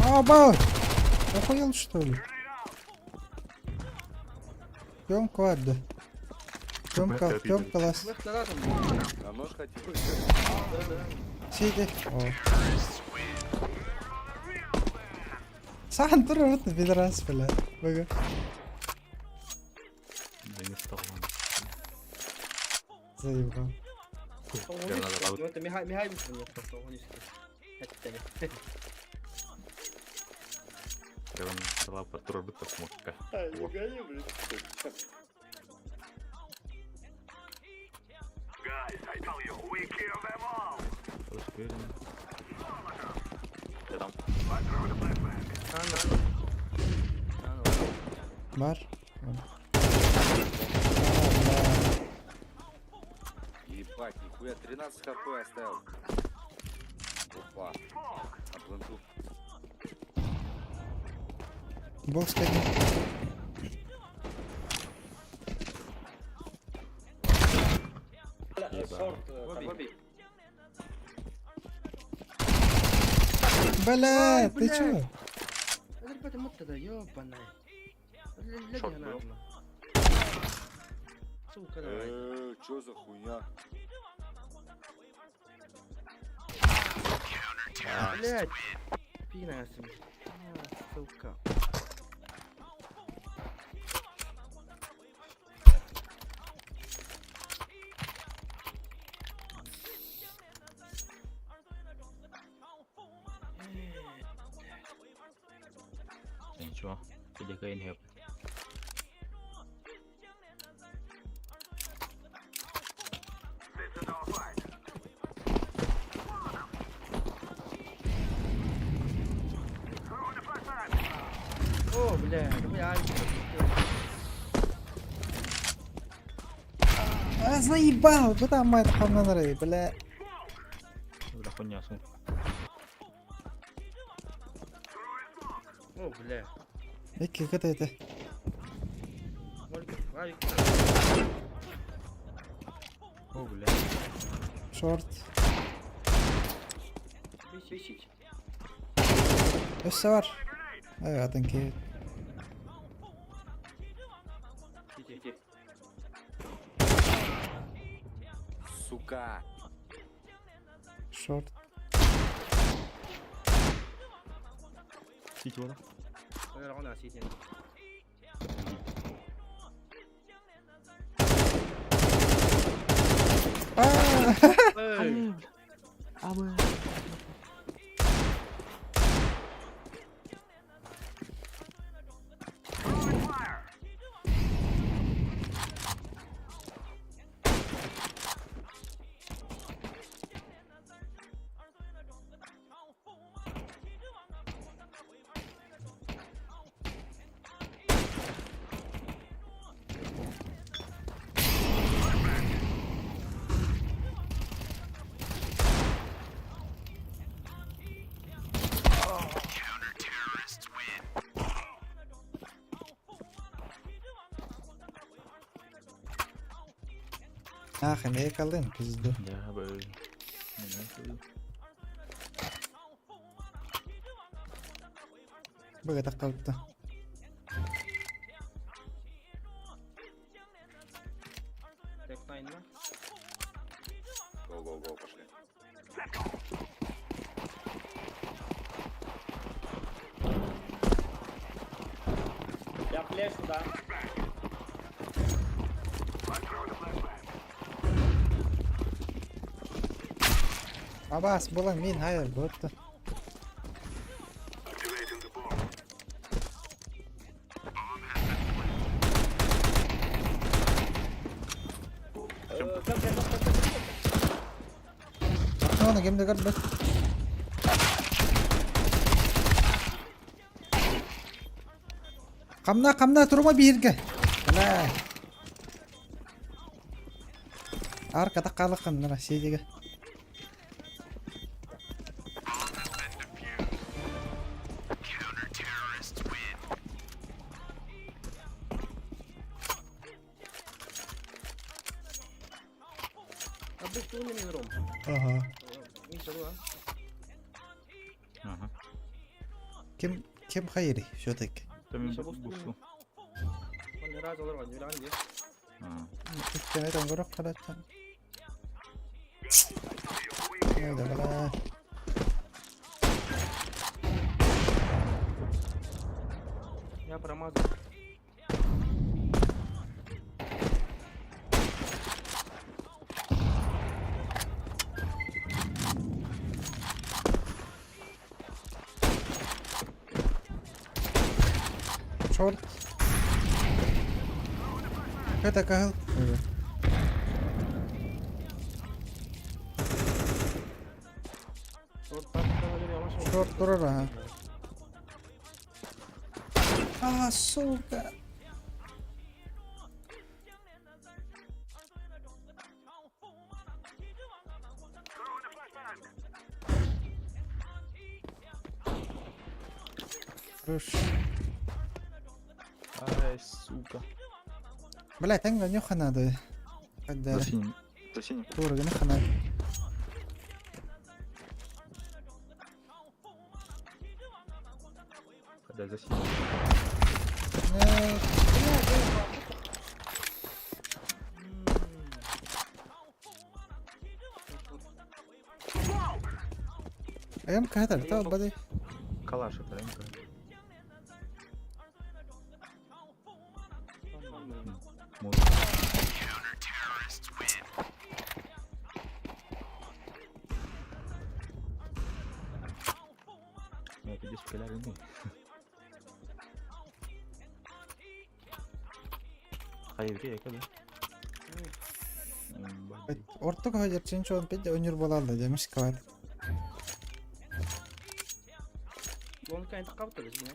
Оба! Охуел, что ли? Тёмка, ладно. Тёмка, лас. Бэхта лазом. А нож хотел. Сиди. О. Сахан труд, пидорас, бля. Бага. Да не стал он. Заебал. Теперь надо Ну это Михай быстро нет, просто он это тянет. Прям дала партура быта смокка. Не гони, блин. Guys, I tell you, we kill them all. Успели. Я там. I throw the flashback. Бар. Ебать, нихуя 13 хп оставил. Опа. На пленту. Бокс один. Шорт. Бля, ты блядь. чё? Это ребята мут тогда, ёбаная. Ляги Шорт она был. одна. Сука, давай. Чё за хуйня? Блять. Пина себе. Сука. Ничего. Иди каин хеп. This is our fight. Throwing the flashback. О, бля, давай. А, заебал! Куда мать хамнанрей, бля. Бля, хуйня, сум. О, бля. Ики, как это? Молька, Авик. О, бля. Шорт. Бесить. Össe var. Evet, atınki. Иди. Сука. Шорт. Сити вода. Наверное, он осетин. Эй! Ах, ne kaldın pizdu. Ya böyle. Ne Bıga da kalktı. Тек-9 на. Го-го-го, пошли. Я флешу, да. Abbas bulan min hayır botta. Activating the bomb. Ona gemde galiba. Kamna turma birge. Bela. Arkada kalakın lan şeyge. Abi şu ne diyorum? Aha. İyi çalı lan. Aha. Kim hayri şu tek. Tamam İşte bu bu su. Ben ne razı olurum acaba diye. Ha. İçine de görüp kalatan. Ne de bela. Ya paramaz. Short. Kata kahıl. Evet. Short parkta böyle yavaş yavaş. Short durur ha. Ah, suka. Rush. Ай, сука. Бля, tengo нюха надо. Когда За синим. За синим. тур нюха надо. Когда за синим. ايام كهتر تو بدي Калаш это, ремка. Мой. Ya que despelar ini. Hayır ya kadar. ортук хажар чинчон педе өнүр болалды демиш кабат. Onu kendi kaptı da şimdi.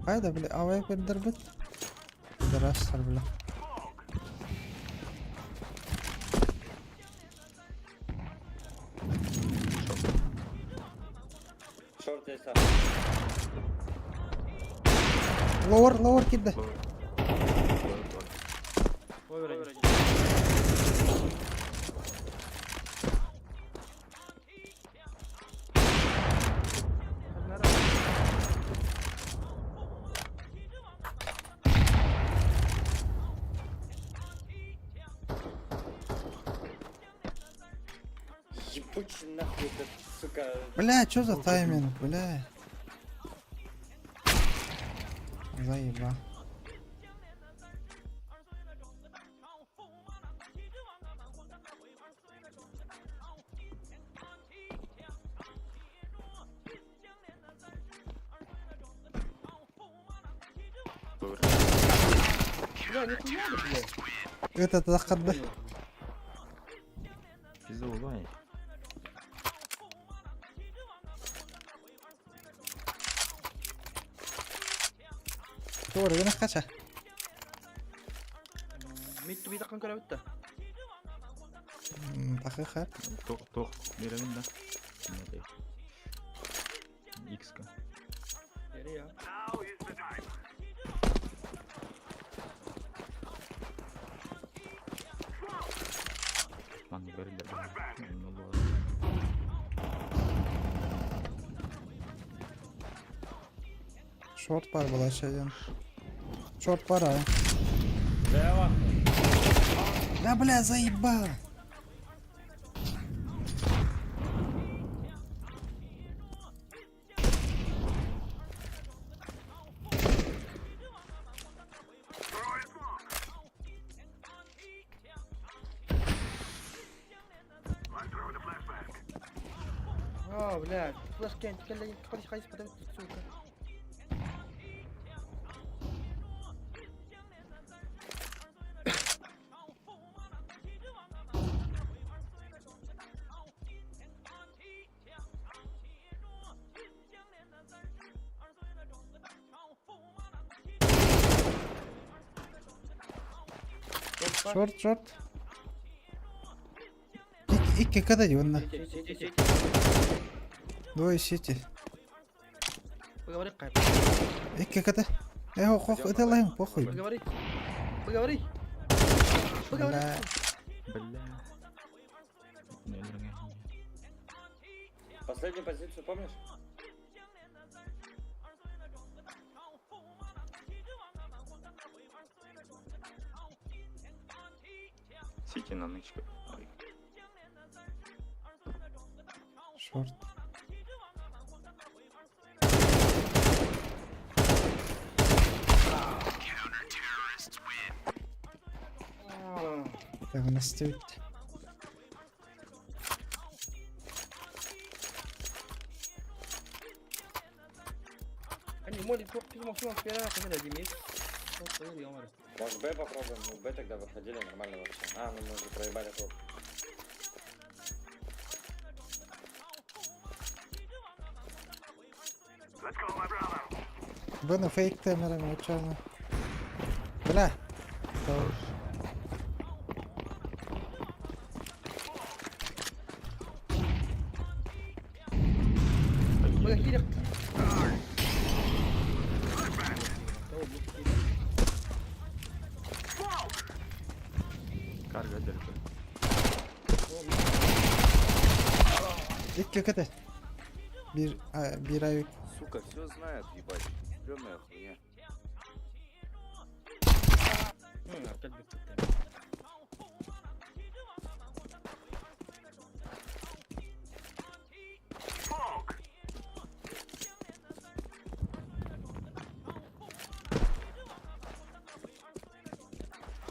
هذا بلا اوي بندربت دراسة بلا Short desktop. لور كده Oy vereceğim. Ебучий нахуй этот, сука. бля, чё за тайминг, бля. Заеба. Бля, нихуя да, бля. Это тахадды. Пизда улай. Tuh, gana kaca. Mid to be takkan kara bitta. Hakikat. Тоқ беремін да. X-ка. Geri ya. Now is the time. Lan görürler. Ne olur. Short var bulaşacaksın. Short var ha. Зря бak. Да бля, заебал. блядь. Флеш кент, калли, خليش подавить, сука. شورت شورت. إيك كده جوانا. سيتي دوي سيتي. بقى وريك قاعد إيك كده. إيه هو خوخ إيه الله يهم خوخي. بقى وريك بقى وريك لا بالله. Последнюю позицию помнишь? Сити на нычка. شورت. طيب أنا استويت. يعني مولي توقف مصنوع في راح كده جميل صغير يا عمر. Может Б попробуем? Ну Б тогда выходили нормально вообще. А, ну мы уже проебали топ. Let's go, my brother. Bueno, fake kamera mucho. بلا. بقى كده Карга дырка. إيك كده. بيرايك. Сука, все знает, ебать. Стрёмная хуйня. كلبك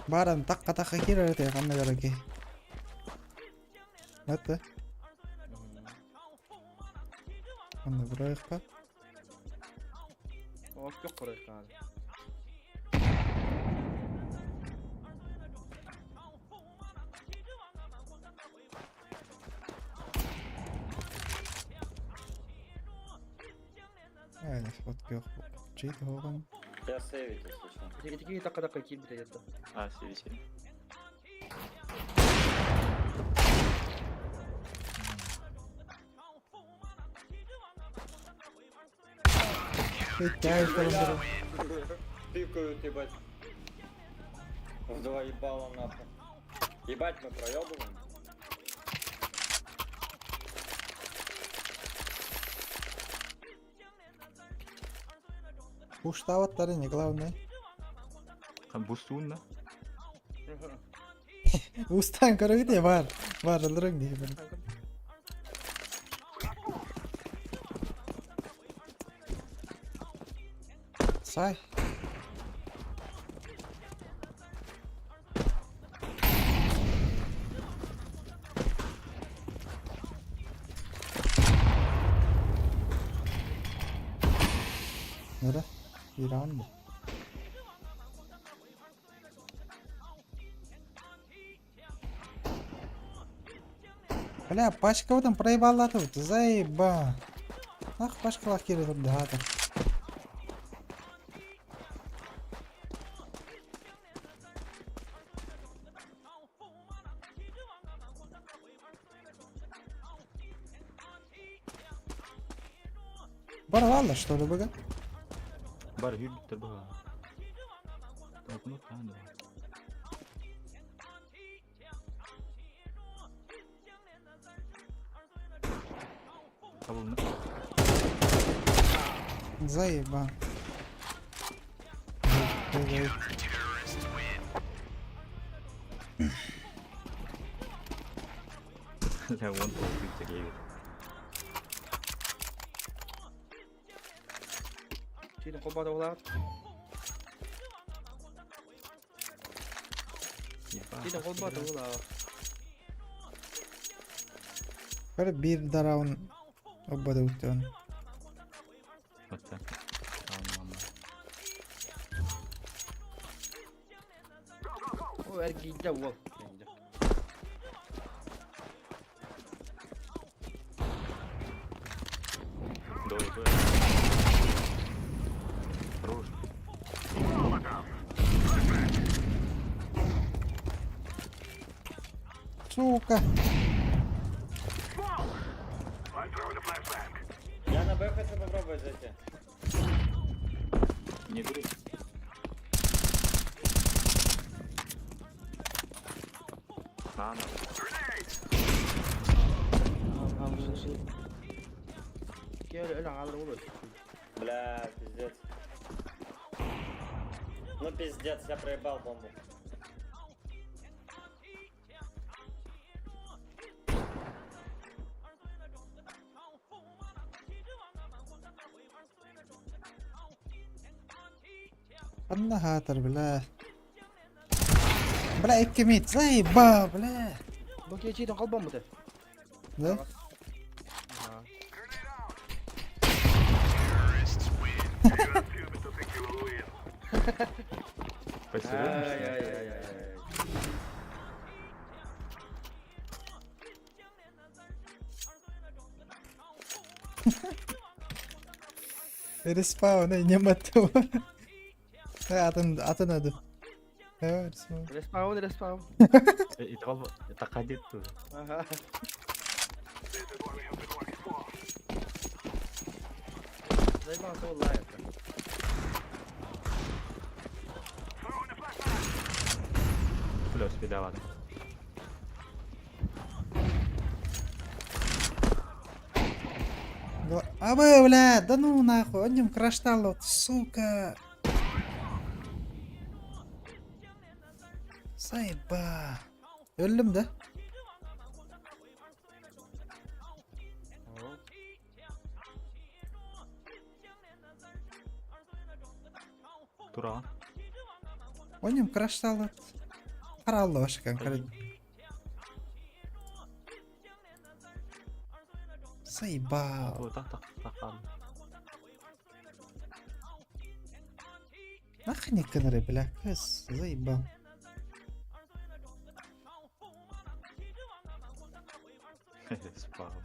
Baran tak kira itu ya kamu lagi. Mata. Kamu berapa? هو في قريق هذا يعني فوت كيف جيت هو كم. Я сейвить, если что. تيجي دقة كيل بداية А, сиви. Ты тяжело. Пикают, ебать. В два ебала нахуй. Ебать, мы проебываем. Пуштават тары не главное. Там бустун, да? Устан короче бар. Бар алırım diye ben. Say. Nere? İran mı? Бля, пачка там проебала тут, заеба. Ах, пачка лакирует тут дата. Порвало, что ли, бога? Бар юбитер бага. Так, ну там, да. Kabul Заеба. Я вон тут гейвит. تيجي نقول بعض أولاد تيجي نقول بعض أولاد Böyle bir daraun obada utan. Вот так. Tamam. هو أرجع جوا Давай, Хорош. Сука. I'm throwing a flashbang. Я на Б хочу попробовать зайти. Не дури. На. Gel öyle alır olur. Бля, пиздец. Ну пиздец, я проебал бомбу. أنا هاتر بلا. بلا إكميت زي با بلا. Bu gece de kalban mı de? ده Ha. Humans to think you will win. Спасибо. Ay ay ay ay. ريسباون نمتو. أعطنا ده. ايوه ريسباون. Respawn respawn. يتغلب تقادير تو. Aha. This is what we have been working for. Zay bana sol la yaptı. Throwing a flashbang. فلوس في دعوة. أبا ولاد دنو ناخو عندهم كراش сука. Sayba. Öldüm de. Тура. Oyunum crash'talı. Karallı başkan kare. Sayba. تو تق. أخني كنري بالعكس زيبا. سبحان.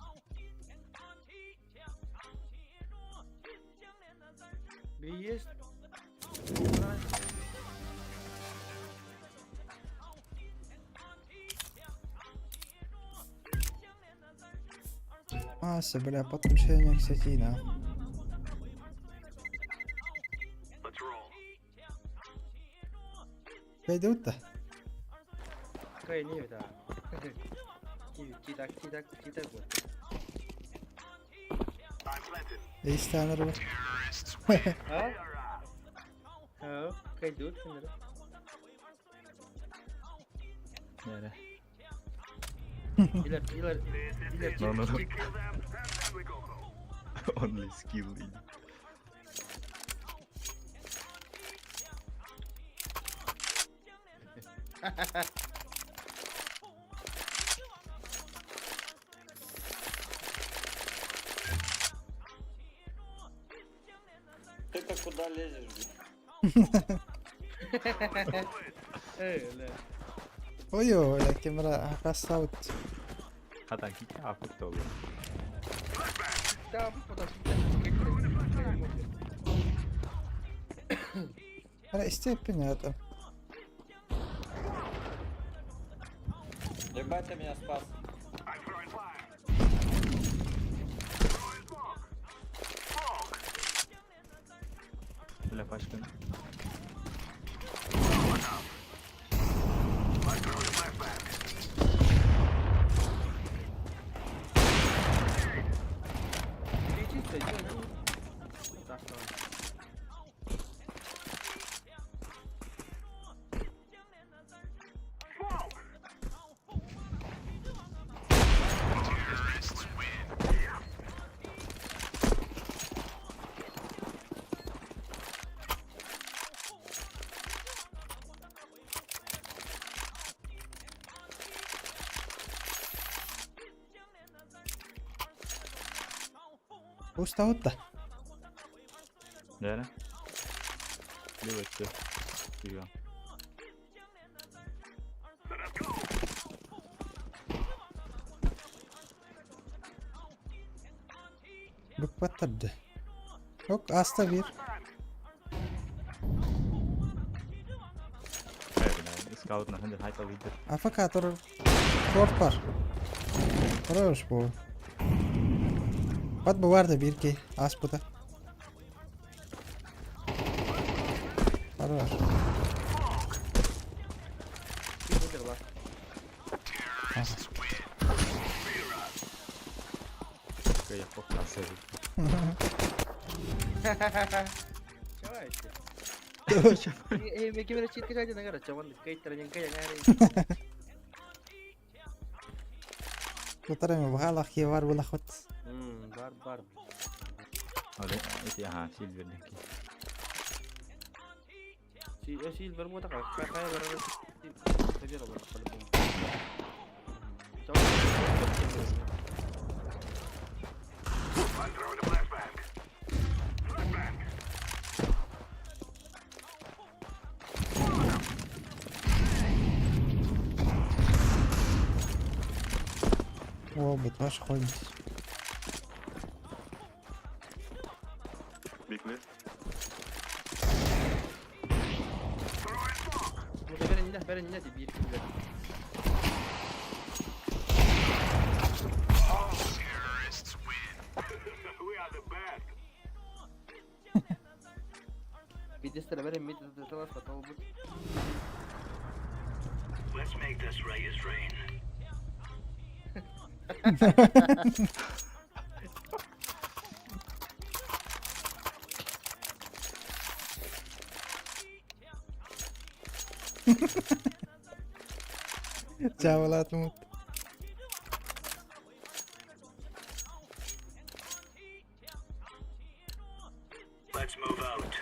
Bir yes. Бля, потом шейник сетина. Let's roll. Пойдут-то. Kaya niye daha? Çitak bu. I'm planted. İstanır var. Ha? Ha? Kaya dur şunları. Nere? İler. No, no, no. Kill them, and then we go home. Only skill. Ты-то куда лезешь, блин? Öyle. Oyo la kamera kassaut. Hatta hiç afet oldu. Tamam bu da Hala istepin ya там. Ебать, ты меня спас. I'm throwing fire. Throwing smoke. Smoke. Böyle başkan. I'm throwing a flashbang. Geçiş de canım. Smoke. Уставут-то. Nere? Левый Дuyuyor. Let us go. Bak batırdı. Yok hasta bir. Evet, scout na hindi high leader. Afakator. Short var. Хорош bu. Bak bu vardı bir ki. As bu da. Хорош. Bir nedir lan? Kayak kok kasar. Cewek işte. Tuh. May kamera cheat ka dyan, nagara. Cawan, kahit talagang kaya nga rin. Tutarım mı? Bakalım ki var bu lakot. Bar. Ada itu ya silver deh. Silver mo taka. Kaya bara. Kaya bara pala po. Cawan. I'm throwing a flashbang. Flashbang. O bu taş koymuş. Big mid. Berin ne de bir güzel. Terrorists win. We are the best. Bir destele berin mid de talas patal bu. Let's make this Reyes rain. Çavalat mut. Let's move out.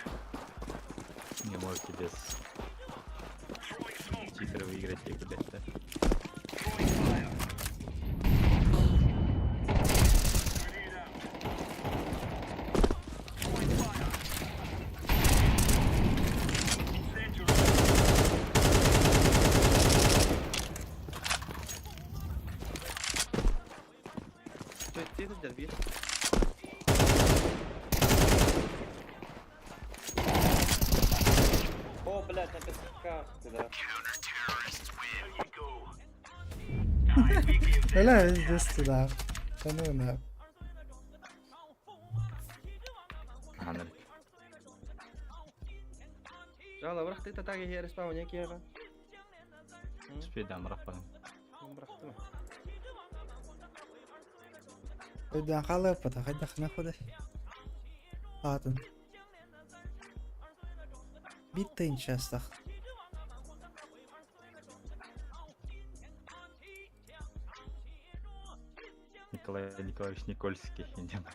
Не можете без Throwing smoke. читера выиграть и куда-то. Throwing fire. Grenade out. Throwing fire. Incendiary. Teyze bir. О, блядь, на песках ты, да. There you go. Time begins. Öyle mi? Desti daha. Tanıyorum abi. Анар. Jala bırak tek tatagi here spawn ya kira. Sepeda merah Bıraktı mı? Öden kalıp da hadi naakhudha. Hatun. Bitti inşallah. Николай Николаевич Никольский. Идем.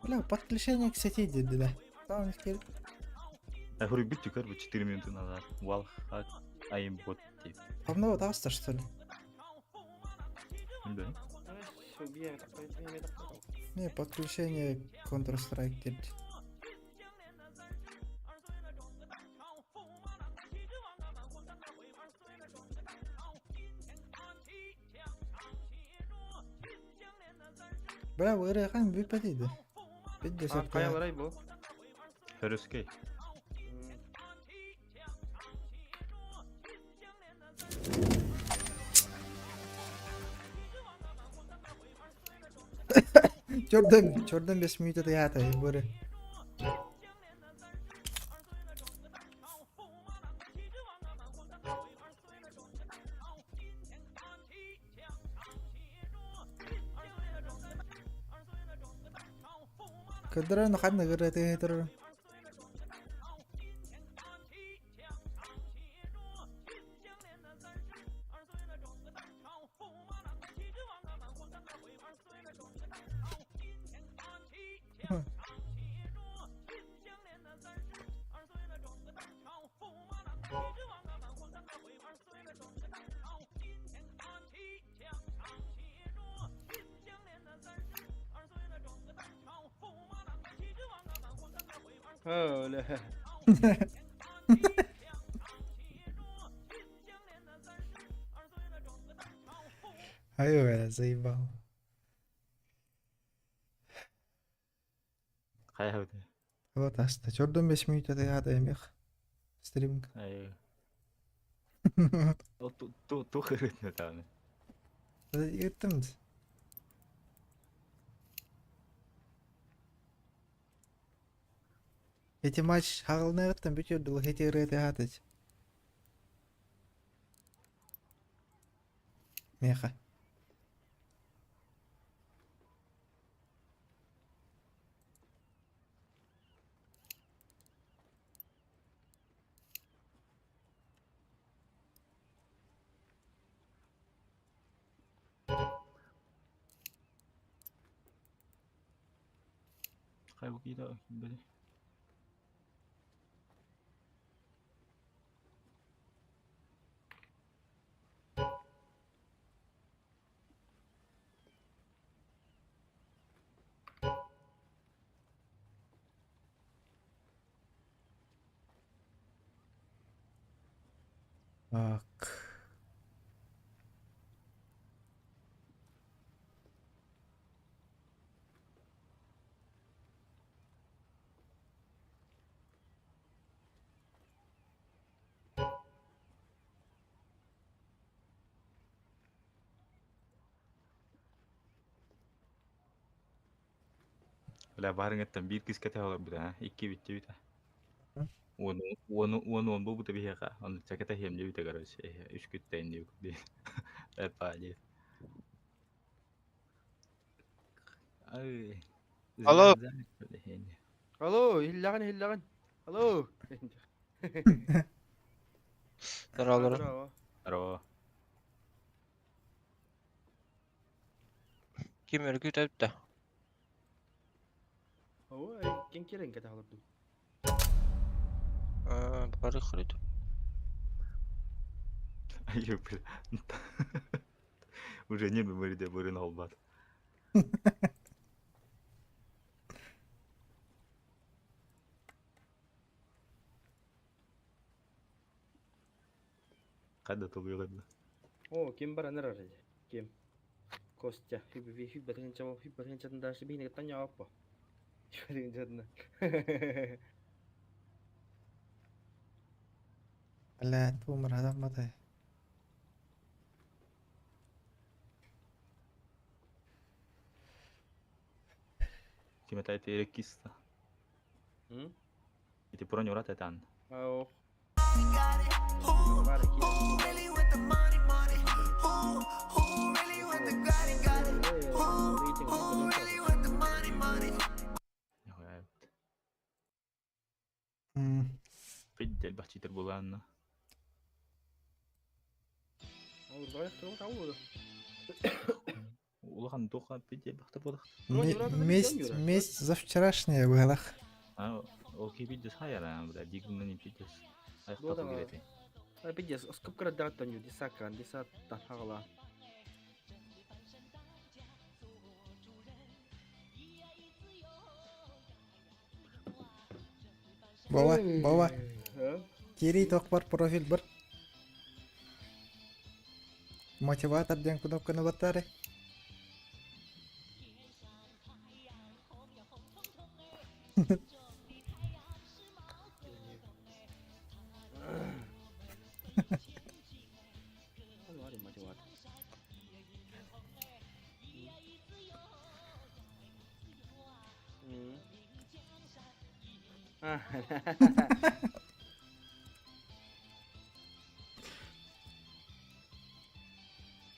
Бля, подключение к сети иди, да. Там теперь. Я говорю, бить кар 4 минуты назад. Вал хак айбот тип. Давно даста, что ли? Да. Şu bir yere takmayı yemeğe takmayı. Не, подключение Counter-Strike делать. Бля, bu ırığı kan büyüpediydi. Bir de Aa, kaya var bu. Ферускей. Jordan 5 minute da yata ya böyle. Kadra no kan nagara te tero. Öyle. Ayo ya zaybal. Kaya udah. Вот аста. Jordan 5 minute da yata ya. Streaming. Ayo. Oh, tuh keren tuh tahun. Yırttımız. Эти матч хагылнагыттан бүтүрдү ул хетерете хатыч. Меха. Kaybuk iyi de böyle. Bak. Bila barengetan bir kis kete olur bir ha. İki bitti bir tane. Hı? Onu bu tabii ya. Onu çakete hem diye bir tekrar şey. Üç kütten diyor. Evet aja. Ay. Alo. Алло, хиллagан. Алло. Здорово. Здорово. Здорово. Kim örgüt öptü? هو كان كيرين كتغلطوا. Bari kırdı. Ayo bila. Уже не memori dia baru nolbat. Kada tuh gue kada. О, кем бар анар арай. Кем. Костя, хиббатын чама, хиббатын чатында шибине таня аппа. Хиббатын чатында. لا تومر هذا مضي. Cuma tadi itu kisah. Itu pura nyurat ya tan. Ао. Бар ки. Ya, Fidel bahçı terbulan. Аур баяк турган аур. Улахан тоха Fidel bahçı terbulan. Месть за вчерашнее было. А, окей, Fidel saya lah, berarti digunakan Fidel. Saya Dua tahu dah. gitu. Ай бидес, скоп крадат таню дисакан, дисат тахагла. Баба. Кири токпар профиль бір. Мотиватор ден кнопканы баттары. Алари мотиват.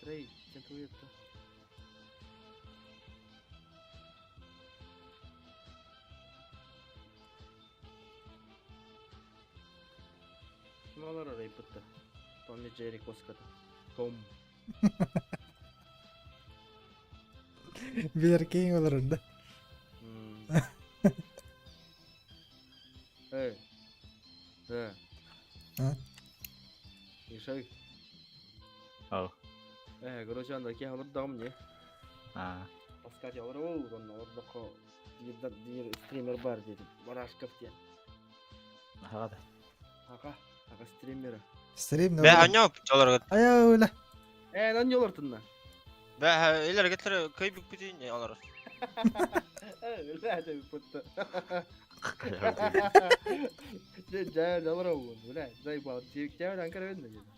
Трей, чем это? Kim alır orayı pıttı? Tom ve Jerry Koskata. Tom. Bir erkeğin olur da. Эй. Да. А? Ишай. Oh, короче, анда ке алыр дагым не? ah, Паскать алыр ол, онна ордоко дир стример бар деди. Барашков те. apa dah? Ага стример. Stream ne Be olur? anya çalar. Aya öyle. Нан жолор тынна. Be iler getir köy bük bütün alır. لا ده путта. جاي ده مرة ولا زي بعض تيك جاي أنا كده بدنا جدا.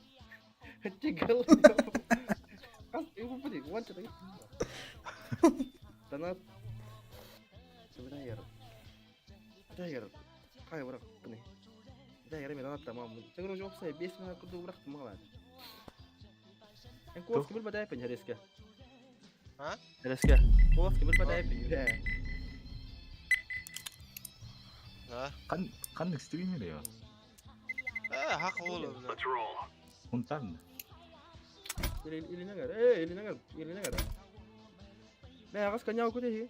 تقول خلاص يقول بدي وانت طيب تنات بداير هاي ورق بني بداير من تنات تمام تقولوا جوب ساي بيسمها كله ورق ما بعد انكو وقت بالبداية بني هريسكا ها هريسكا وقت بالبداية بني ها Kan streamer ya. حق والله Let's roll. Untar. اللي نقر اللي نقر لا غاس كان ياو كده هي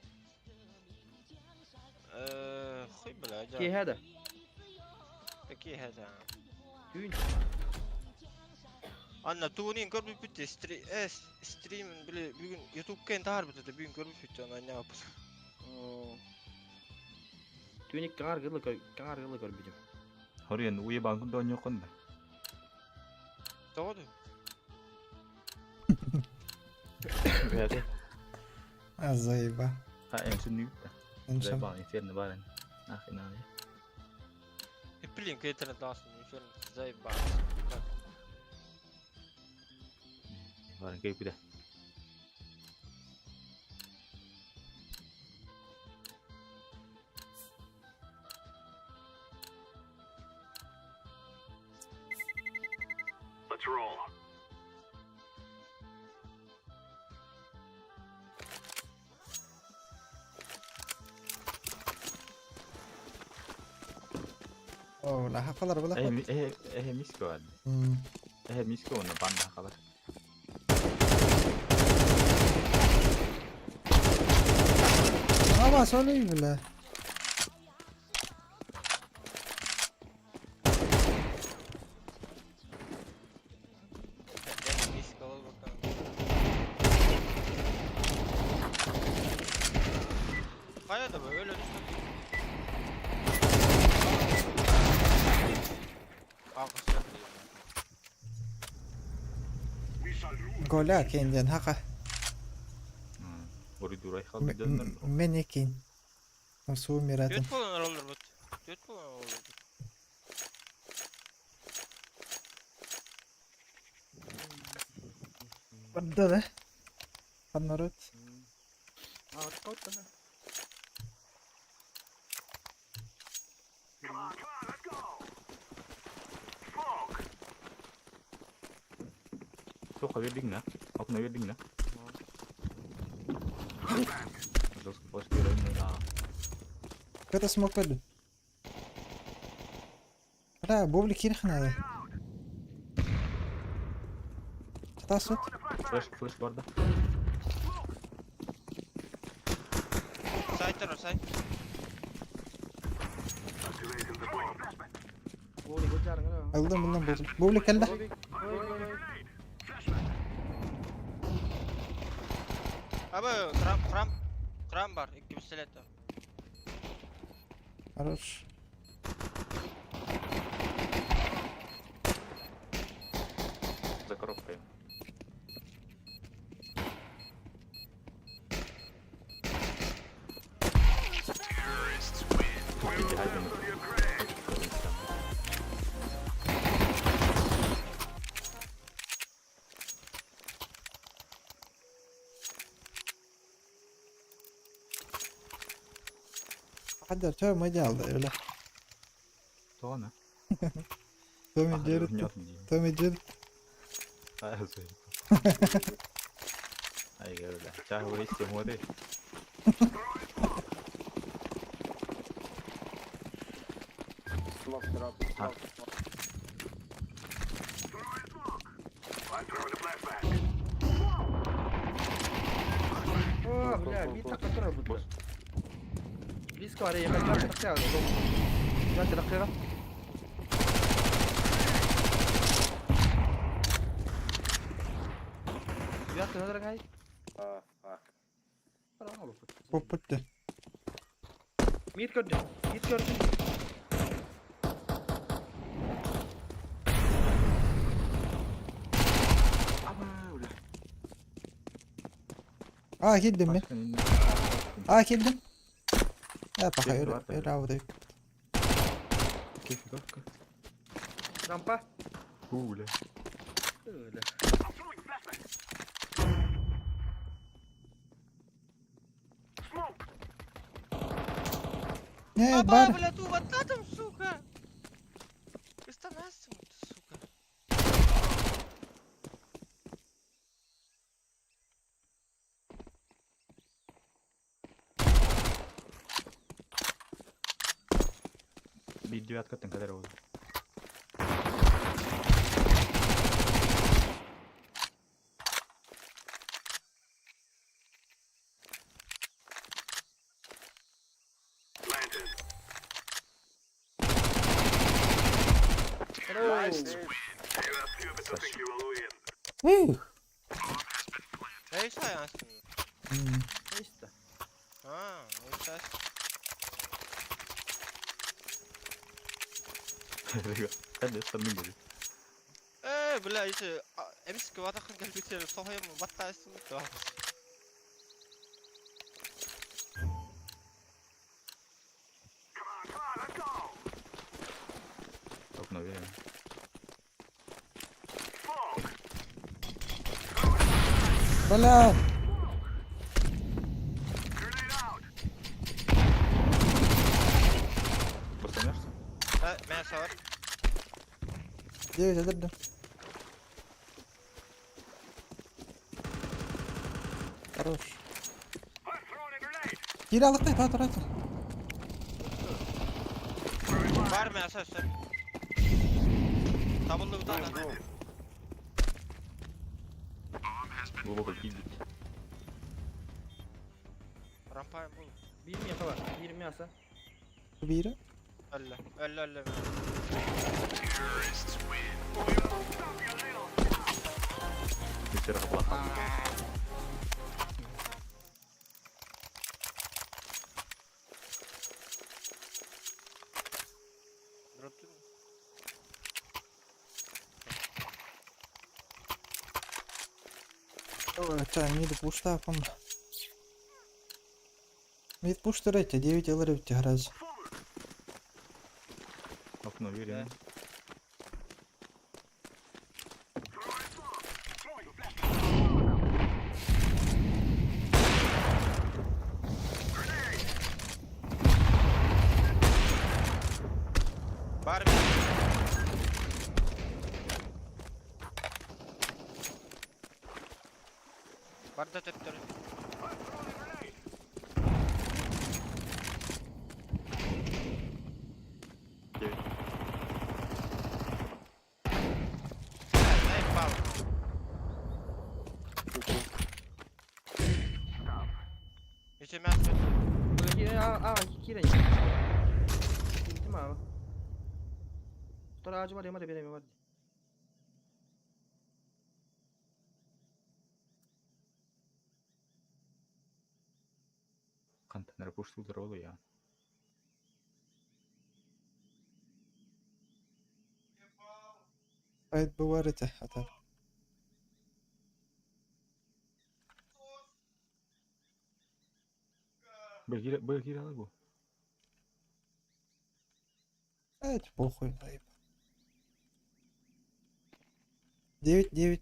خوي بلا كي جا هذا كي هذا كوين أنا تونين قرب بيت ستريم بيجون يوتيوب كان تهار بتت بيجون قرب بيت أنا نياب كوين كار قال لك بيجو Horian uye bangun donyo konda. تقعدوا Berarti Azaiba. yang seni da. Inshallah. Zai ba inferno baran. Akhirnya. يبلين كي ترى تلاصم يشون زي بعض Baran kayak gitu. Let's roll. Oh, lah hafal araba lah. Misko ada. Hmm. Misko na banda kabar. Ama sonra iyi bile. Kaya da böyle düştü. Arkadaşlar We shall rule. Gola kendin haka. Oriduray kaldı döndüm. Menekin. Nasıl miratın? Göt falan olur bu. Göt falan olur. Bada da. Kanarot. قوت Come on, let's go. Smoke. Sok wedding na. Aku na wedding na. Terus pos kira na. Kata smoke padu. لا بوبلي كين خنا هذا. تصوت. Flash barda. Side terör side. Activating the bomb. قولي قلت جارك انا Aldım bundan bobli. Bobli kella. Abi kram var. 2 pistoletle. Arar. За коробкой. حضر تو ما جالد ولا. Sonra. تومي جيرت. تومي جيرت. Ay öyle. Çay istiyorum hadi. Smoke drop. Ha. I'm throwing a flashback. اوه لا بيت تقطر بوت بيسكو عليه ما جات دقيقه جات دقيقه جات هذا هاي Ah, fuck. Popputte. ميت كرد أكيد دمي. أكيد دم. يا بخير. يلعب Keyfi bak. رامبا Hule. لا I'm throwing flashback. Не, Baba, бар. бля, ту бататом, сука! Останавливайся, сука. Bir девятка attın kadar oldu. Planted. Nice. You have stupid to think you will win. Ey sayansın. Ne işte? Ha, o ses. Ben de sandım böyle. بلا ايش امسك واتخن قلبي الصهيم وبطل اسمك Okuna veriyorum. بلا. Basamıyorsun. لا ما صور Девять, отдам. Хорош. Geri al atla, rahat rahat. var mı esas sen? Tabullu bir tane. Bu bakıl bildik. Rampayım bul. 20 yasa var. 20 yasa. Biri. Ölle. Ölle ölle. Bir kere kapla. Droptun mu? Мид пушта, пом. Мид пушта рейте, 9 аларевте гараж. Okuna veriyorum. Var mı? Var da tepkileri. Evet. Ne yapalım? Hiç yemez mi? Kira. Gittim abi. Tutar ağacı var ya, hadi veremiyorum hadi. Kantanları puştuldur oluyor ya. Haydi بوارته atar. Böyle gir bu. Evet, похуй, ayıp. 9.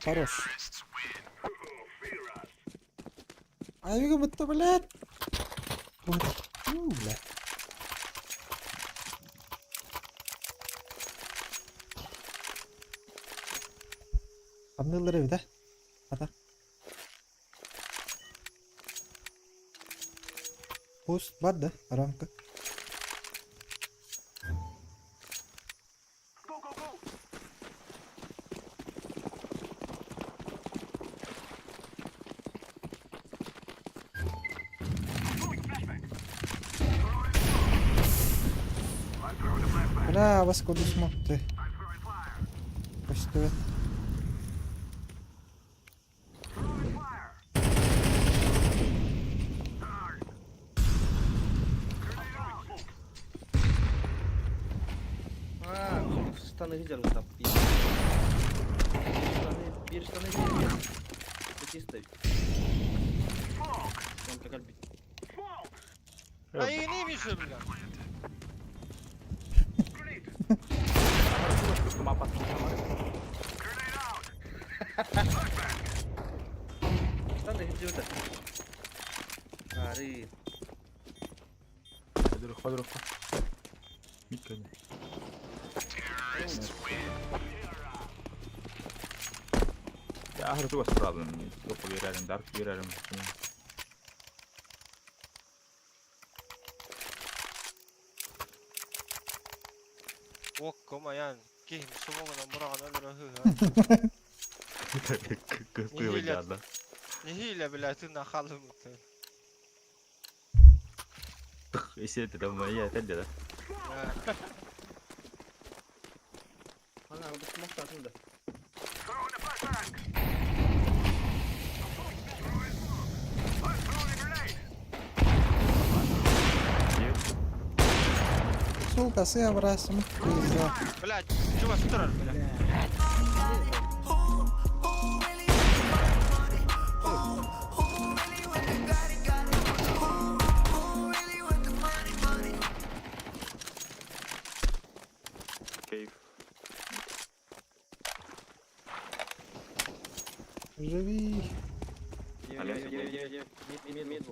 Хорош. Айга бутта, блядь. Блядь. Hamdılları bir de. Hadi. Boost var da рамка. Бля, вас куда смог ты? Почти. Stanı güzel bu tap. Bir stanı güzel. İki stay. Komple kalbi. Ay neymiş o bile? Stan da güzel. عريض. خد روح. ميت كده. يا أهل تو أسرائيل توقف يرارم دارك يرارم. Okko ma jään kihmissumoga muragan öldürä hyhä. Kıskıyor canlı. Ne hiile bile tünna kallımıttı. İşte dedim ben ya telde de. Ana bu smoke atıldı. Throwing the flashbang. I'm throwing a grenade. Сука, сыя брасом. Пизда. Блядь, чувак, второй, блядь. Keyif. Живи. Мид.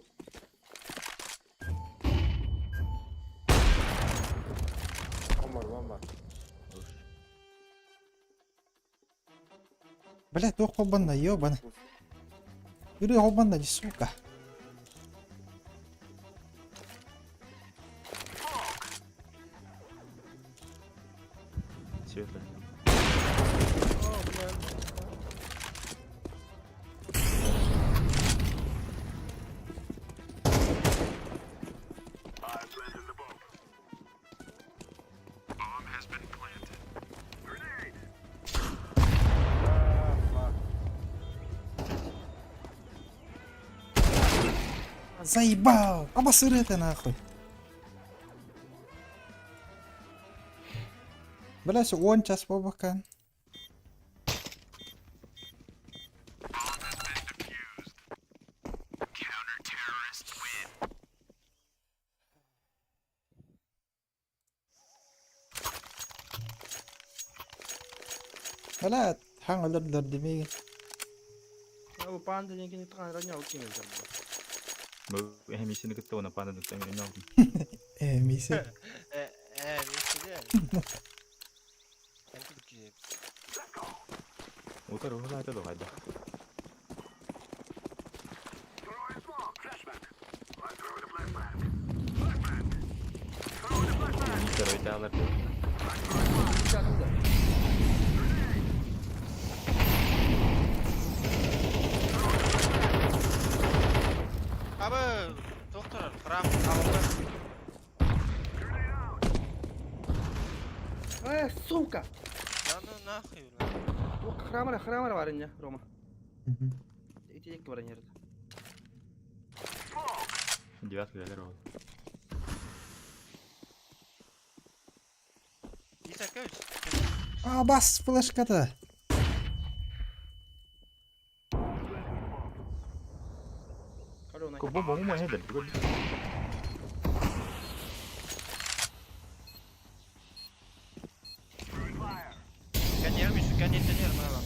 Блядь, двух хобана, ёбана. Юрий хобана, сука. Светлый. I've planted the bomb. Bomb has been planted. Grenade. Заебал! Обосри ты нахуй. Блядь, он час побакан. Counter-terrorists win. بلاد حان لر دمي. أبو باندا يمكن يتقان رجع وكيم الجنب. Bu hem işini kıttı ona bana da emin oldum. ميسي. Neyse de. Kanka dikeceğim. O tarafı zaten o hadi. Throwing smoke. Flashbang. I'm throwing a flashbang. Flashbang. Throwing a flashbang. Bir tarafı dağlar. Bir atıldı. Abi, doktor, kram, kavga. Сука! Lan nahıyor lan. Bu Kramer var ince Roma. İçecek var yerde. Девятка gelir oldu. İsa köz. А, бас флешката. Hadi ona. Bu bomba mı heder? Throwing fire. Kan yeter mi lan?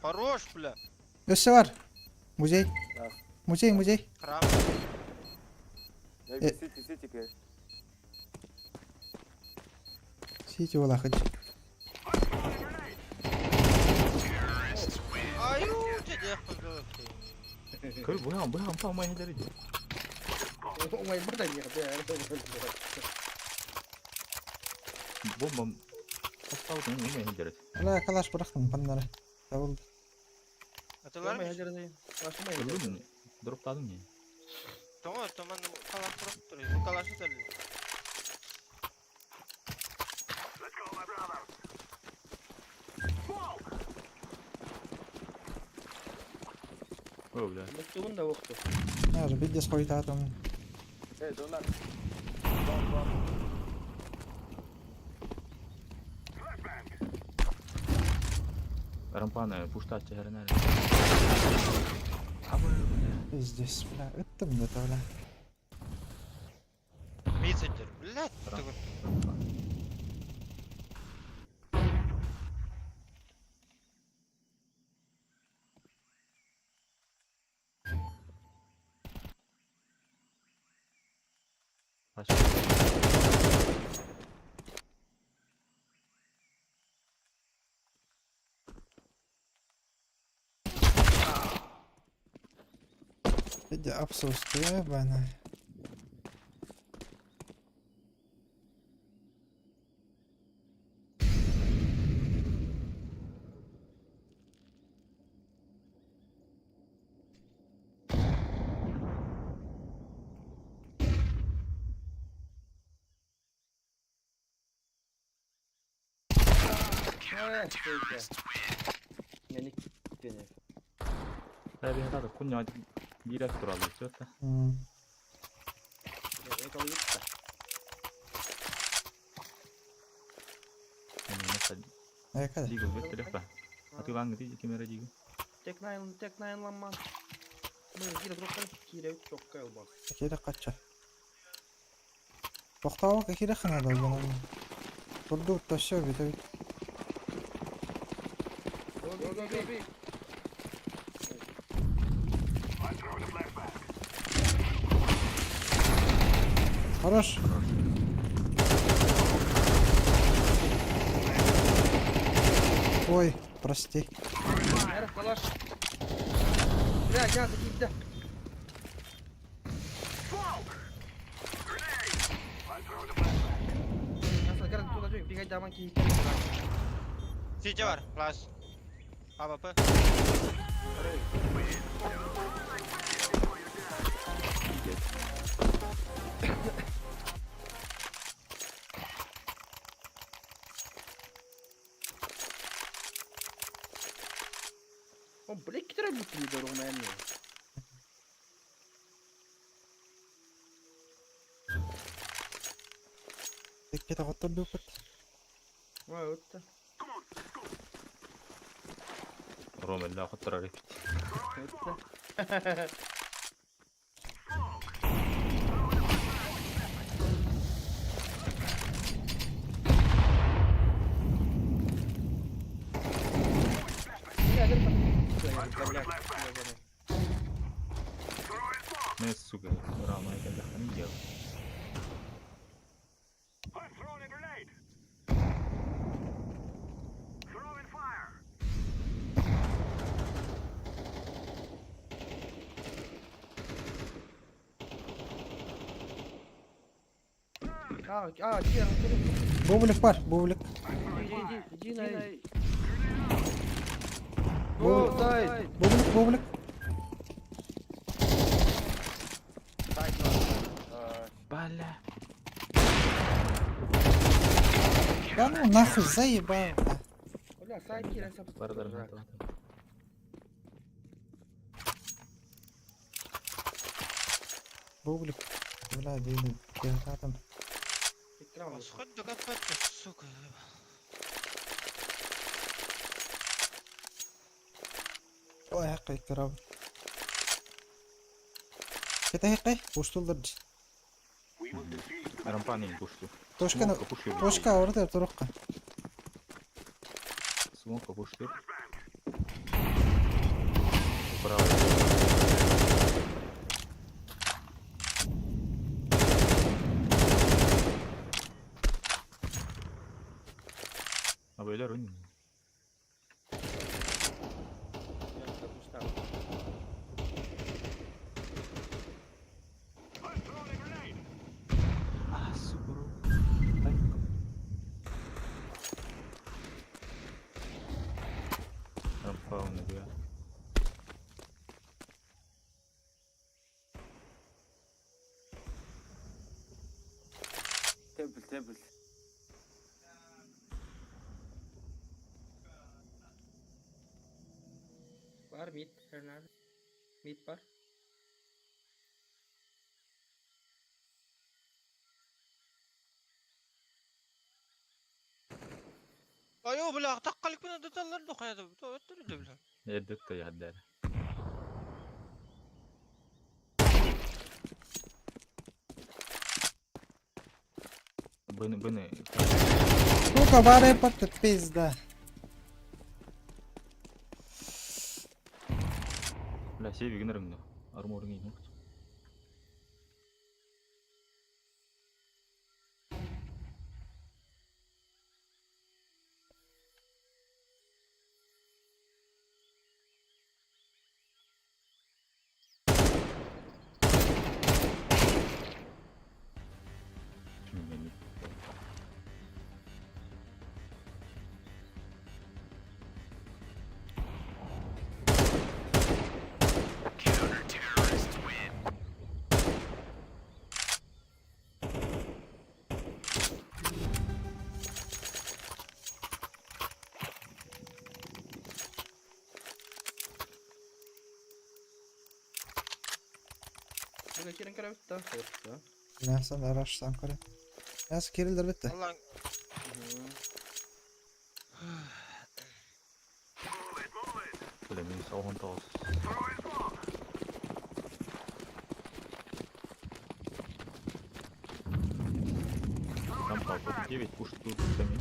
Хорош, бля. Össe var. Muzey. Muzey. Kram. Сити ولا خد. Ayu, dedi yapıldı. Kır bu ham tam heder. Umay burada ya. Bomba. Asla onu heder. لا خلاص برختم بنره. تقول Atılar mı? Umay hacer değil. Başıma Öldün mü? Drop aldın ya. Tamam, tamam. Kalas durup duruyor. Bu kalası da. Let's go, my brother. Smoke. Öyle. Mektubun da yoktu. نار بدي سخويتاتهم. Flashbang. Rampana pushta çehrene. Пиздец, бля, это мне то, бля. Messenger. Блядь, بدي ابصص كيف انا. يعني كده هذه هذا كنا ديريكتور على الجوتا. ايه قوي جدا يعني مثلا هيك ديجو بتلفه. هتجيب عنك دي كاميرا ديجو. تك ناين لما ما كده تروح كده تشوكا وبس اكيد قتشة بختارك اكيد خنا هذا الجنان برضو التشو بتوي. خلاص اوي برستي. عارف خلاص لا جاهز اجيب ده اصلا قرأت تقول لك في قاعد دائما كي Si Jawar, flash. Apa? بليك ترى ممكن يدوروا معنا كده غطى الدوبت. واو انت روم الله خطر عليك. ما السوق ورا ما يدخلني جو. I'm throwing a grenade. Throwing fire. بوبلك بار بوبلك. جينا بوبلك بوبلك. بالا. كانوا ناخذ زي بعض. ولا سايد كده سب بردر. بوبلك ولا دي تعتم. بس خد قفت السوق. اوه حقي كراب كده هيقي وشتو ضد رمباني بوشتو. توشكا ورد تروقه سموك بوشتو. برافو. ابو يلرون. I'm throwing a grenade. سوبر. رمباو نبيع. تبل بار ميت هرنال ميت بار ايوه بلا تقلك من الدتال الدخ هذا بلا. يدك يا عدال. بني توكا باري بطت بيز ده. لا شيء بيجنر منه أرمورني نقط. Böyle kiren kere bitti. Korktu. Nasıl araçtan kare. Nasıl kirildir bitti. Allah'ın Kyllä min sauhun taas. Kampaa positiivit pustuu systeemiin.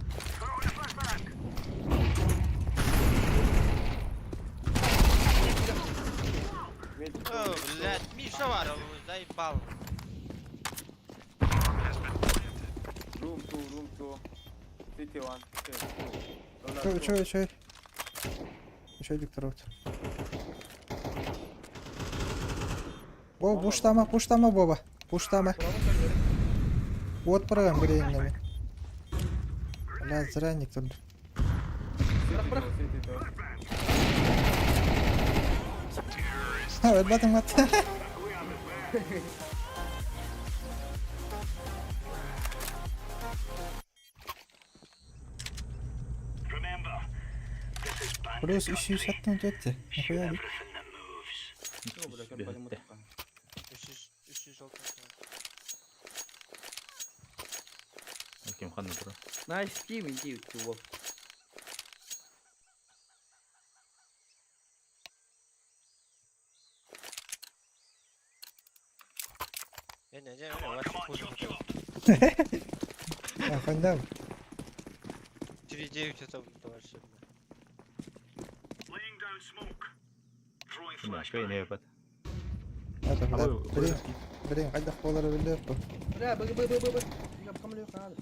О, блядь, Миша варил, заебал. Room 2. City 1. Şöyle dikkat. О, пуштама, Боба. Пуштама. Вот программ грейнами. Бля, зря никто. Evet, batın bat. Remember, this is bang Плюс еще и шатнул джетти. Нихуя ли? everything that moves. Yok böyle kere bacım Bitti. oturkan. 306. Kim kandı bura? Nice team indeed to work. Ne var şu koydu. Охуенно. 3-9 это вообще. Laying down smoke. Throwing Minä flashbang. köin eivät. هذا Abo, بلين بلين قد اخبار بالله. لا بقى يا بكمل يوقع هذا.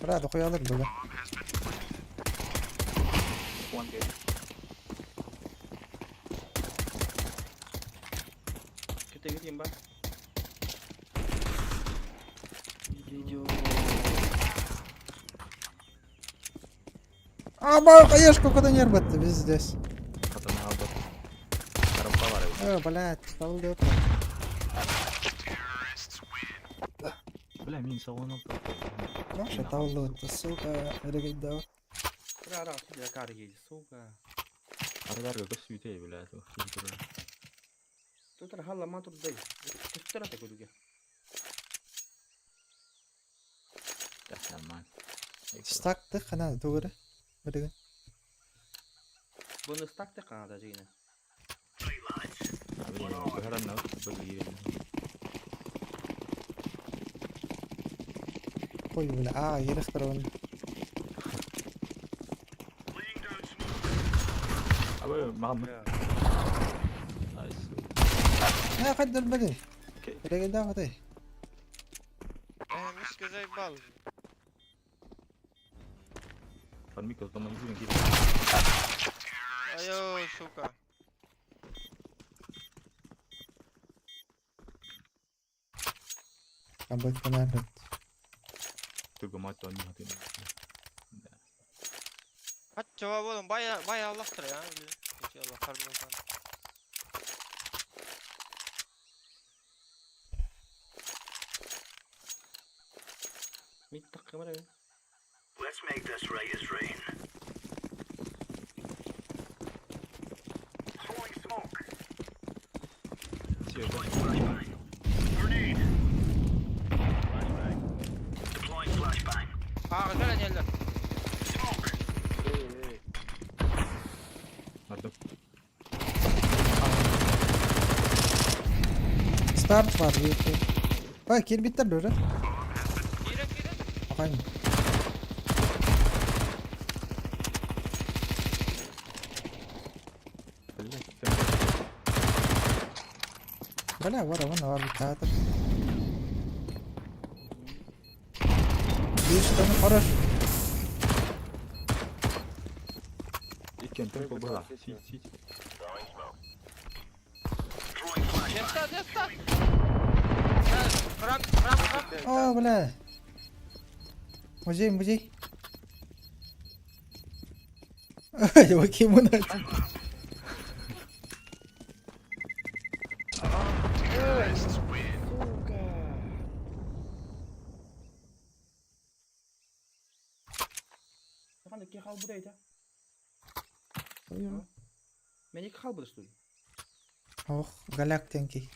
فراد اخويا لك بقى. One game. Kita gideyim bak. Aba конечно куда не работает пиздец. Katon autot. Karo kaveri. Блядь, полды. Kyllä min sauhun on taas. Маша таулот, сука, регайда. Ra tiedä karjii suuka. Arvärkö kas syyt ei vielä tuo. Tuota halla mä tullut dei. Kustera te kuitenkin. Tähän Stack خنا دورة. بدك. Bunu stack te kanada siinä. Ой, бля, يختارون. Laying down smoke. Abi Muhammed. Nice. يا قد البدن. Okej. رجع خطيه. Мишка заебал. Fan Mikko tommonen hyvin kiva. Ай, сука. Абать понятно. Turko maitto on ihan tyynyt. Acaba oğlum baya Allah'tır ya. İnşallah karnım olsan. Mitta kamera. Let's make this right as rain. Throwing smoke. Sieltä. Grenade. Flashbang. Deploying flashbang. Gelen yerler. Smoke. Matto. Start var bir iki. Bak kill bitti böyle. Girin. Bakayım. Kyllä. بلا وانا var bir kağıt. Bir tane para. Ikki on tempo bra. Siit. Throwing flashbang. Yesta. Ram. اه بلا. مجي. ايوه كيمونات. Kan ik je gauw bereiden? ايوه Ben ik gauw bereiden? Ох, галактенки.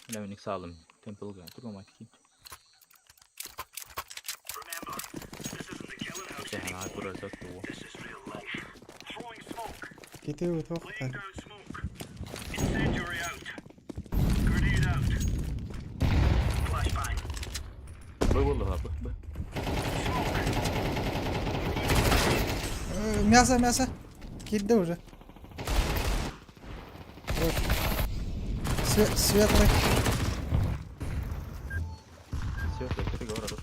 أنا منك سالم تمبل قاعد تقول ما تكين Remember, this isn't the killing house سهل على anymore. كرة زوجته This is real life. Throwing smoke. كتير Laying وتوقع. down smoke. Incendiary out. Grenade out. Flashbang. والله به Мясо. Кидожа. Светлый. все ты говоришь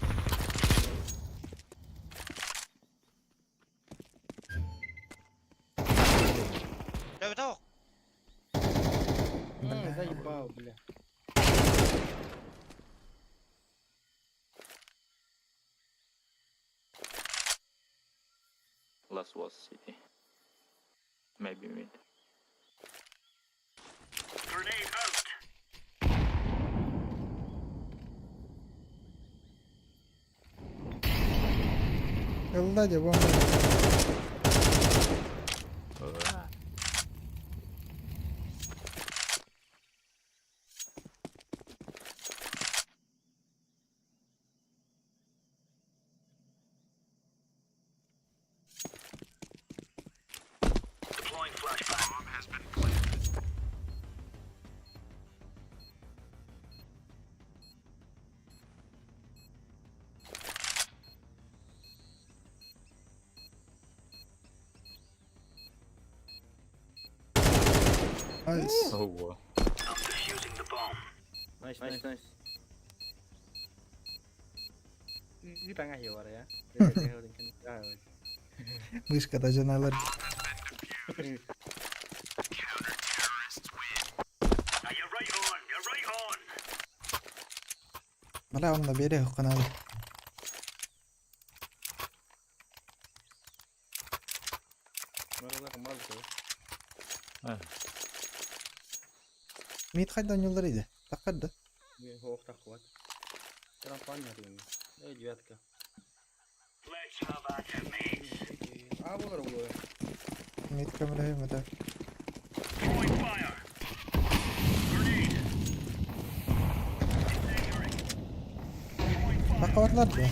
لا بتوق. Заебал, бля. last was city maybe mid Grenade out. يلا دي بومبا. Deploying flashbang. Bomb has been planted. نايس. هو I'm defusing the bomb. Nice. Ini tengah ya war ya. Wis kata janalar. Now you're right on. You're right on. Malah on beda qanaada. Mereka kembali tuh. Mid xaydan yo'llarida. Taqadda. Ini hook tak kuat. Sekarang panjang tuh ini. Девятка. Let's have at it, mates. А, вот gue. Mid kamera mata. Throwing fire. Grenade. Incendiary. Throwing fire. Taqawatlar da.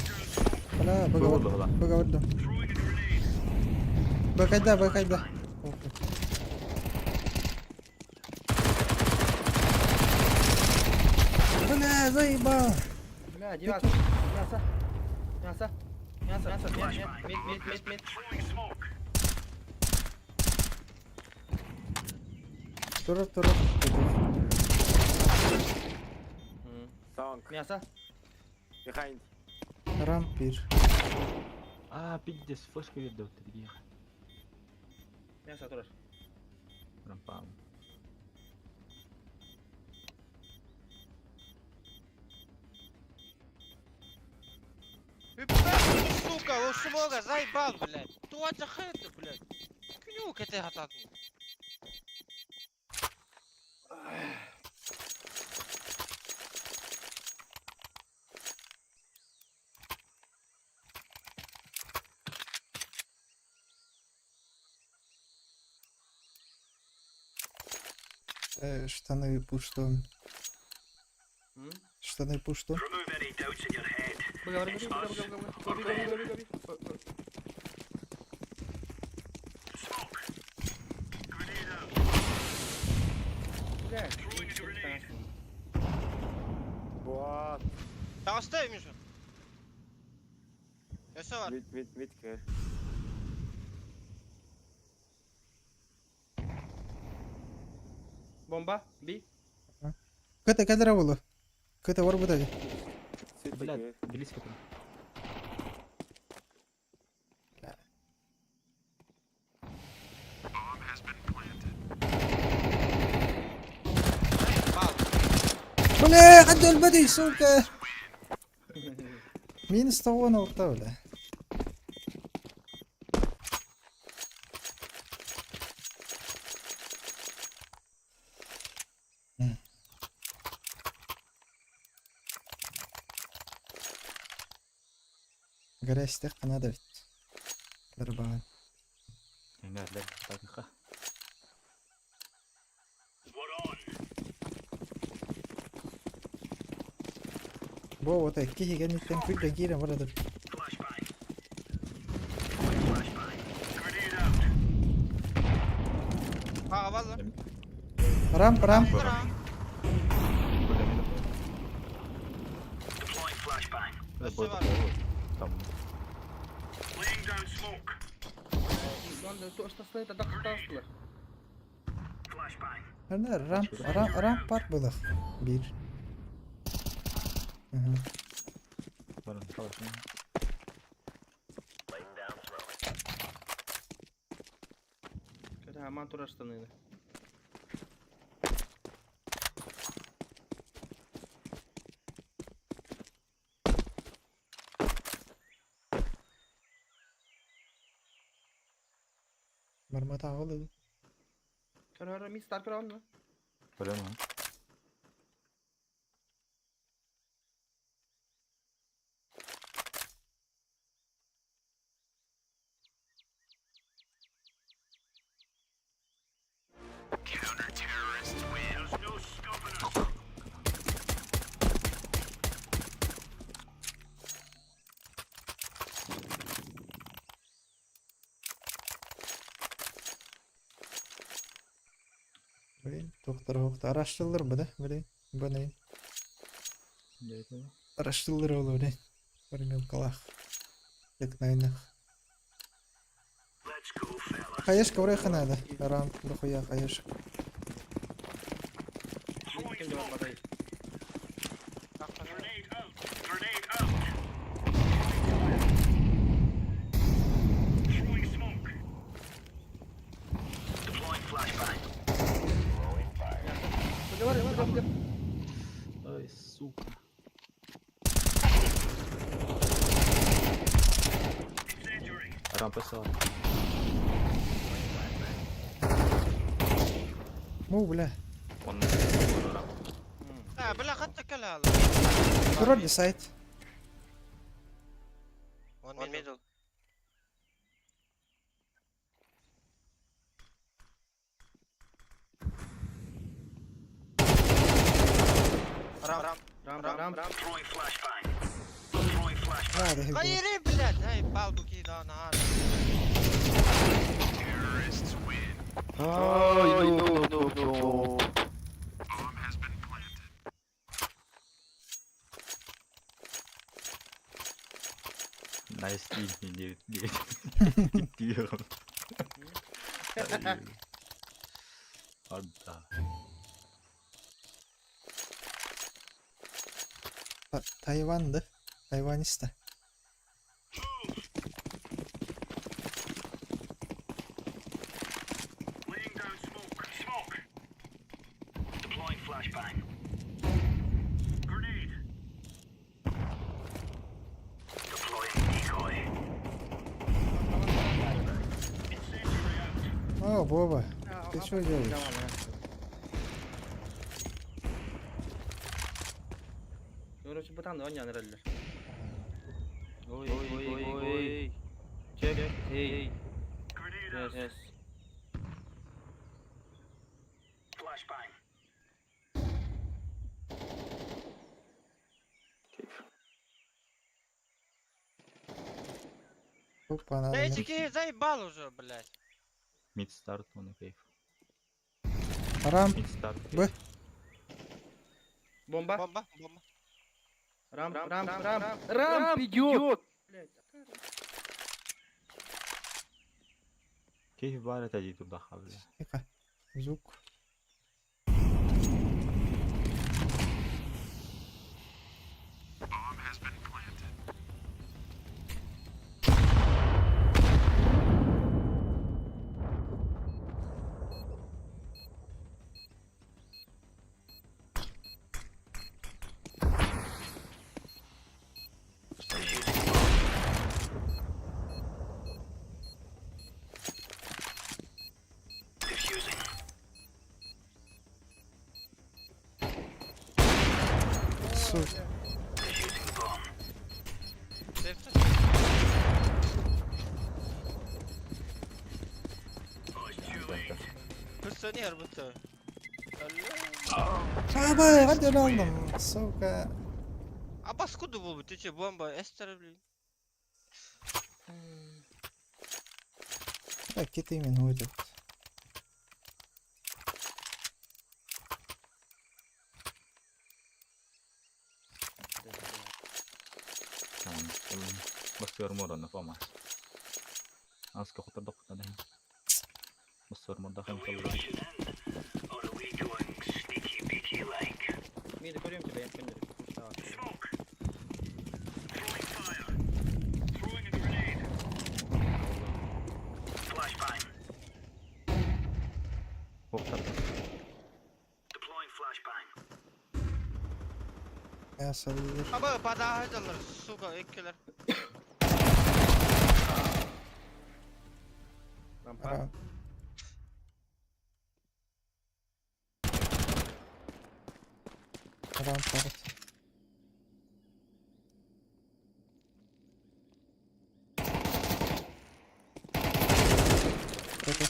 Wala والله لا bagawaddo. Throwing a grenade. Bakayda. Wala zaiba. Бля, девятка. Мясо. Мид. Throwing smoke. Turun. Мясо. Behind. Rampir. пиздец флешка видел дقيقة Мясо terus. رمبام Сука, вот смога, заебал, блядь. Туа захыты, блядь. Кнюк это хататный. Штаны пусто. Штаны пусто. Remove any doubts in your head. Бля. Smoke. Grenade out. What? Да оставь, Миша. Я все var. Mid clear. Bomba. B. كده والله. كده ورا بدأ. City بلاد clear. انجليزي كده ولا عدوا البدي سوكا. مين استوانا وقتها ولا؟ Гараж тек қана да бит. Darban. Engeller dakika. Bu da iki higen itten quick de gira burada. Ha valla. Ramp. Ramp. Üstü var. Tamam. Laying down smoke. Lan da toştasına da dakikasılar. Flashbang. Nerede ramp var burada. Bir. Hı. Varın savaşın. Laying down throwing. Kada hemen toştasına. Marmata oldu. Kara mis stark round mu? Öyle mi? Counter-terrorists win. There's no stopping us. Böyle doktor araştırılır bu da. Böyle bu ne? Evet mi? Araştırılır olur ne? Böyle kalak. Yaknaynak. Let's go, fellas. Kayaş kavray kanada. Ramp bu koya kayaş. Kim cevap badayı? Grenade out. Grenade out. Throwing smoke. Deploying flashbang. Throwing fire. Bu var ya. Ay suka. Incendiary. Rampa sağ. Mu bula. Onun لا بلا خدت كل هذا. Dur the site. One middle. Ramp. Throwing flashbang. Throwing flashbang. هذا هي. غيرين بلاد هاي بالبو كذا نهار. Terrorists win. Ay no. Bomb has been planted. nice team dia. Gidiyor. Ada. Tayvan'dı. Tayvanista. Laying down smoke. Smoke. Deploying flashbang. Grenade. Deploying decoy. Incendiary out. Oh baba. Geç oynuyoruz. Sonra sebutan da oynayan herhalde. Oy. Check. Hey. Grenade out. Yes. Flashbang. Hoppa ana. ايش كي زي بالو جو بلاد. Mid start onu keyif. Ramp. Mid start. Bu. Bomba. بومبا. Ramp идет. كيف بارة تجي تضخ قبل. Eka. Zuk. Bomb has been planted. Diffusing. Su. Defusing the bomb. شفت؟ Sony هربته. Abi hadi oğlum. Suka. Abbas kudu bu bitici bomba ester bile. أكيد من وجد. بس يرمور أنا فاهم أسكت خطر دقت عليه بس يرمور داخل مخلص Or are we going sneaky beaky like? ميدي كل يوم تبين كندر. Smoke. Throwing fire. Throwing a grenade. Flashbang. فوق تحت Deploying flashbang. يا صغير. Aba pada hajalar suka ekkeler. Rampa. أرى. أرى فرد.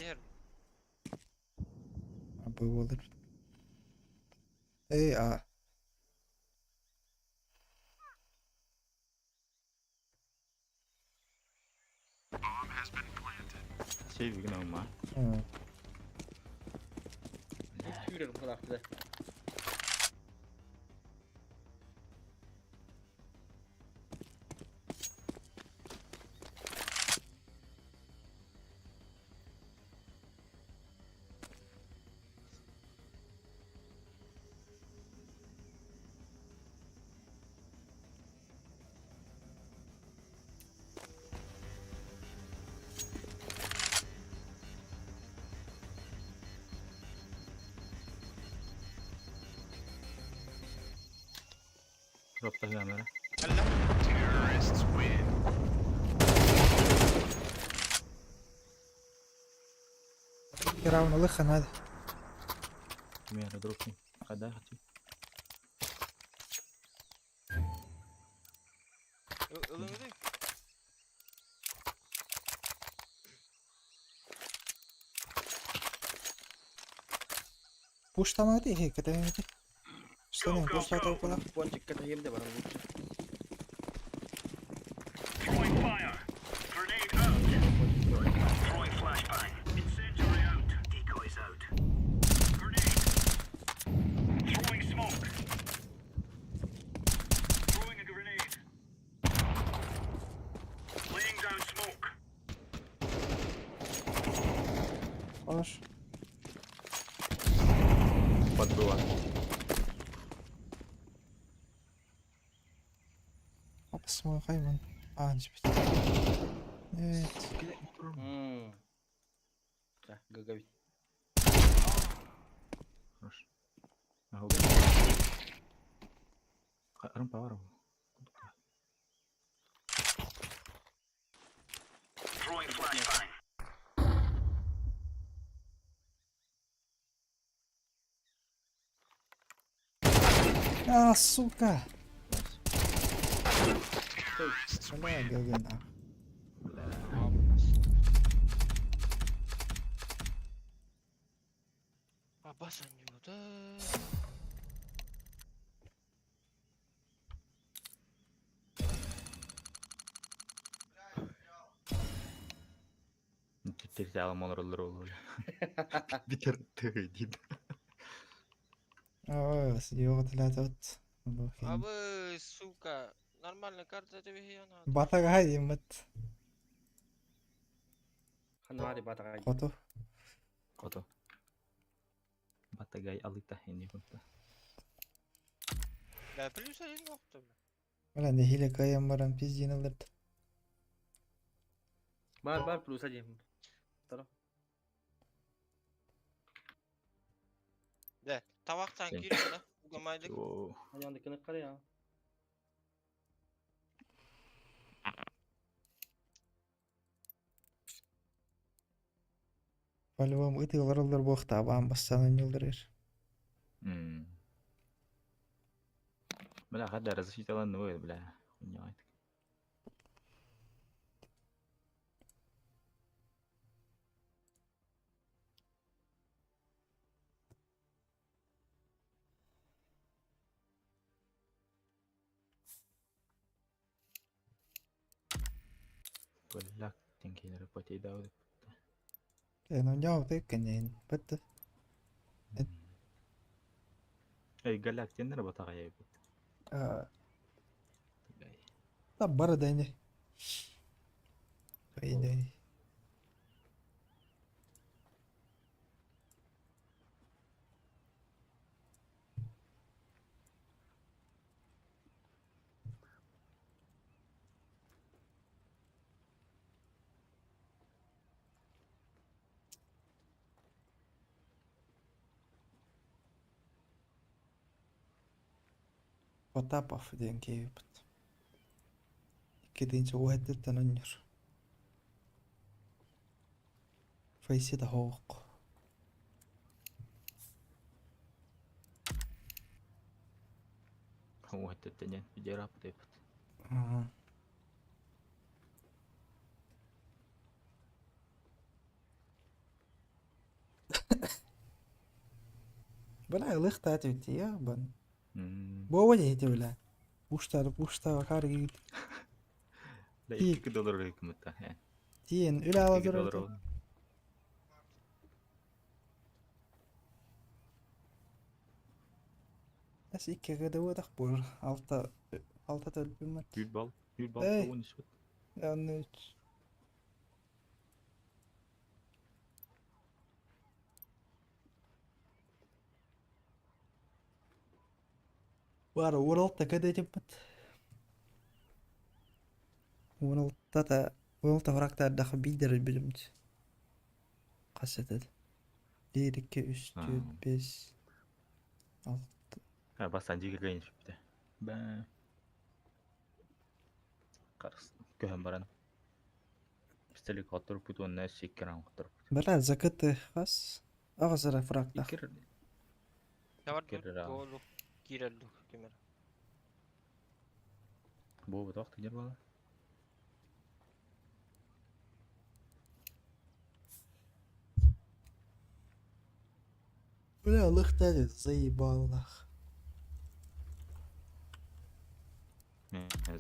Yer. أبو ولد. إيه شيء بيقنا معه Yürüyorum bu kadar güzel. ربطة كاميرا Allah. Terrorists win. فراون الخن هذا. كاميرا دروبني خدها أختي Ölümü بوش تمادي هيك ده هيك. استنى بوش تمادي كلها. Puan çıkart ayım da bana bu. Throwing fire. Grenade out. Throwing flashbang. Incendiary out. Decoys out. Grenade. Throwing smoke. Throwing a grenade. Laying down smoke. خلاص. بدو بس ما خيمن. نجبت. نيت. Güzel, gagavit. خلاص أهو رمبا ورا Throwing flashbang. يا سوكا. لا جوجنا. Abbas anjumuda. ترجع على مال الرول بيتر تهديد بس يوغ ثلاثة. Abi suka. Normalnya karta TV yana. باطق هاي يمت. خلنا هذه باتغاي. خطو. قطو باتجاي أليته إني كنت La plus ali nokta. ولا نهيلة كايا مرة بيزين الارض. Bar plus aja. Tara. De tabaktan Sen- giriyor da. Ugamaydık. شو Hadi yandakini kır ya. فالو مؤتي ورا بوخت عبان بس أنا نيولدرير. بلا غدا رزشي تلا نويل بلا ونيايت Bolak tingkiler pati daw. Kaya nung nyaw tayo kanyan. Ba't Ay galaktin na ba ta kaya ipot? tabar da niya. Kaya day. Potapov diyen ki bat. Kedin så hette tanonyor. Faisi da hawk. هو حتى التانيين في جراب طيبت. Bala yılık da tüyti ya ban. Bu vajah itu bala. Pushta kari. لا إيه. $2 هيك متى يعني Tiyen üle ala $2 durur. Bas ikke kada var takbur. Alta tölpümet. Gülbal Hey. tavuğun ismi. Yanlış. Var World'da kada cepet. World'da farakta daha bilir bilimci. Kaseted. 1, 2, 3, 4, 5, 6. Ha bas anjir kayak ini. Ben karas köhem baran. Pistelik oturup putu onunla şekeran oturup. Bala zakat khas. أغزر farakta. İkir Ne var? Girdi abi. Doğru. Gireldi. Kemer. bu betok tinggal bala. Bala lıkta زي بالله.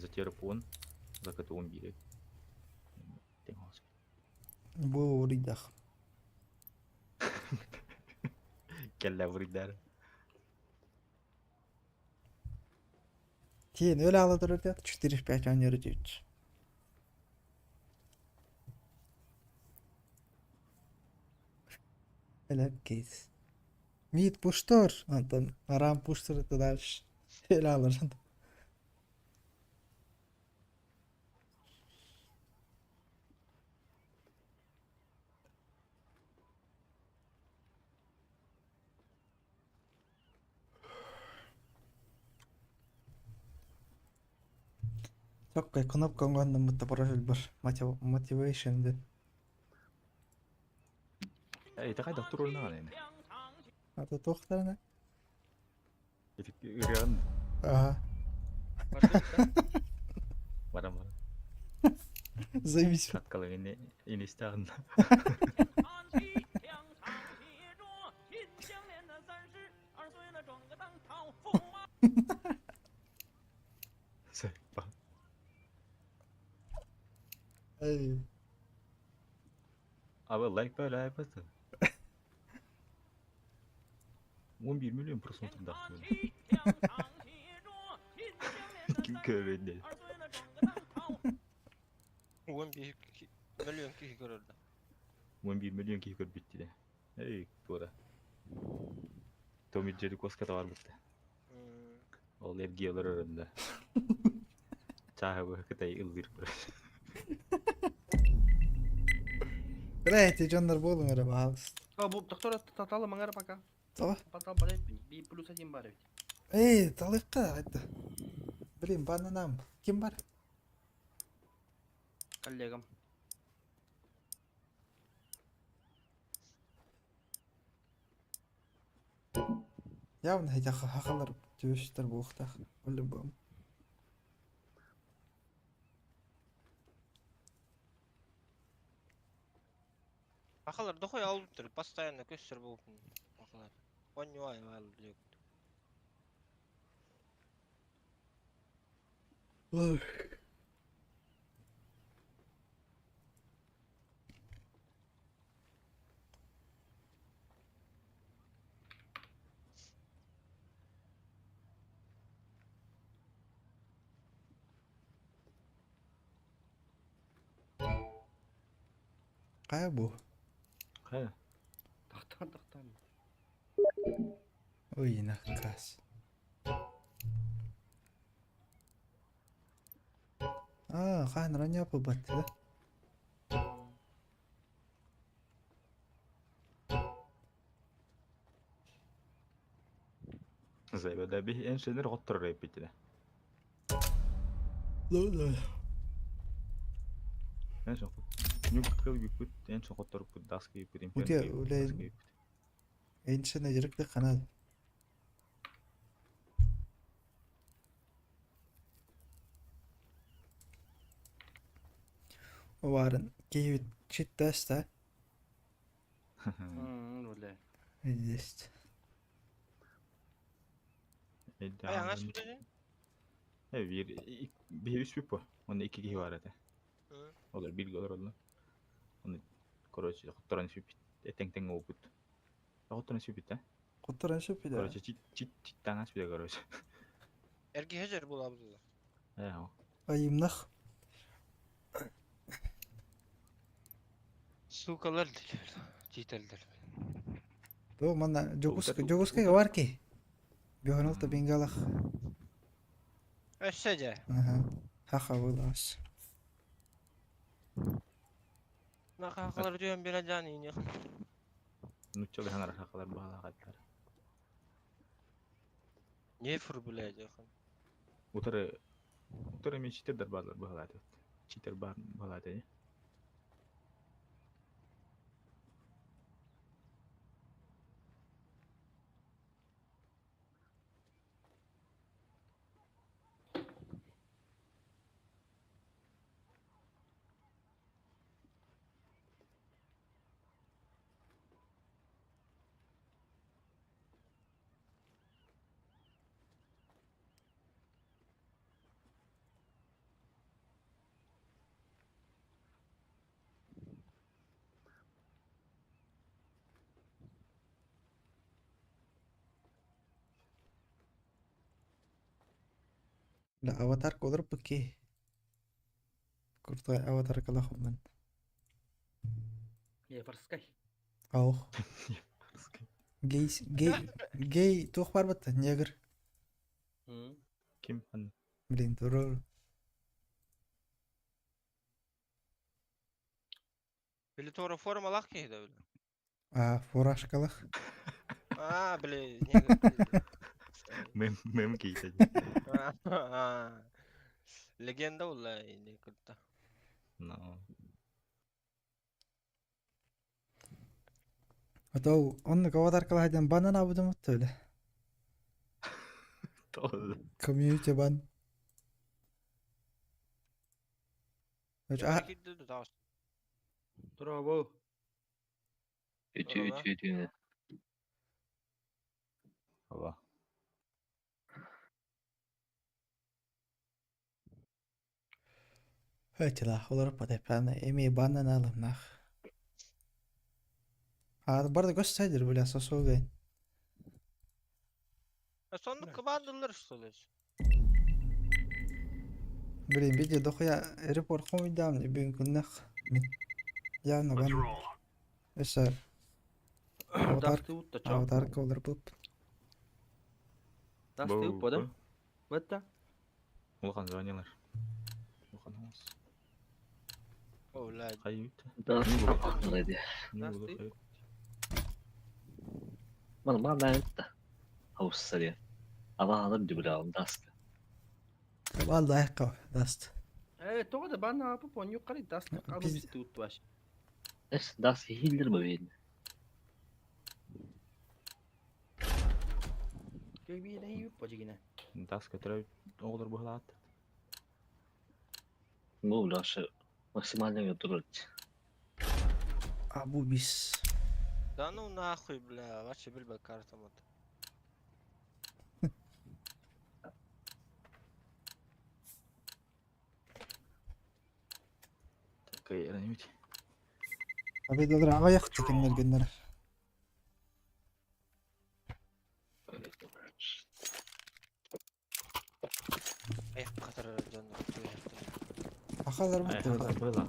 Затер пон, zakat 11. Tengok. Bu ridah. Kella vurdar. Tiyen öyle aladır da 4-5 an yürüdü. Öyle keys. Mid pushtor. Anton aram pushtor da daş. Öyle alır. Çok kınıp kongandım mutabarajıl bir motivation de. Ay takay doktor olna yani. Hatta tohtar ne? Irian Aha. barang. Zayıf. Kat kalau ini istahan. Siapa? Ay. Abi like böyle yapasın. 11 milyon prosentinde dağıtıyor. Kim köründü? 11 milyon kişi görüldü. 11 milyon kişi kör bitti de. Hey, tuora. Tommy Jerry Koska da var bitti. Ol ergiyalar arasında. Çaha kıtayı ıldır. Berarti canlar bolun öyle bahas. Bu doktor tatlı mangara paka. Tamam. Patah balik bir plus aja mbak. Talıkta hadi. Bileyim bana nam. Kim var? Kollegam. Ya ne hiç hakalar dövüşler bu vakta. Öyle bu. Akalar da koy alıptır. Постоянно göster bu. Akalar. On yuay var diyor. Kaya bu. Kaya. Тахтан. Oy nakkas. Kan ranya apa bat da? Zay bada bir en şeyler hottur rap bitti. Lola. En son Nükkel güpüt en son hottur bu daski güpüt imkan. Udah, udah. Ensin ajarak da kanal. Varın keyif çit dasta. ولا İşte. Ayağın aç bir de. Bir üç bu. Onda iki kişi var ete. Hı. Olur bir olur olur. Onu korоче hotturan süpüt. Teng oput. Hotturan süpüt ha. Kuturan şu bir de. Korоче çit tangas bir de korоче. Erki hecer bul abdullah. Ya. Ayımnak. Sukalar diyor. Citeldir. Do mana joguska var ki. Bihonalta bingalak. Össece. Aha. Haha bulas. Nakakalar diyorum bir acani ini. Nutçalı hangar hakalar bağla kadar. Niye fır bilecek? Utarı mi çiter der bağlar bağla. Çiter bağla de. La avatar kodar pake. Kurta avatar kala khumman. يا فرسكاي Au. Gay tuh par bat nyager. Kim han? Bilin turur. Bili tora forma lak ki de öyle. Foraş kalak. Bili. Mem kiyse. Legenda ulla ini kutta. No. Atau onu avatar kala hajan banan abudu mut öyle. Doğru. Community ban. Erki de taas. برافو Ütü. Allah. Hötela olur pada plana emi banan alım nah. Barda gösterir böyle sosoğu. Sonunda kıvandırılır işte. Bilin video dokuya report komi damni bugün kunnak. Явно Let's ban. roll. Eser. داستي وتا تشاو Avatar kolor bup. داستي وتا وتا Ulkan zanyalar. Ulkan olmaz. Ola. Kayıt. Ready. Ne Nasıl? olur kayıt. ما انت او السريع ابا هذا بدي براون داسك Vallahi kav. Dast. ايه تقعد بانا بون يقري داستي قالوا Biz- بيستي وتواش ايش داسك هي اللي ما بين كيف هي بوجينا Das kötü olur bu halat. مو لا شيء максимально يضرج Abu bis. Да ну нахуй, бля, вообще бильба карта мот. Kayıt ne biçim. Abi dadır hava yaktı kimler günler. Ayak kadar canlı tutuyor. Akalar mı Ay böyle? haklar böyle.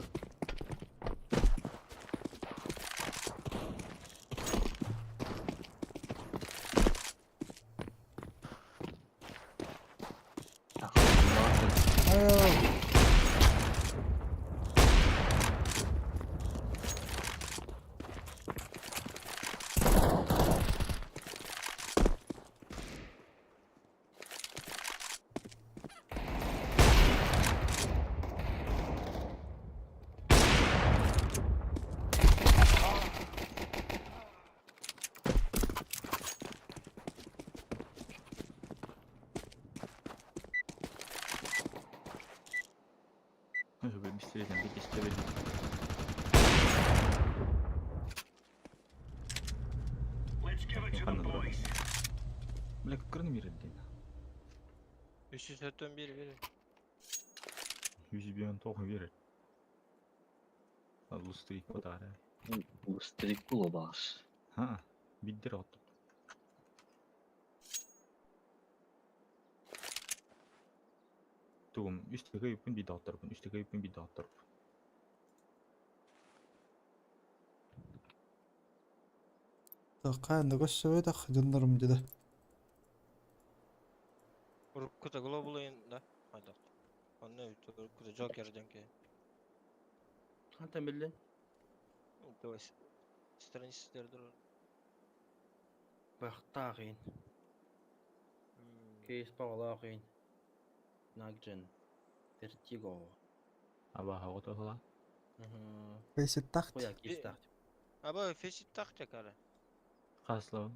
Street'den bir işte belli. Let's give it to Yakan the da boys. Black kırını mirildi. 371 biri. 100 milyon tohum verir. Allah street o da. Bu strik bu var. Ha, bildir attım. Tuğum üstte kayıpın bir daha tarafın, üstte kayıpın bir daha tarafın. Таққан дөгөс сөйд ақ жындырым деді. Urukkuta global oyunda. Hadi. Anne Urukkuta Joker denke. Hatta belli. To Strange Sister'dır. Baqtaqin. Keys Pawlaqin. Nagjan. Vertigo. Ama hava da falan. Бейсет тақт. Qo'ya keys taqt. Aba fesit takacak ara. Kaslı.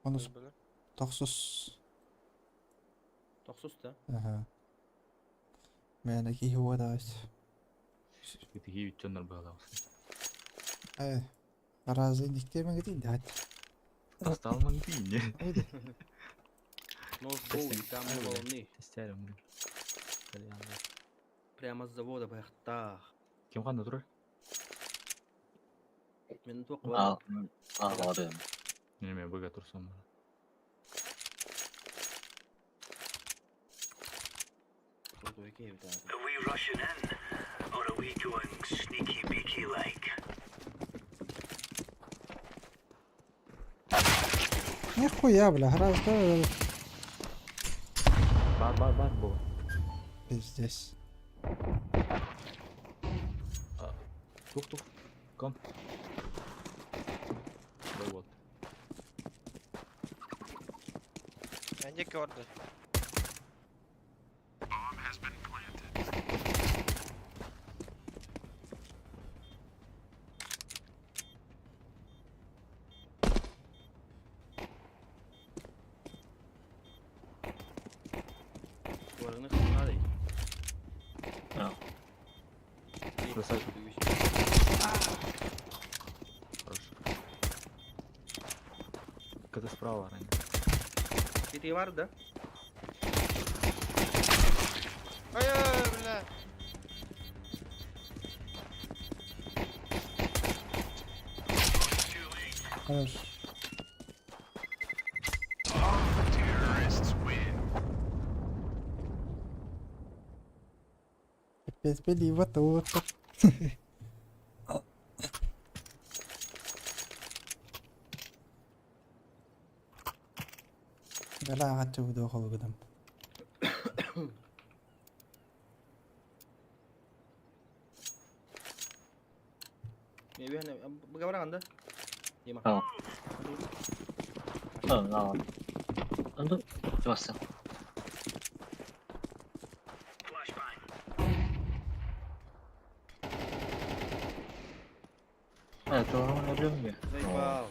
Онус тоқсус. Toqsus da. Aha. Мәнеки хуа дайс. Gidi gibi canlar bağlı. Ай. Аразы никтемен кетейін дәт. Hasta alman değil ya. Haydi. Нос боу там волны. Testerim. Böyle yandı. Прямо с завода бaqtaq. Kim kandı durur? Men toq Aa, var. ağlarım. Bilmiyorum böyle tursam. Qo'y keyif da. Are we rushing in? Or are we going sneaky beaky like? Нихуя, бля, граждан. Var bu. Пиздец. Тук. Ком. Böyle oldu. Bence ki orada. Qo'rg'ini qilmadi. Burası Хорошо. Когда справа ранее. Keti var da. Ay bile. Хорош. Terrorists win. Опять били вот вот. Gala qachcha video qolgandim. Ne bir hani bu gavra anda. Yema. Tamam. Tamam. Anda basın. Flashbang. Evet, doğru ne diyorum ya. Wow.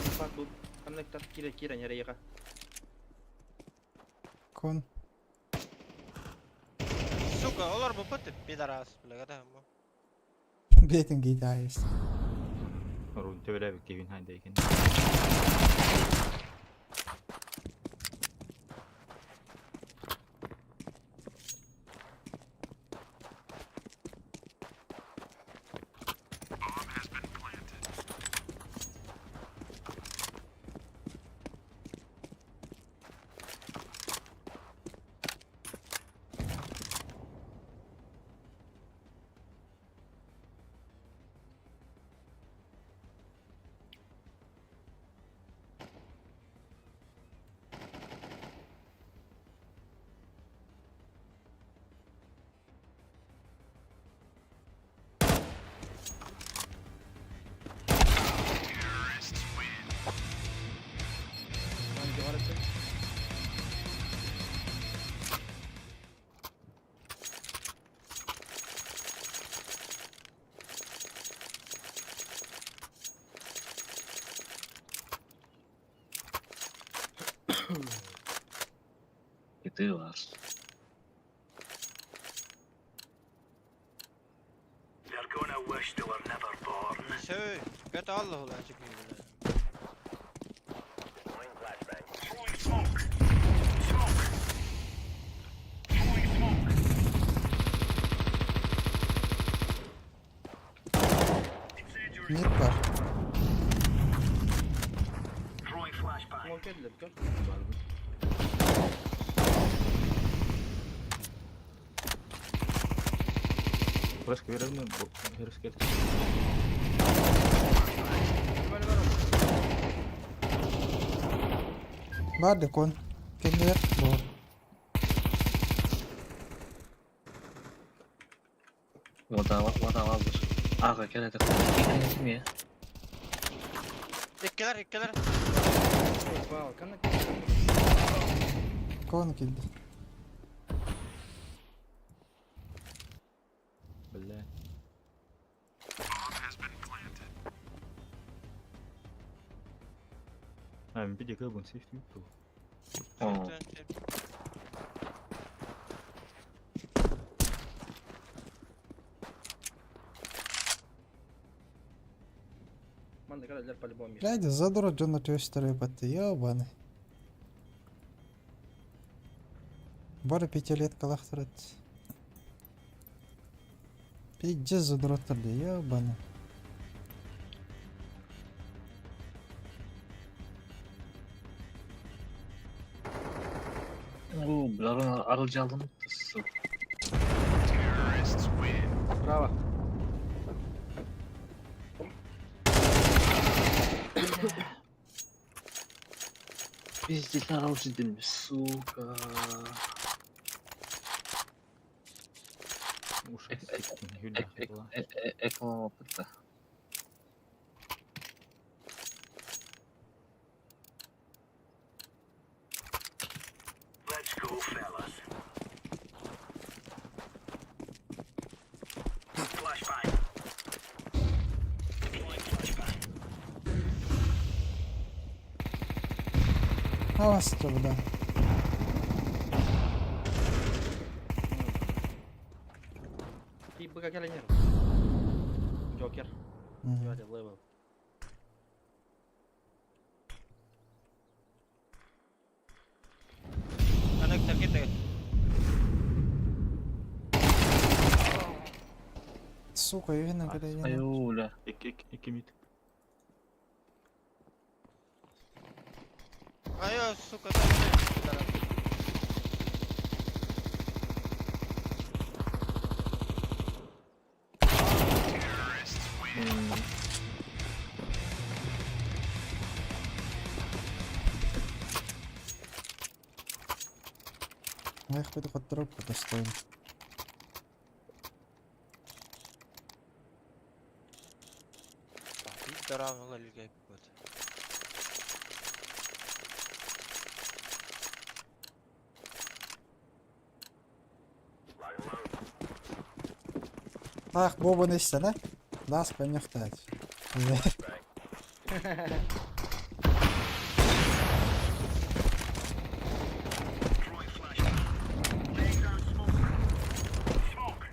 Tempat bu konektor kira-kira nyari ya kah. Kon. Suka olar bu putip pidaras bile kada bu. Beten gitarist. Run töyle bir Kevin Hindeyken. City var. They're gonna wish they were never born. Söy. Göt Allah ulan çıkıyor bile. Throwing smoke. Smoke. Throwing smoke. Incendiary. Mid var. Throwing flashbang. Smoke edilir. Gör. Flash verelim mi? Herif geldi. Böyle ver onu. Vardı kon. Kendiler. Bu. Vada vardır. Aga gel hadi. Kim ya? İkkeler. Wow, kan Kon kildi. بالله. من بدي كربون سيف يوتيوب. Oo. Manda kadar по-любому. Блядь, задрот на той стороне пати, ёбаный. Бары 5-летка лахтырат. Пиздец задроттырды, ёбаный. Oo, bunların aracı aldım. Bravo. Пиздец, aracı demiş. Сука. Уши сикни, Юля была. Ekran опыта. Let's go, fellas. Flashbang. Deploying flashbang. Havastı bu da. И быка калинер. Джокер. Hı. Давайте в левел. Connector gitti. Сука, yine kadar yine. Ayula. İki mid. Ayo suka. Я их буду под трубку достоин. Darağımla ilgili bir kötü. Ах, Боба не стена. Ласка не хтать. Throwing flashbang. Laying down smoke. Smoke.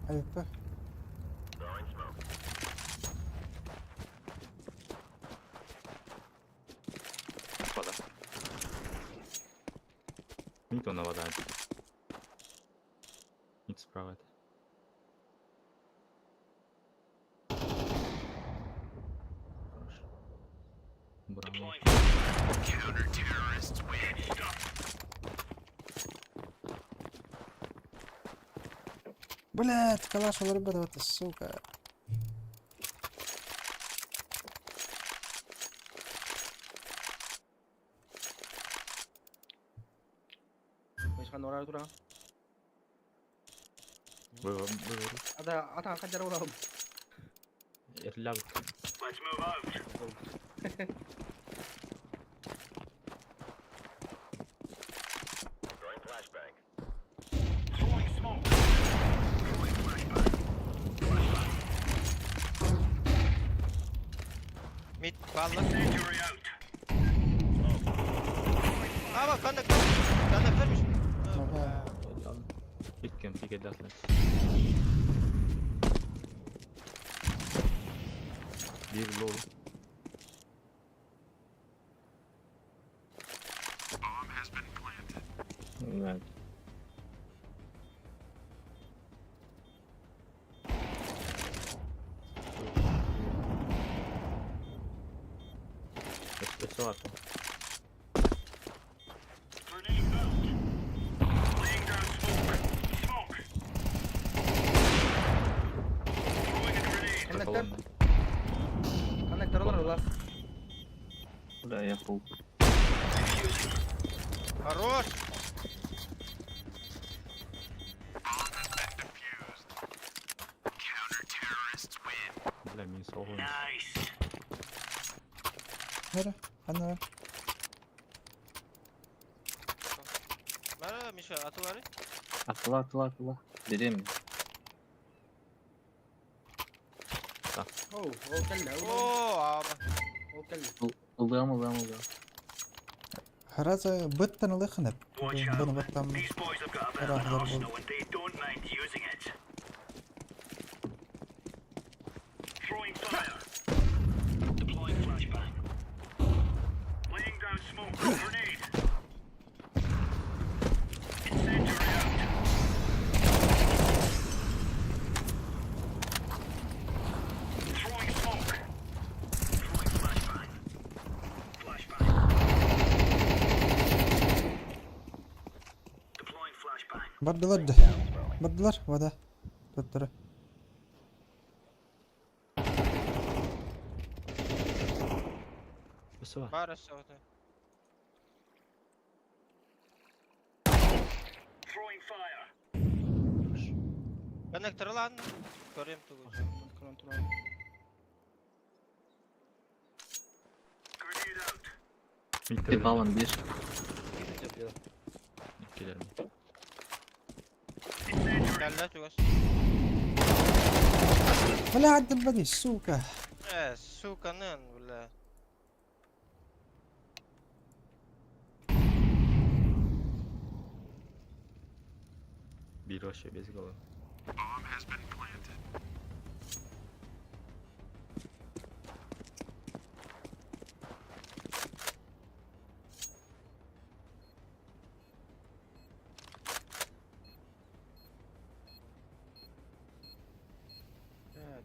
Ayıp be. Throwing smoke. Вода. Мид он на вода. Мид справа это. Хорошо. Браво. Deploying counter-terrorists win. Stop. Блять, калаш ребята, это сука. Мыш kan oraya tura. Вывод. Ata akan cara ulah. Эрляг. Let's move out. Throwing flashbang. Throwing smoke. Throwing flashbang. Mid Allah. Incendiary out. Aa bak kandaktör. Kandaktörmüş. Aha. Bitken bir kere atlar. Bir low. Evet. Espresso var. Grenade out. Laying down smoke. Smoke. Throwing a grenade. Kandaktör. Kandaktör olur ulan. Buraya full. Хорош. Bile min soğuk. Nice. Nere? Anne ver. Merhaba Mişa atı var. Akıla. Dedim. Oh, o kelle. Oo abi. O kelle. Uluyorum. Haraza bıttan ılı kınıp. Watch out. Bunu bıttan mı? These boys have got a bit of Right, an right, arsenal right. and they don't mind using it. Throwing fire. Deploying flashbang. Laying down smoke. Grenade. Incendiary out. Throwing smoke. Throwing flashbang. Flashbang. Deploying flashbang. Bardılar da. Bardılar. Vada. Tuttura. Espresso var. Var aşağıda. Throwing fire. Kandaktör lan. Göreyim tu. Grenade out. Bir balon bir. Gidelim. Incendiary. Gel lan tugas. ولا عدل بدي السوكة. Su kanın valla. Bir aşağı bezi kalalım.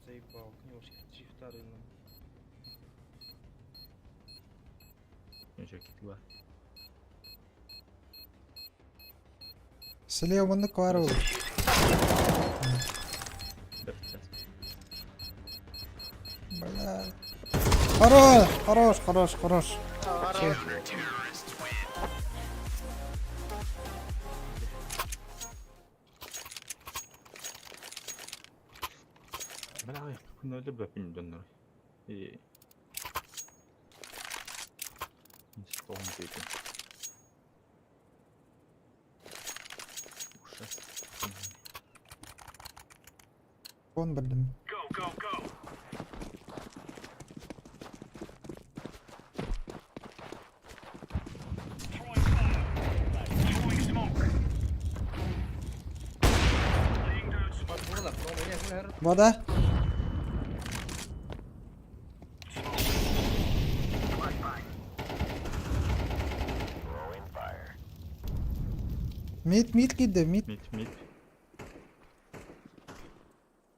Заебал, книжки, шрифтары. Önce kit var. سليو منك وارو. Bakacağız. بلا. خروش. Ben abi bunları da bırakayım dönüyor. İyi. Soğuk değil. Uşak. كون بدم. Go. Throwing fire. Throwing smoke. Laying down smoke. Burada, bu ne? ودا. Flashbang. Throwing fire. ميت كده ميت. Mit.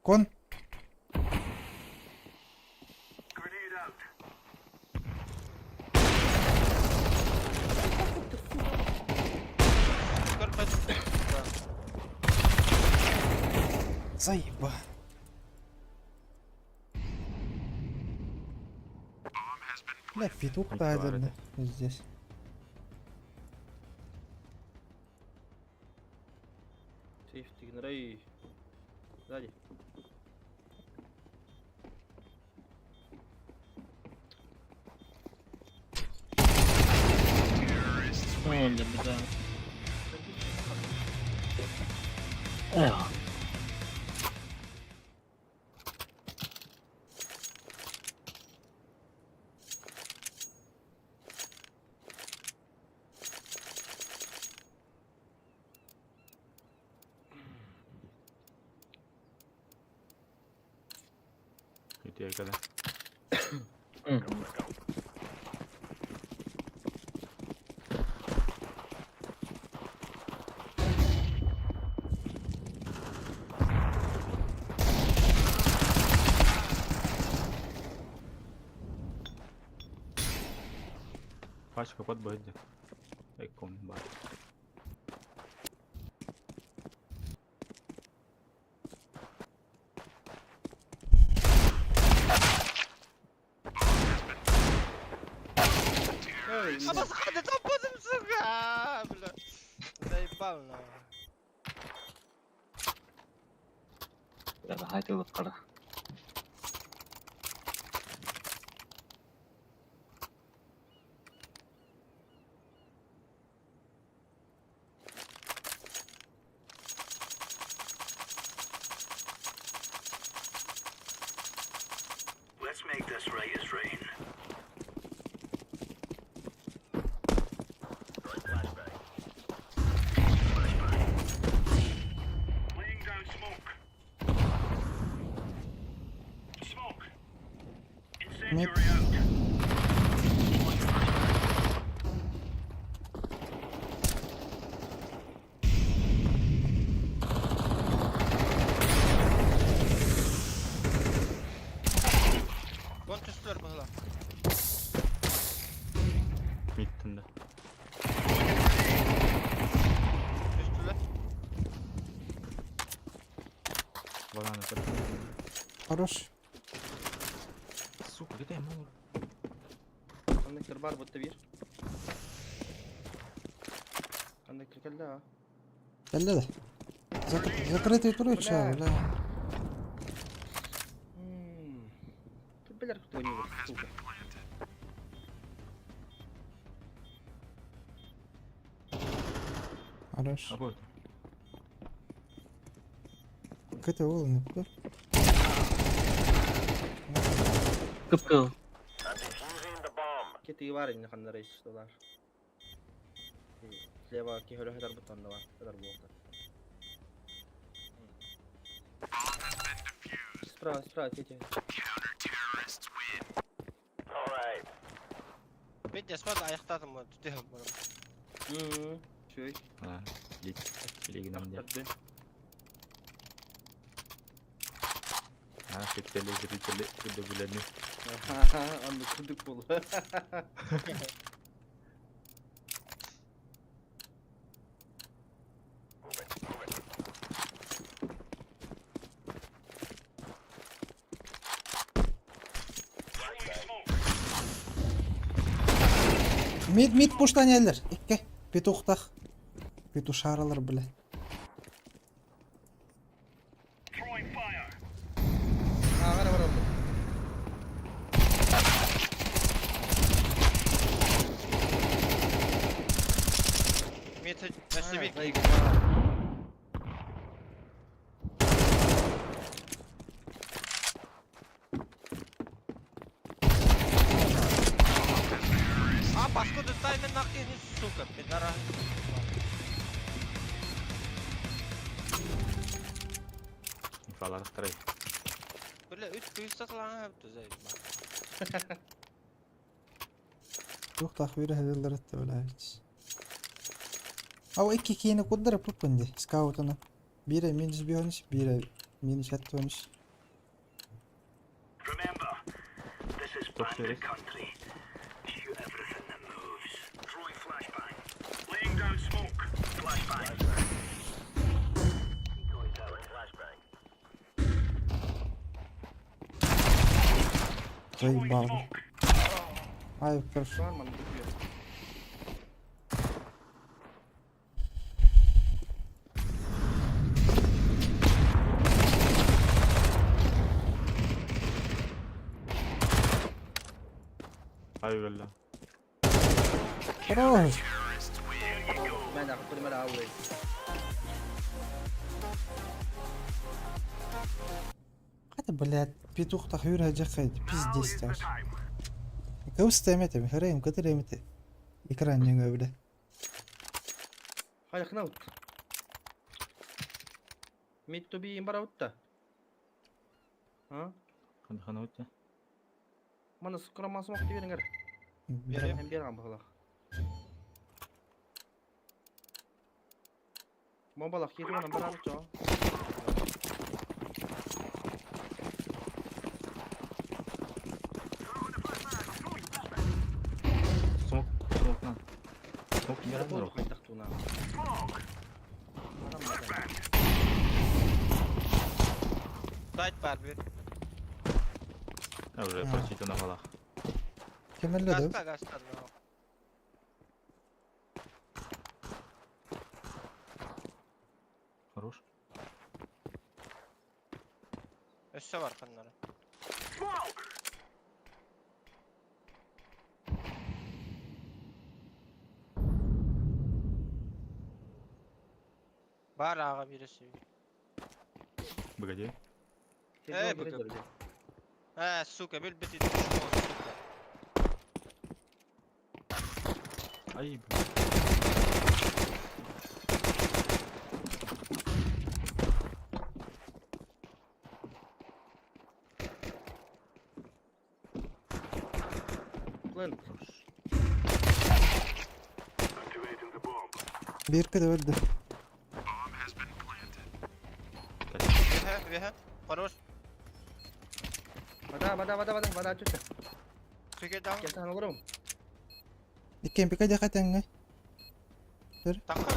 كون. Grenade out. Görmedim. Заеба. لا في توقع هذا здесь. Сейф, игнорай. Сзади. Öyle bir daha. Evet. كده. Kaç kapat bayıldı. Ekon var. Ama sıkıntı topladım sıkı. Bля. Заебал, لا هاي تذكرها. Let's make this right as rain. Laying down smoke. Smoke. Incendiary out. Kont üstler bana. Mid'inde. Üstler. Valla ne kadar. Хорош. Сука, где я могу? عندك اربعة بالتبير. عندك الكلا. يلا ده ذكرتي طلعت شهر لا. في البلد كنت بني بالسوق. хорош. Вот. كده هو نقول كبكو. كتي وارد إن خلنا رئيس دولار. ليبا كي هلو هدر بطن دوار هدر بوقت. سبرا تيجي. بدي اسود ayakta mı tutayım bunu. شوي. Ha, git. Lige namn det. تبدأ. Ha, fiteli, fiteli, kuda bulanı. عندك كدك والله. Mid push'tan gelir. İkke. Bir tuğtak. Bir tuğ şaralar bile. Throwing fire. أنا برا. Mete SB. طيب. А, паскуды тайны нахрен, сука, пидора. Falar estranho. Bля, 3 kuyusak lan yaptı zaten. Tuğtak bir hediyeler etti öyle hiç. Ama iki kiyini kudura pupundi. Scout'unu. Bire minus bir olmuş. Bire minus etti olmuş. Remember, this is Çok bandit serious. country. Shoot everything that moves. Throwing flashbang. Laying down smoke. Flashbang. Going down. Flashbang. Zayıf Throwing bağlı. smoke. Ay kırf. شو هالمنطق فيه؟ Hayır valla. Хорош. ما أنا كل مرة أول. Hadi блядь. Bir tuğtak yürü cakaydı. Pis Now is the destar. time. Kavus temete mi? Herayım kadar emete. İkran yenge öyle. هاي خنوت. ميت تو بي مباراة وتا. ها؟ Hadi kanavut ya. Mana sıkıramaz smoke diye verin. Bir Hem bir bakala. Bombalak yedi ona beraber çal. Smoke lan. Smoke kim yaranlar o? Kaydak tuna. Site var bir. Ja, we hebben precies nog wel. kemerle de. Gasta. Хорош. Üste var kanları. Var ağa birisi. Погоди. bakın. He suka bil biti düşman suka. Ай, Lan. Activating the bomb. Bir kere öldü. Vehe. Хорош. Vada çöçe. Suka down. Gel sana vururum. İkken pika jakatenge. Takka.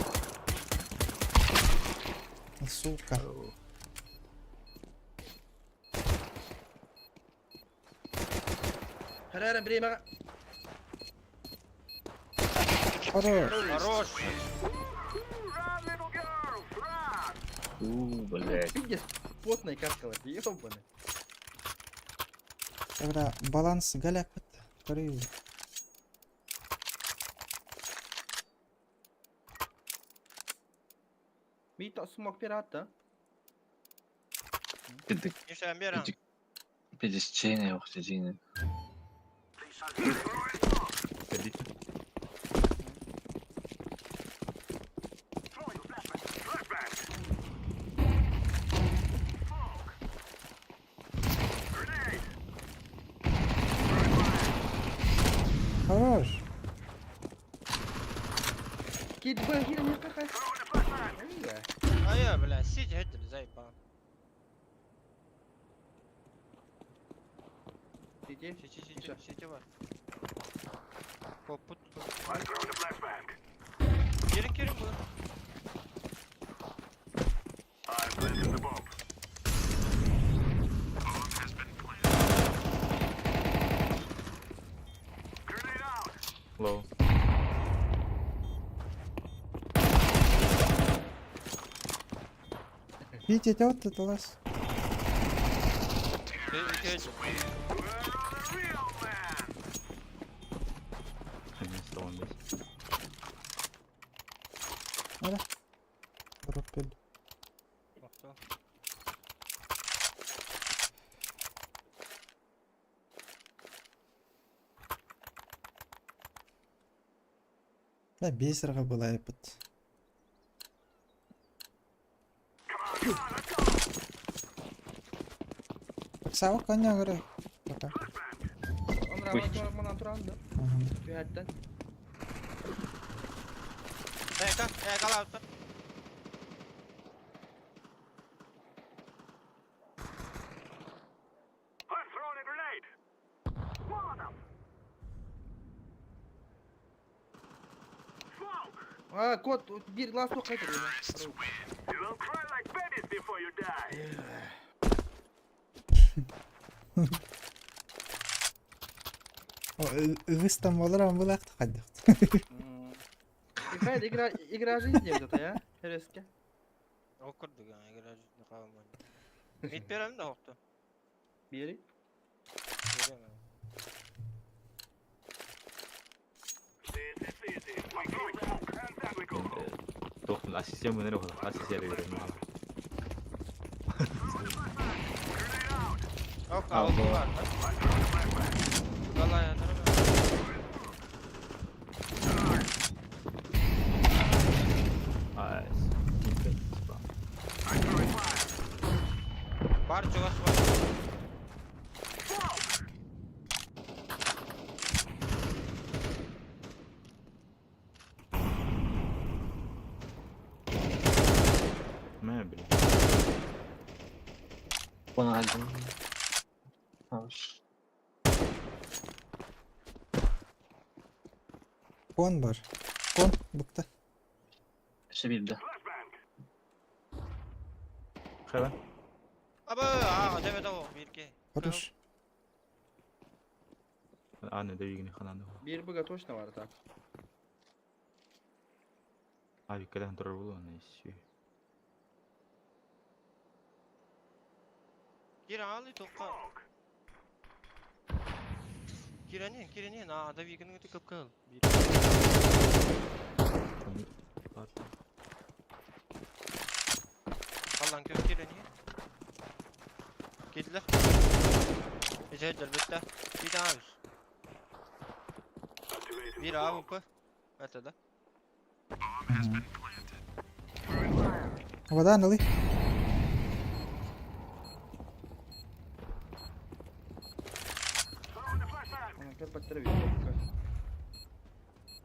Suka. Herere birime. Aro. Хорош. Run, little girls, run! Блядь. Пиздец. Потная картка, ёбаный. Evra balans galak bitti. Kırıyor. Мита смог пирата. Bidik. Nişan bir an. Bidik çeyne yok dediğini. погодите. Throwing flashbang. Flashbang! Grenade! Хорош. Git bu hile ne kakay. Throwing a flashbang! Aya bile sic hıdır zayıf bana. Сиди. Siti var. Poput. I'm throwing a flashbang. Girin bunu. I'm planting the bomb. Bomb has been planted. Grenade out! Low. Видите, вот это лаз. İki. We're on a real man! Minus 15. Hadi. Drop geldi. Nokta. Ben bir sıra bola yapıt. Bak sağ ol kanya göre. Bak. Он работает на транда. Пятьтен. Kal altta. I'm throwing a grenade! Swallow them! Smoke! А, кот, bir глаз только это. You will cry like babies before you die! O ıgıstan olur ama bu lakta kadar. Haydi игра жизни вот это, я. Резко. Okurduk yani garajda kalmadı. Mid verelim de hoktu. Biri. Veremem. This is easy. I'm throwing smoke, and there we go. Dokun asistan mı ne o? Asistan veriyorum valla. Grenade out! Yok aldı var. Valla yatırım. Nice. I'm throwing fire! Var covas var. Smoke! Bana aldım. Var. Kon var. Kon bukta. İşte bir de. Hemen. Aba, deme daво, birke. Хорош. Anne de yine kanalda. Bir buga точно var tak. Abi kadar durar bu ne iş. Gir ali toqqa. Kirani, da vigini öte köp kal. Kallan köp kirani. Gitler. Ecel bitti. Bir daha üst. Bir abi bu. Atada. Вода налый. Ana köp battara bir.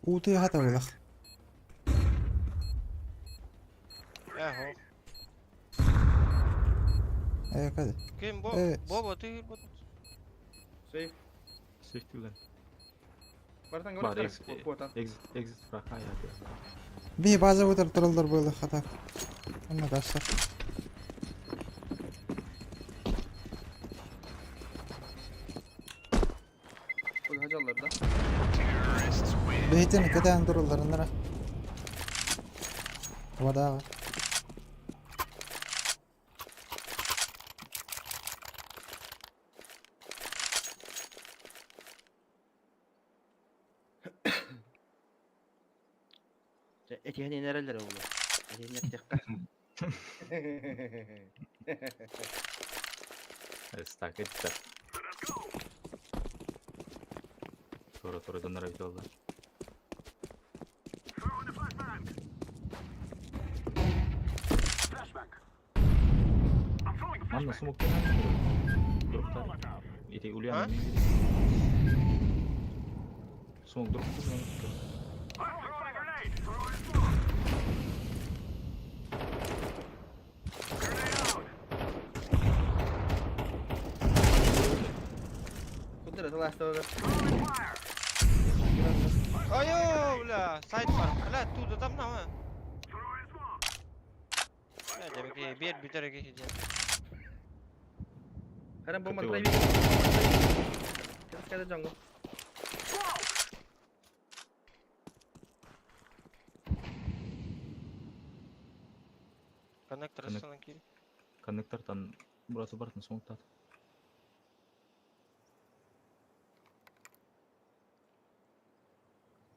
Уты хата булах. Yahu. Кады. Kim bu? Evet. Bobo tüyür bu. Safe. Seçtiler. Bartan Бар, görürsün. Portal. exit bırak hayatı. Би база утыр туралдар булах хата. Анна кашта. Bu hacallarda. Бейтен кадан туралдар нара. Вода. Etihani nerelere oldu? Etihani tekka. Stack editler. Sonra döner videolar. Anna smoke droplar. İti uliyan. Smoke drop. Kudret last over. Ayo, bla, side var. Ala tu da tam na. Ya demek ki bir tane geçeceğim. Karan bomba Kötü try oldu. bir. Kes kade jungle. Connector Connect. sana kiri. Connector tan burası barın smoke tat.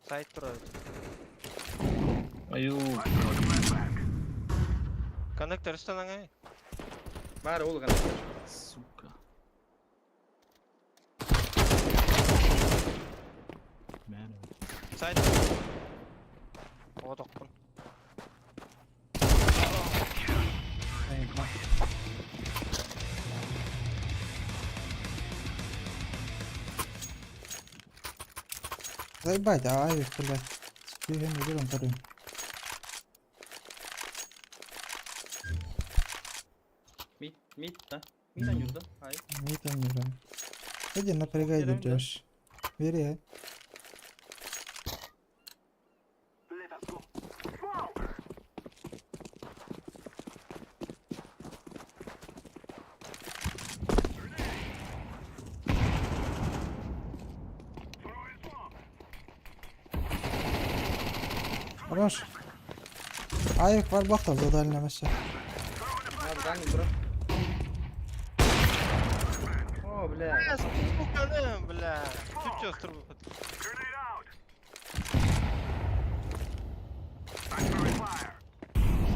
Side tur. Ayo. Connector sana ngay. Bari oğlu kan. Suka. Man. Side. O dokun. Заебать, ай, блядь. Спиген идем тарым. Mid ha. Mid'den yürüdü. Hayır. Не там не врам. Иди напрягай, Берем, да? держишь. Бери. Хорош. Ayık var bak da zadallemesi. Abi ben bura. Oh bля. Ya bu kanım bla. Tutacağız tur bu.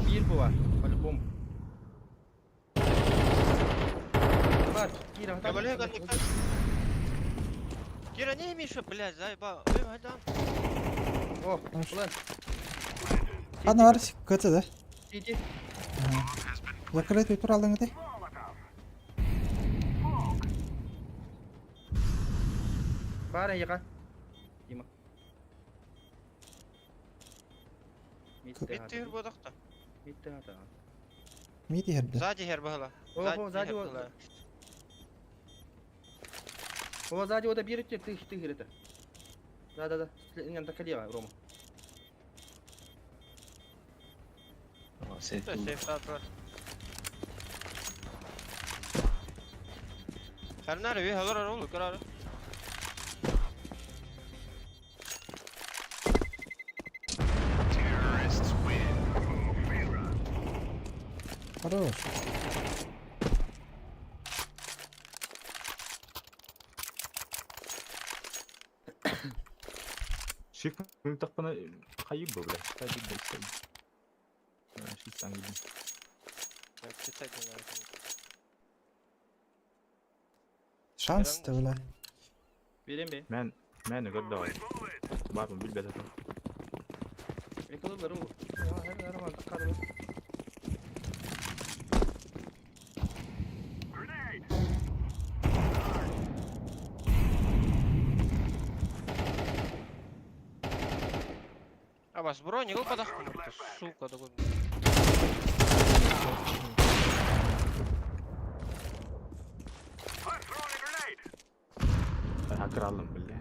Bir bu var. По-любому. Var. Gir hata. Ya böyle connector. Kira neymiş o bla zayba. Öyle hadi. Oh. Ulan. Ладно, var kötü de. Git. Закрытый тур алдың де. Bari yıka. Yıma. Mid'de hata. Bitti bu dokta. Mid'de hata. ميتي هربة Сзади герба гала. هو زادي هو زادي وده بيرت تهرته. ده إن أنت كليا روما. Safe. Сейф rahat var. خلينا نعرف ايه هقرر اقول قرار. Terrorists win. خلاص. شوف منطقنا خيب ولا استاجد استاجد شو استعمل شانس ده ولا Vereyim be. مان قدر بعض من بالبيت Yakalarlar oğlum. Ya her zaman takarım. А вас броник, ну подохну, сука, такой. I'm throwing a grenade. هكر علم بالله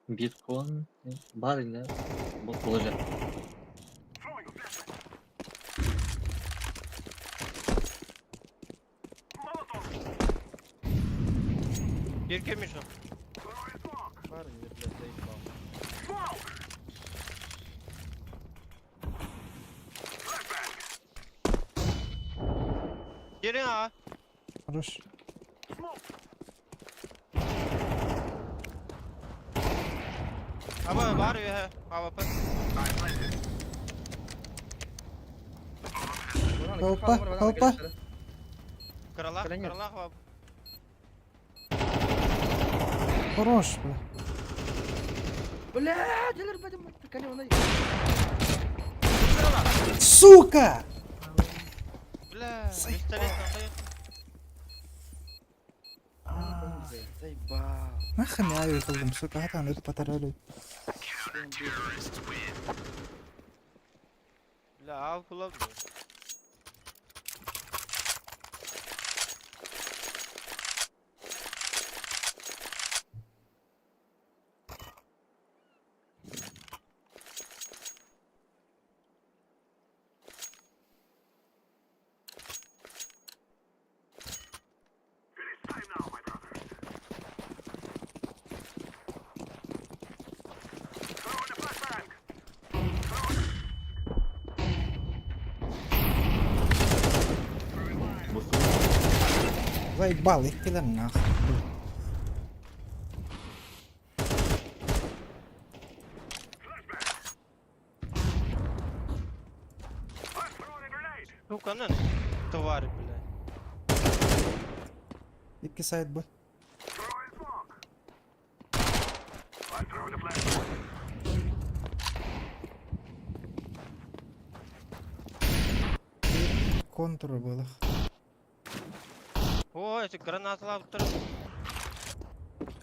Bir puan var yine. Bulacak. Throwing a flashbang. Molotov. Bir kimmiş o? Throwing smoke. Var mı bir de zayıf var. Smoke. Flashbang. Gelin ha. خلاص. Smoke. Ama bağırıyor he. Hava pır. Hoppa. Kırala, Kırın ya. kırala hava. خلاص بلا. ولا جلر بدم تكلم والله. سوكا. Bla, pistolet nakayım. Zayıf ba. ما خلني عايز يخدم سوكا حتى انا اتبطر عليه. Bla, av kullanmıyor. Time now, my brother. Throwing a flashbang. заебал их кида нахуй. I'm throwing a grenade. Сука, ну, тварь, бля. İki side bu. Throwing smoke. I'm throwing a flashbang. Контур был. О, эти гранаты лаптыр.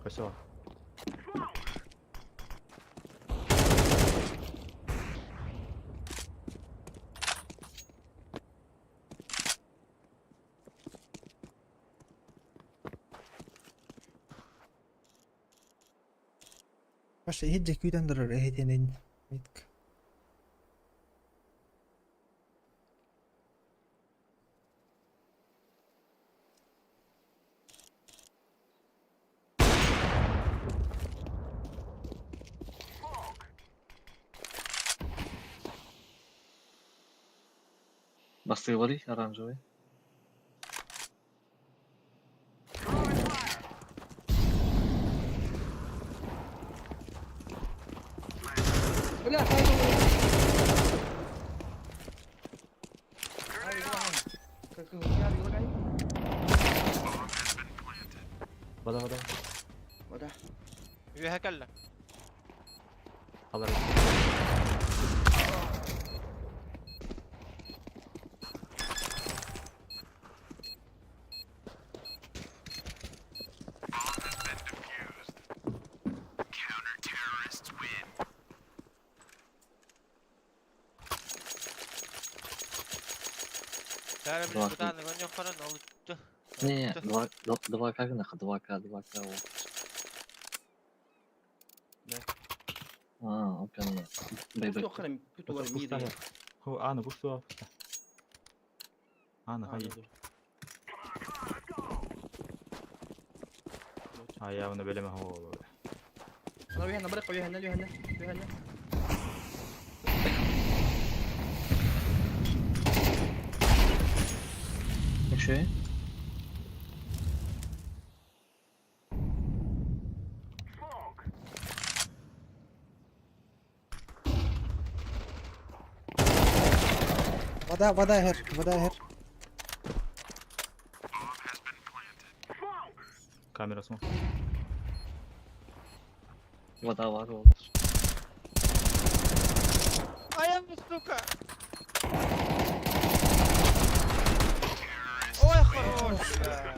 خشوا Başta hiç kuyudan durar ehetenin. Mitk. Басты вали оранжевый. ولا خايف. بدا وده Üye kelle. الله bir Bak. tane gönce karan alıttı. Ne? Duvaka gına duvaka o. Ne? Aa, o kan. Bey bey. Çok karam putu var Пуста, miydi? هو أنا пуста. أنا هاي هاي أنا بلا ما هو Ana Yuhanna bırak Yuhanna. Şey. Vada her. камера смо. Vada var o. Ayağım suka. Oy хорош.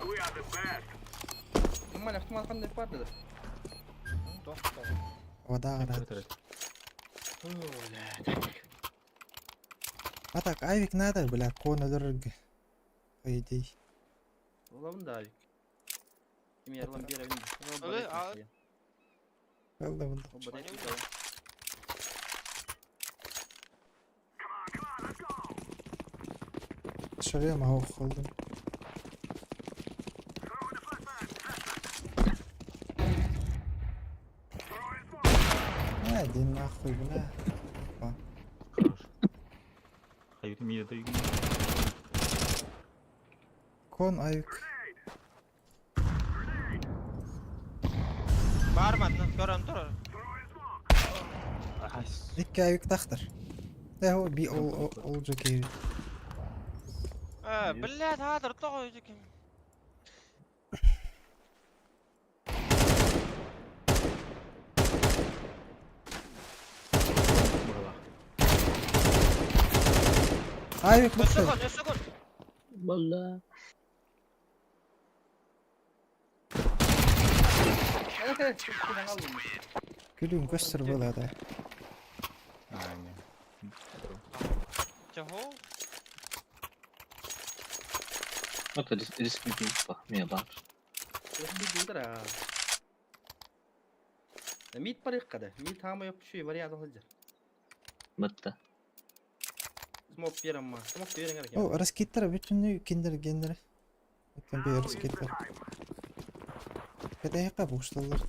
We are the best. ihtimal qanday patladı? Vada. ترى Atak ayvik nada bila kona durg. Haydi. Oğlum da abi. Kim yarılan bir evinde. Öyle, aa. Kaldı bunda. O bana yapıyor. Şuraya mı hava kaldım? Hadi nahkoy buna. خير مين ده Kon ayvik. Bağırmadın, gören durur. أحس İki ayvik tahtır. Ne o bir olacak evi. Billahi hadır toğuydu kim? Ayvik bıktı. Ösükün. Valla. Evet, çok güzel almış. Gülüm göster böyle da. يعني Çaho. O da risk bir bak. Mia var. Resmi değildir ha. Mid bari kada. Mid hama yok şu bari adı hızlı. Bitti. Smoke bir ama. Smoke bir gerek. O rasketler bütün kendiri. Bütün bir rasketler. Kada yaka boştalar.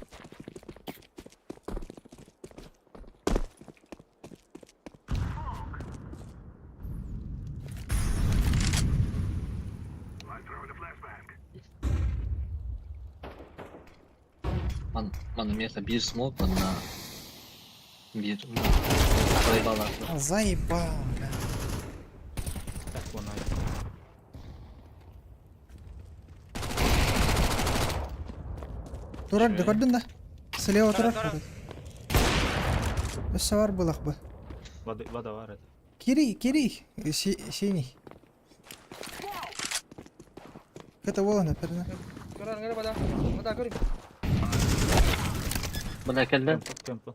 I'm throwing a flashbang. Bana mesela bir smoke bana. Bir. Burayı bağlar. Заебал. так вон Durar gördün de. Слева Durar, durar. durar. Üstü var bulak bu. вода варит Кири. Синий. Это волна, наверное. Gören göre bada. Bada görün. Bana kelle. темпо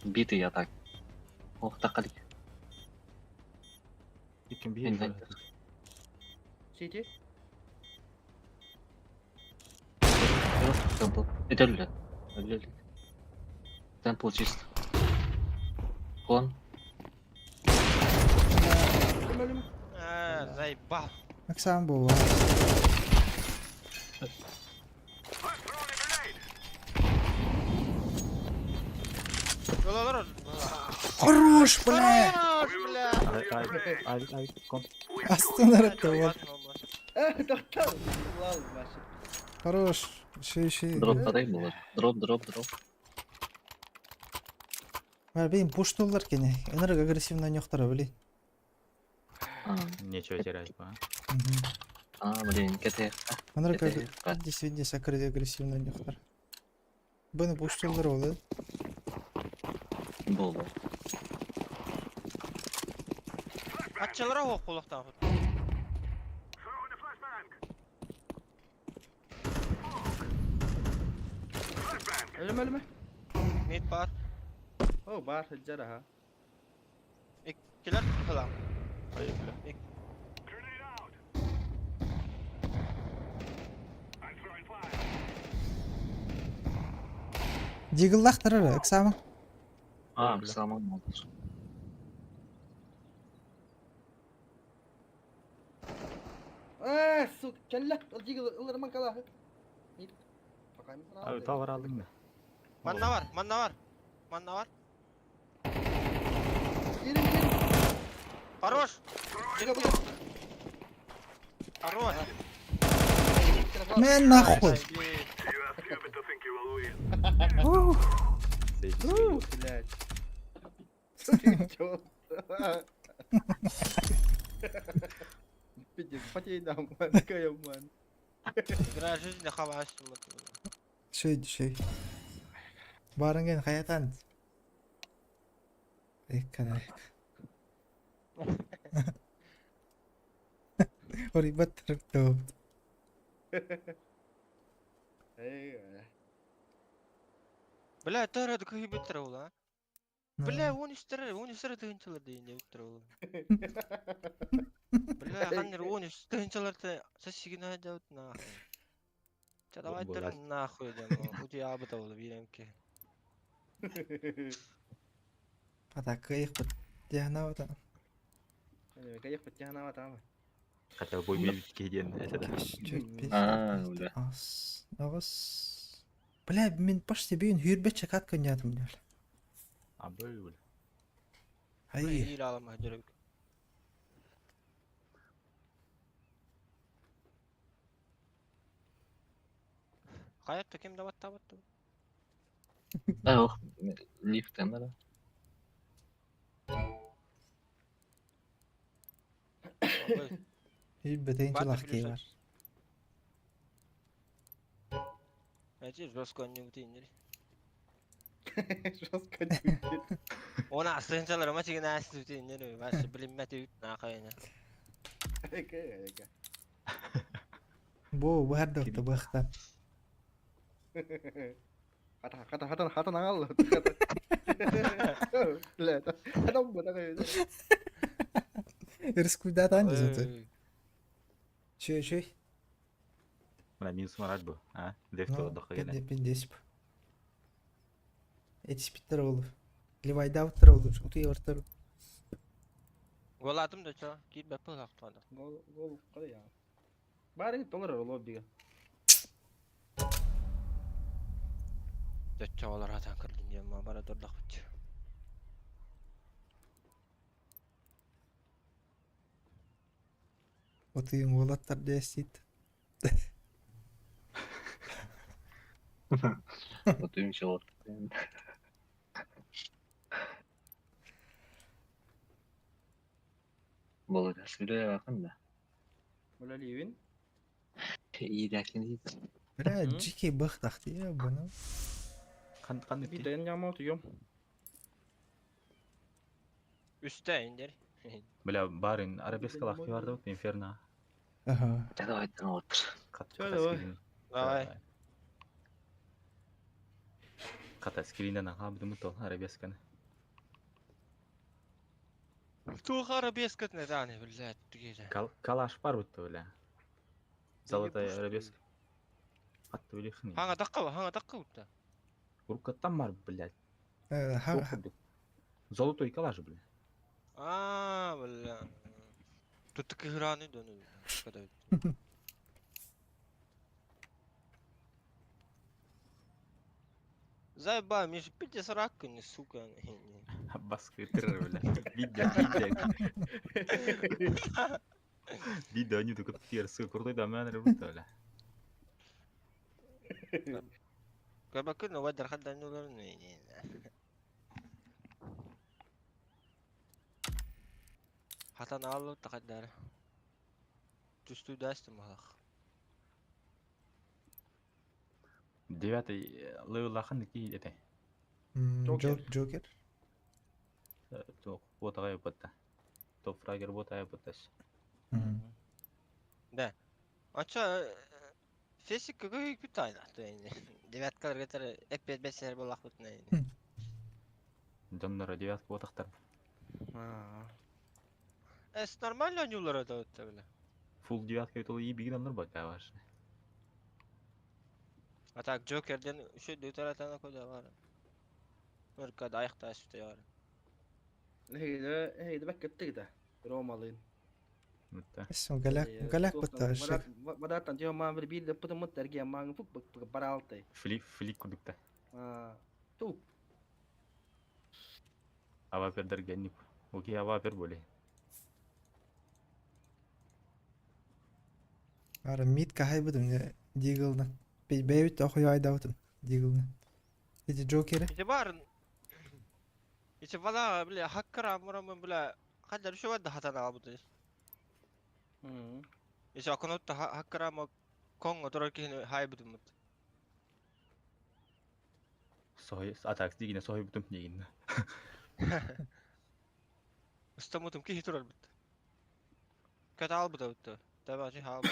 Biti yatak. Oh takalik. يمكن بيه City. Tempo. Ödüllü. Tempo çist. Kon. Ölüm. Zayıbah. Максам bu. Yol olur. Хорош, бля. Хорош, бля. ай ком Астана var. Doktor. Lal başı. Хорош. Şey. Drop'tadayım mı var? Drop. Var benim puştullar kene. Enerji agresivna нёхтара били. нечего терять ба Блин, кете. Enerji действительно агрессивна нёхтара. Быны puştullar oldu. Болу. Açılır o kulaktan. Throwing a flashbang. Ölüm. Mid bar. Oh bar hıccara ha. İkiler kılam. Hayır bile. Grenade out. I'm throwing fire. Jiggl'daxtırır, ıksamın. Aa kısaman oldu. Su kelle. Alcık ılırman kala. Git. Bakayım sana. Abi tavar aldın da. Manna var, manna var. Manna var. Girin girin. Хорош. Хорош. Men nahul. You are stupid to think you will win. Sevgisi. Блядь. Чё? Пиздец, потей нам, такая ман. Игра жизни хаваешь. Şey. Barıngen hayatan. Ekkana. Ori battırıp da. Эй, Бля, тара какие битра ула. Бля, он истер тынчылар дейин битра ула. Бля, ханнер он тынчыларды сосигина жаут нахуй. Давай нахуй дем. Ути абыта ула биремки. Patak kıyık bit. Diyana wata. Kayak pecah nama tama. Хотя бой бейбит кейден. Это да. Aa öyle. As. Ağız. Bля, мен почти бейін hürbet çakat kınyatım diyor. А böyle böyle. Hayır. İyi alama direk. Hayatta kim davat davat. Yok. Liften de. Hürbet Var da ençi biliyorsun. var. Эти жесткие утинери. Жестко дюйти. Ona asıncalar ama çiğne asıl utинери. Başka bilinmedi üt nakayına. Eka. Bu her dokta baktan. Kata nangal loh. Lihat, kata buat apa itu? Rıskıda tanca zaten. Şey. Bana minus var bu. Ha? Left oldu kıyene. Pindesip. Etişpitler olur. Livayda avutlar olur. Utuya ortar. Gol attım da ço. Git be pıl aktı. Gol kali ya. Bari dolar lobby'ga. Çawalar hatan kırdın diye ma bara dordak bitti. Utuyun volatlar desit. Otuyum şort. Balık askeriye bakın da. Mulai liwin. İyi derken iyi. Bля, ciki baktak diye bana. Kan Bir etti. de nyamau tuyum. Üste indir. Bля, barın arabeska vakti vardı bak Inferno. Aha. Ya da aydan otur. Şöyle bak. Давай. Kat askerinden aha bir de mutlu arabeskana. Тухара без кат не дане, блядь, тгиже. Kalaş var bu öyle. Zalotay arabesk. Hatta öyle xini. Ханга дакка утта. Уркаттан var блядь. Ha. Золотой калаш блядь. Бля. Тут так играны дону. Когда. Заебал, мне же 50 не сука. Baskı terör öyle. Video. Video они только персы крутой да мен рубут öyle. Когда كنا ودر حد نقول حتى نعلو تقدر تستو داست مالخ Девятый level ахын ки это. Joker. То вот гай бутта. То фрагер вот гай буттас. Да. Ача фесик какой питание, то есть девятка это опять без сербо лахутная. Доннора девятка вот ахтар. Es nормально oynuyorlar da öyle. Full diyat kayıt iyi bilgi alır bak ya var. Atak Joker'den şu dütara tane koyda var. Mırkada ayakta üstte var. هيدا بكت كده رومالين Mutta اسمه قلاك بالتاشر. بدات انت ما بربي ده بده مترجع ما فوق برالتي flick kudukta. تو Ava perder genip. Oki ava per boleh. Ara mid kahay budum ya Deagle'dan. Beyvit okuyor ayda budum Deagle'dan. İşte Joker'i. İtibarın İşte valla bile hakkara amuramın bile kadar şu var da hatan aldı. İşte akonut da hakkara ama Kongo durarken haybıdım mı? Sohi atak digine sohi butum digine. İstamutum ki hiç durar bitti. Kötü aldı da bitti. Tabii ki aldı.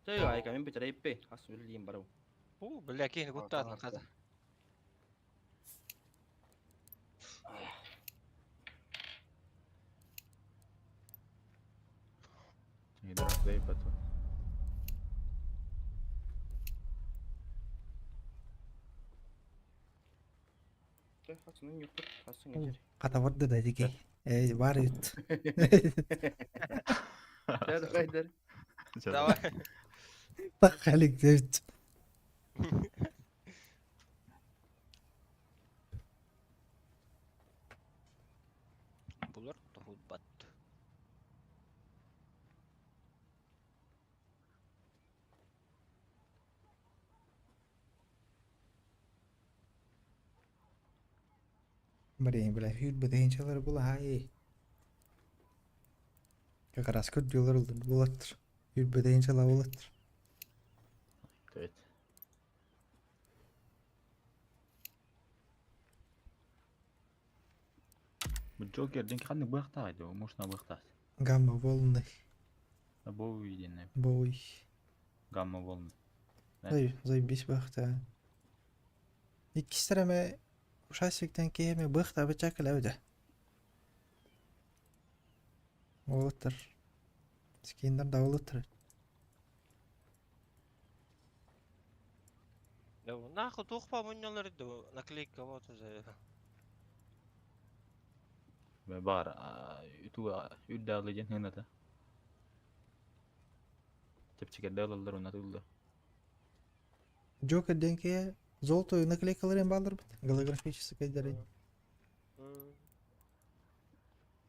chơi rồi cả mình bị chơi pe asu liam baru Bile ki kuttan kaza. Hidra play patu. chơi asu nyuk asu ngajari Kata vardı da diki. Var yut. ده قايدر Tamam. Tak halik zevt. Bular da hudbat. Bari bile hüt bedeyin çalar bula hay. Kakaras kut diyorlar oldu bulattır. Hüt bedeyin çalar bulattır. Evet. Bu Joker denk kan bıraktaydı o moşna bıraktı. Gamma volны. Bu yine Boy. gamma volnu. Zaybis bakta. İkisi tarafı uşaklıktan keyme bakta bıçak lavda. Oğuttur. Skinler da oğuttur. Ya nahı tuhpa munyaları da naklika var zay. Ve bar itu uddalıcın hena da. Tepçike dağlarlar ona tuldu. Joker denke zolto naklikaların bağlar bit. Golografiçisi kaydırı.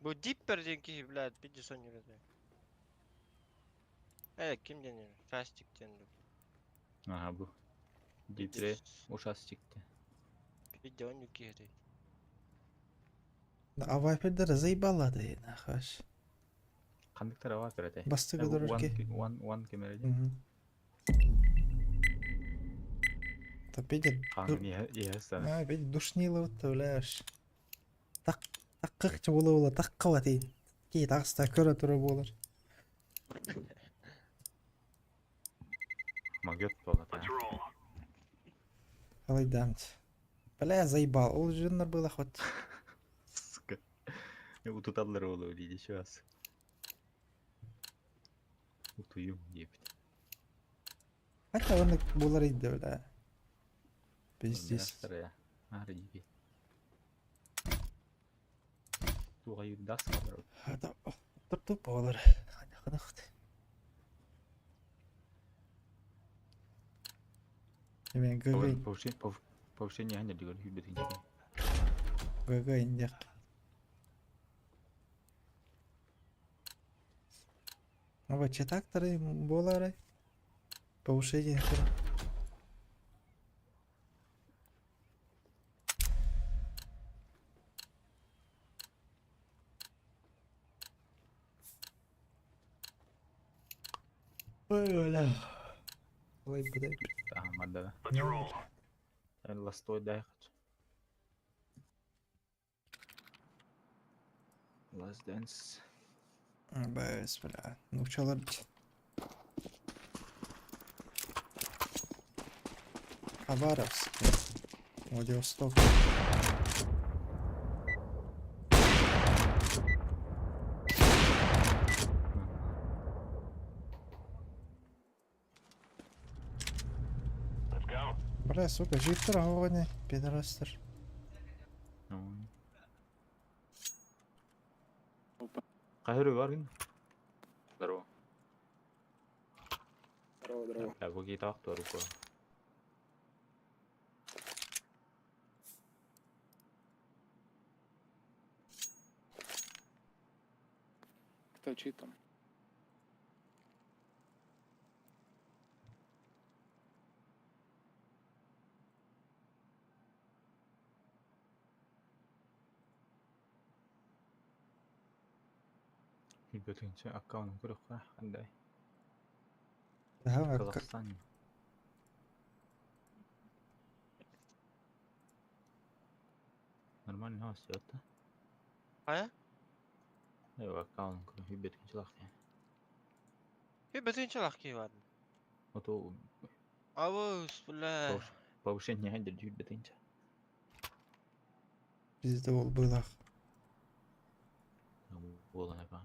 Bu dipper denki blad bir son yürüdü. Evet kim deniyor? Plastik deniyor. Aha bu. Ditre uşas çıktı. Bir de onu geri. Avayper'de razayı bağladı ya nahaş. Kandık tarafa verete. Bastı kadar ki. One kameracı. Tabii ki. Kanka niye sana? Ha bir duşniyla вот öyle. Tak takıkçı ola tak kavati. Ki taksta köre töre olur. Ma göt bolat ha. Let's roll. Kalay damt. Bela zaybal. Ol jünler böyle xot. Sıkı. Ututallar oğlu öyleydi şu az. Utuyum diye bir. Hatta onu bular idi öyle. Pizdiz. Ya. Ahri gibi. Tu hayır das kadar. Hadi tutup olur. Hadi hadi. Hemen gıgı Повышение hanya diyor hübbetince. gıgı inecek. Ama çetakları boları повышение. Öyle. Ой, блядь. Tamam hadi. Let's roll. Yani last oy dayak. Last dance. بس بلا نوشالر Хабаровск, Владивосток. Let's go. Бля, сука, жиптер аваны, пидорастер. Кайры бар кин? Здорово. Здорово. Я какие-то авто руку. Кто чит там? Бөтенче аккаунт көрөк кара кандай. Да, Казакстан. Нормально новость это. Ая? Эйва аккаунт көрөк бөтенче лак. Hur betyder laki vardı? Ото Avuz bля. повышение хендер жүйт бөтенче. Bizde ol bırak. Болон апа.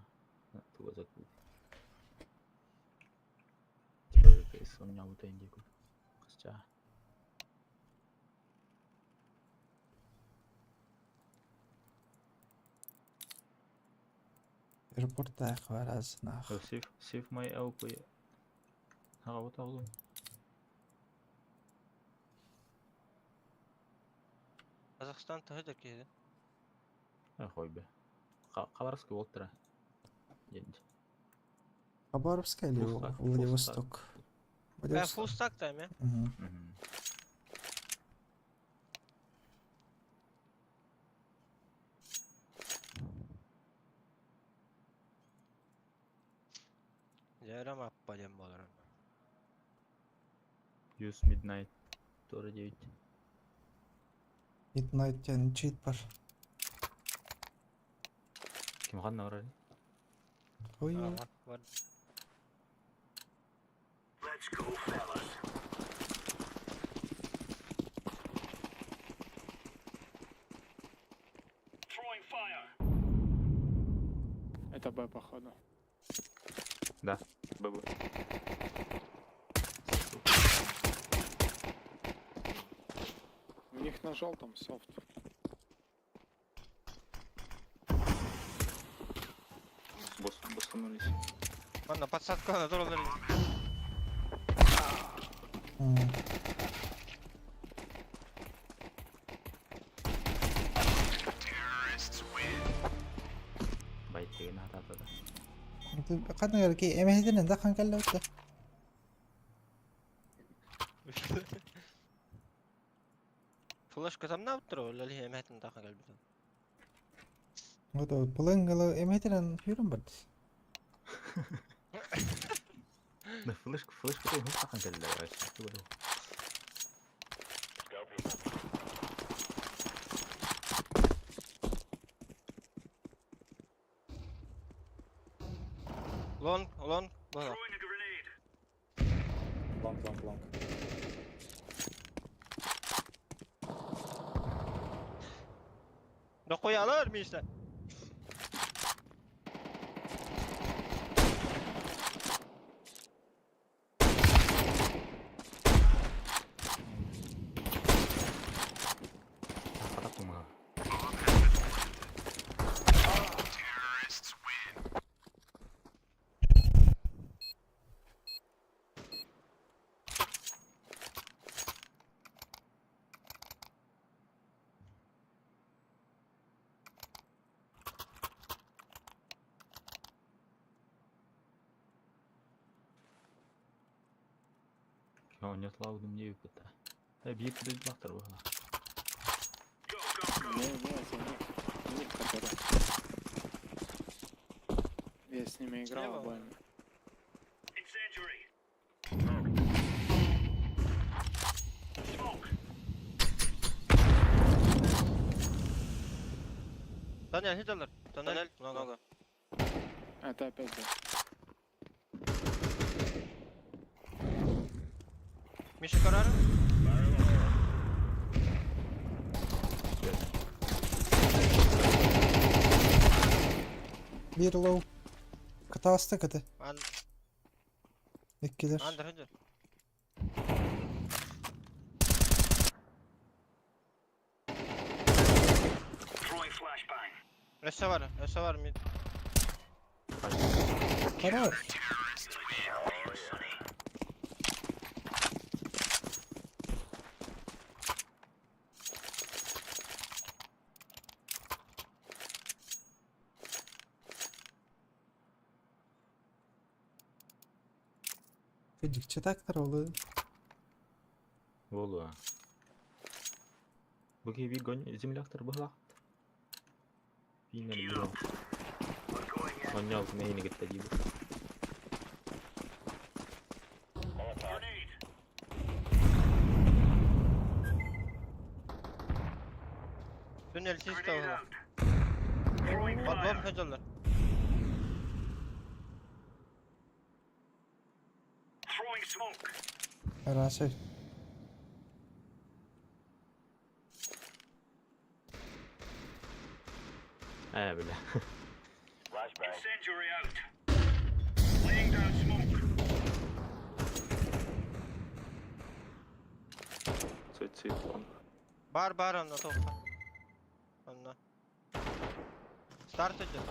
Туга заку. Чёрт, сон няму тенге ку. Кысча. Airportda var az nah. Save my elko. Ага, вот алdım. Kazakistan tahıda kiydi. Koy be. Хабаровск болып тұра. Енді. Хабаровск или Владивосток. Владивосток? Ben Владивосток. full stack'tayım ya. Мгм. Yarım appalım olurum. Use Midnight. Doğru 9. Midnight yani cheat var. Kim қанна бар? Oy. Var. Let's go, fellas. Throwing fire. Это Б, походу. Да. ББ. У них на желтом софт. Бостанулись. Ладно, подсадка на дорогу. Мгм. Байт деген атады. Kadın erkeği emeğinin de kankalı oldu. Флешка там на утро, или ли эмэтин таха галбитен? O da pılıngalı emeğinin yürüm vardı. Да флешка той хос тақан келді. Long. Bana. Throwing a grenade. Long. Dokuyu alır mı işte? Қатақ болмаға. Terrorists win. Ойнатылаудың не өкетті. Бейіп күдеді лақтар бұға. Не, это у них который. Я с ними играл Слева? обоими. Incendiary. Smoke. Daniel hit alır. Daniel. Long. Это опять да. Миша карары? Bir low. Kıta astı kıta. İkkiler. Андер, Андер. Throwing flashbang. Эше var mid. Karar. Gıcıkça taklar oğlu. Волу. Быки вигонь земляктор была. Финал бро. Он нял мейни гетте диби. Grenade. Tünel siz Grenade tavla. out. Throwing fire. Patlam kaçarlar. Throwing smoke. Her şey. Bile. Incendiary out. Laying down smoke. Бар анда топта. Анда. Старт edin.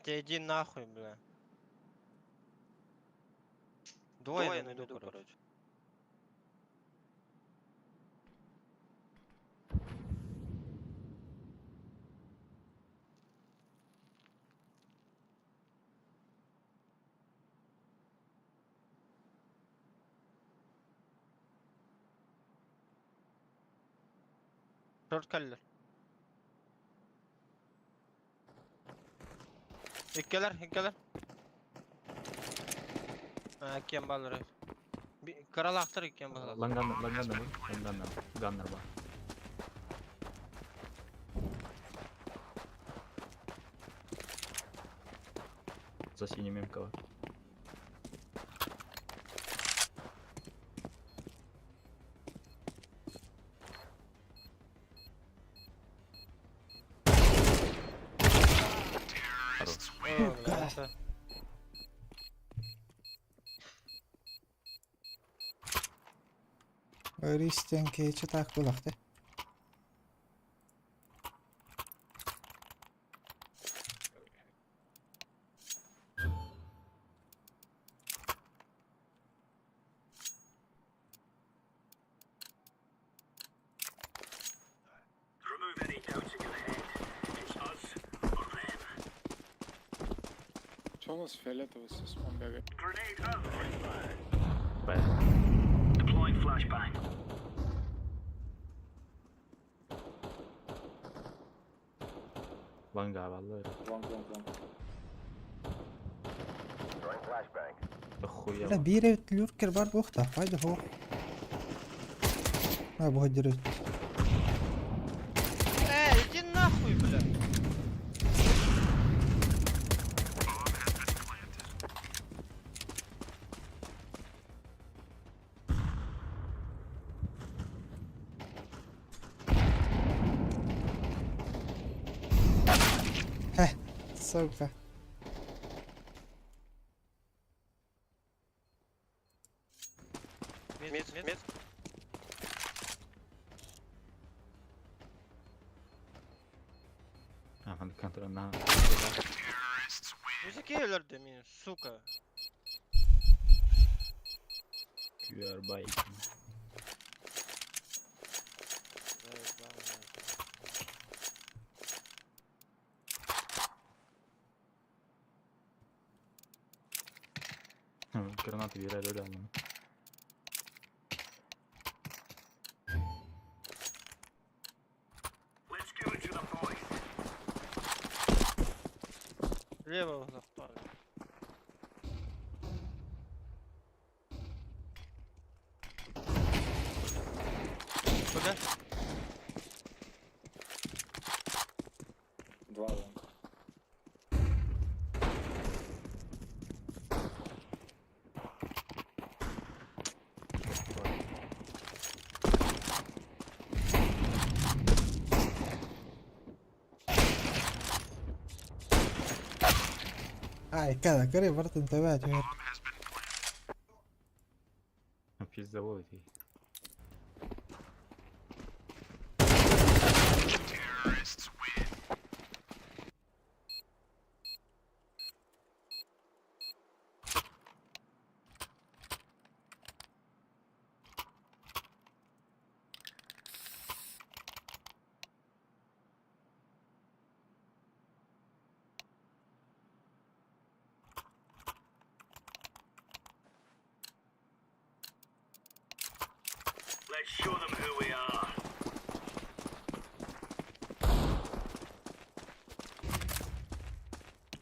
Иди нахуй, бля. Двое на иду, короче. Short kallar. İkkeler. Ha, ikken balları. Bir karal aktar ikken balları. Lan gunner var. За синим МК var. Хорош. Öyle isteyen keçi tak bulaktı. Remove any doubts in your head. It's us or them. Что у нас фиолетовый со смом бегает? Grenade out. Baya. Deploying flashbang. Lan galiba öyle. Long. Охуел. لا بيرة اليوركر بار بوقتها هيدا هو. ما ابو هجرت. Иди нахуй, бля. Сука. Мид. Aman kontrolünü. Müzik öldürdü beni, suka. QR bike. Granatı bir öyle aldım. Let's give it to the boys. Лево захтали. Öyle. Два лонг. كذا قريب برضه انتبهت هنا. في الزواج فيه. Let's show them who we are.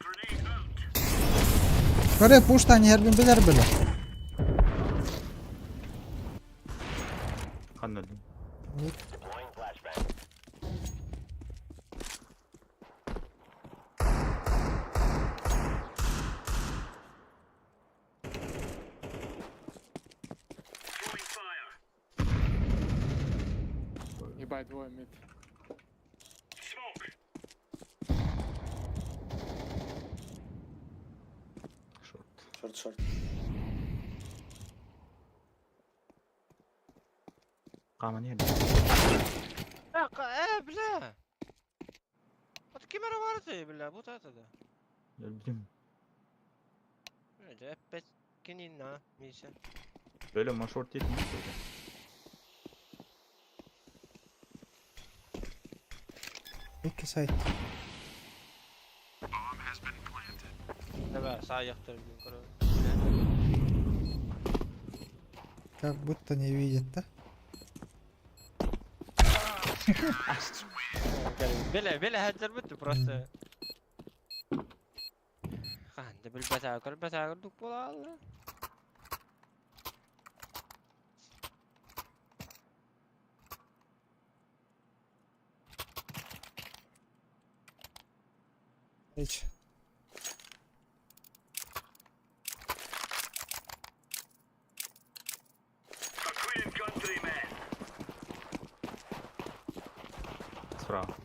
Grenade out. قريب بوش تاني هربين بدربله. خلنا دي. Deploying flashbang. Throwing fire. Ебать, двое мид. Smoke. شورت. شورت شورت. قام هنا. ايه بالله. الكاميرا وارتي بالله بوت هذا. الجيم. جاب بس كنينا ميشا. Böyle ma short değil mi? هيك سايت. تبع ساعة يختار بالكرة. Как будто не видит-то. بلا هجر بده براسه. خان ده بالبتاع دوك بولا الله. هيك. A queen countrymen. صراحة.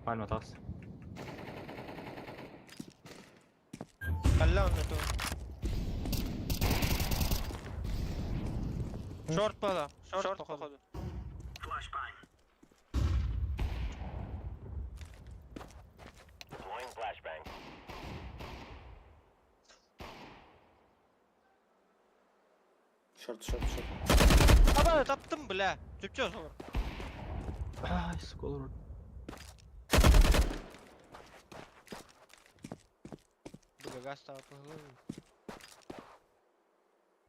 فاين ما تاس. خلاهم تو. شورت بلا شورت خذ. Flashbang. Deploying flashbang. شورت شورت شورت. ابا taptım bile. Tüpçü sonra. Ay скоро. Бля газ стал по голове.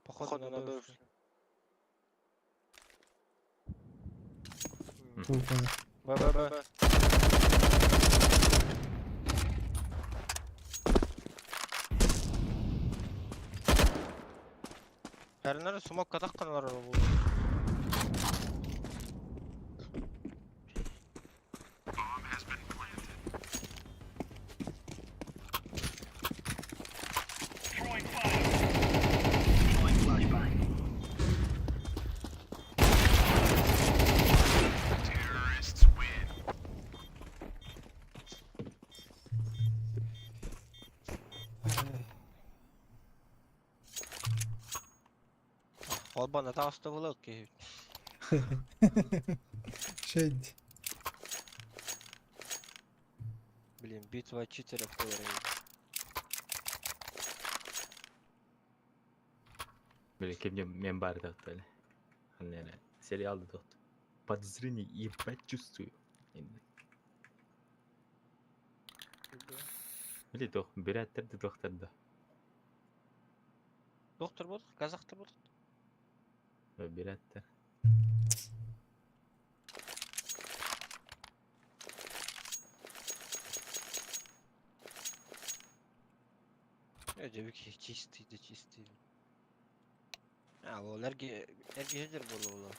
Походу на бывший. Тут он. Б. Herleri smoke katak kanlar bu. Throwing fire. Deploying flashbang. Terrorists win. Kolbana da hasta bulak ki. شد. Блин, битва читеров говорит. Böyle kemge member dağıttı öyle. Hani yani seri aldı dağıttı. Подозрение ебать чувствую. Или тох береттерди тохтарды. Доктор бол, казактар бол. Береттер. Девики чистый, да чистый. Ha, o ergedir bolu ola.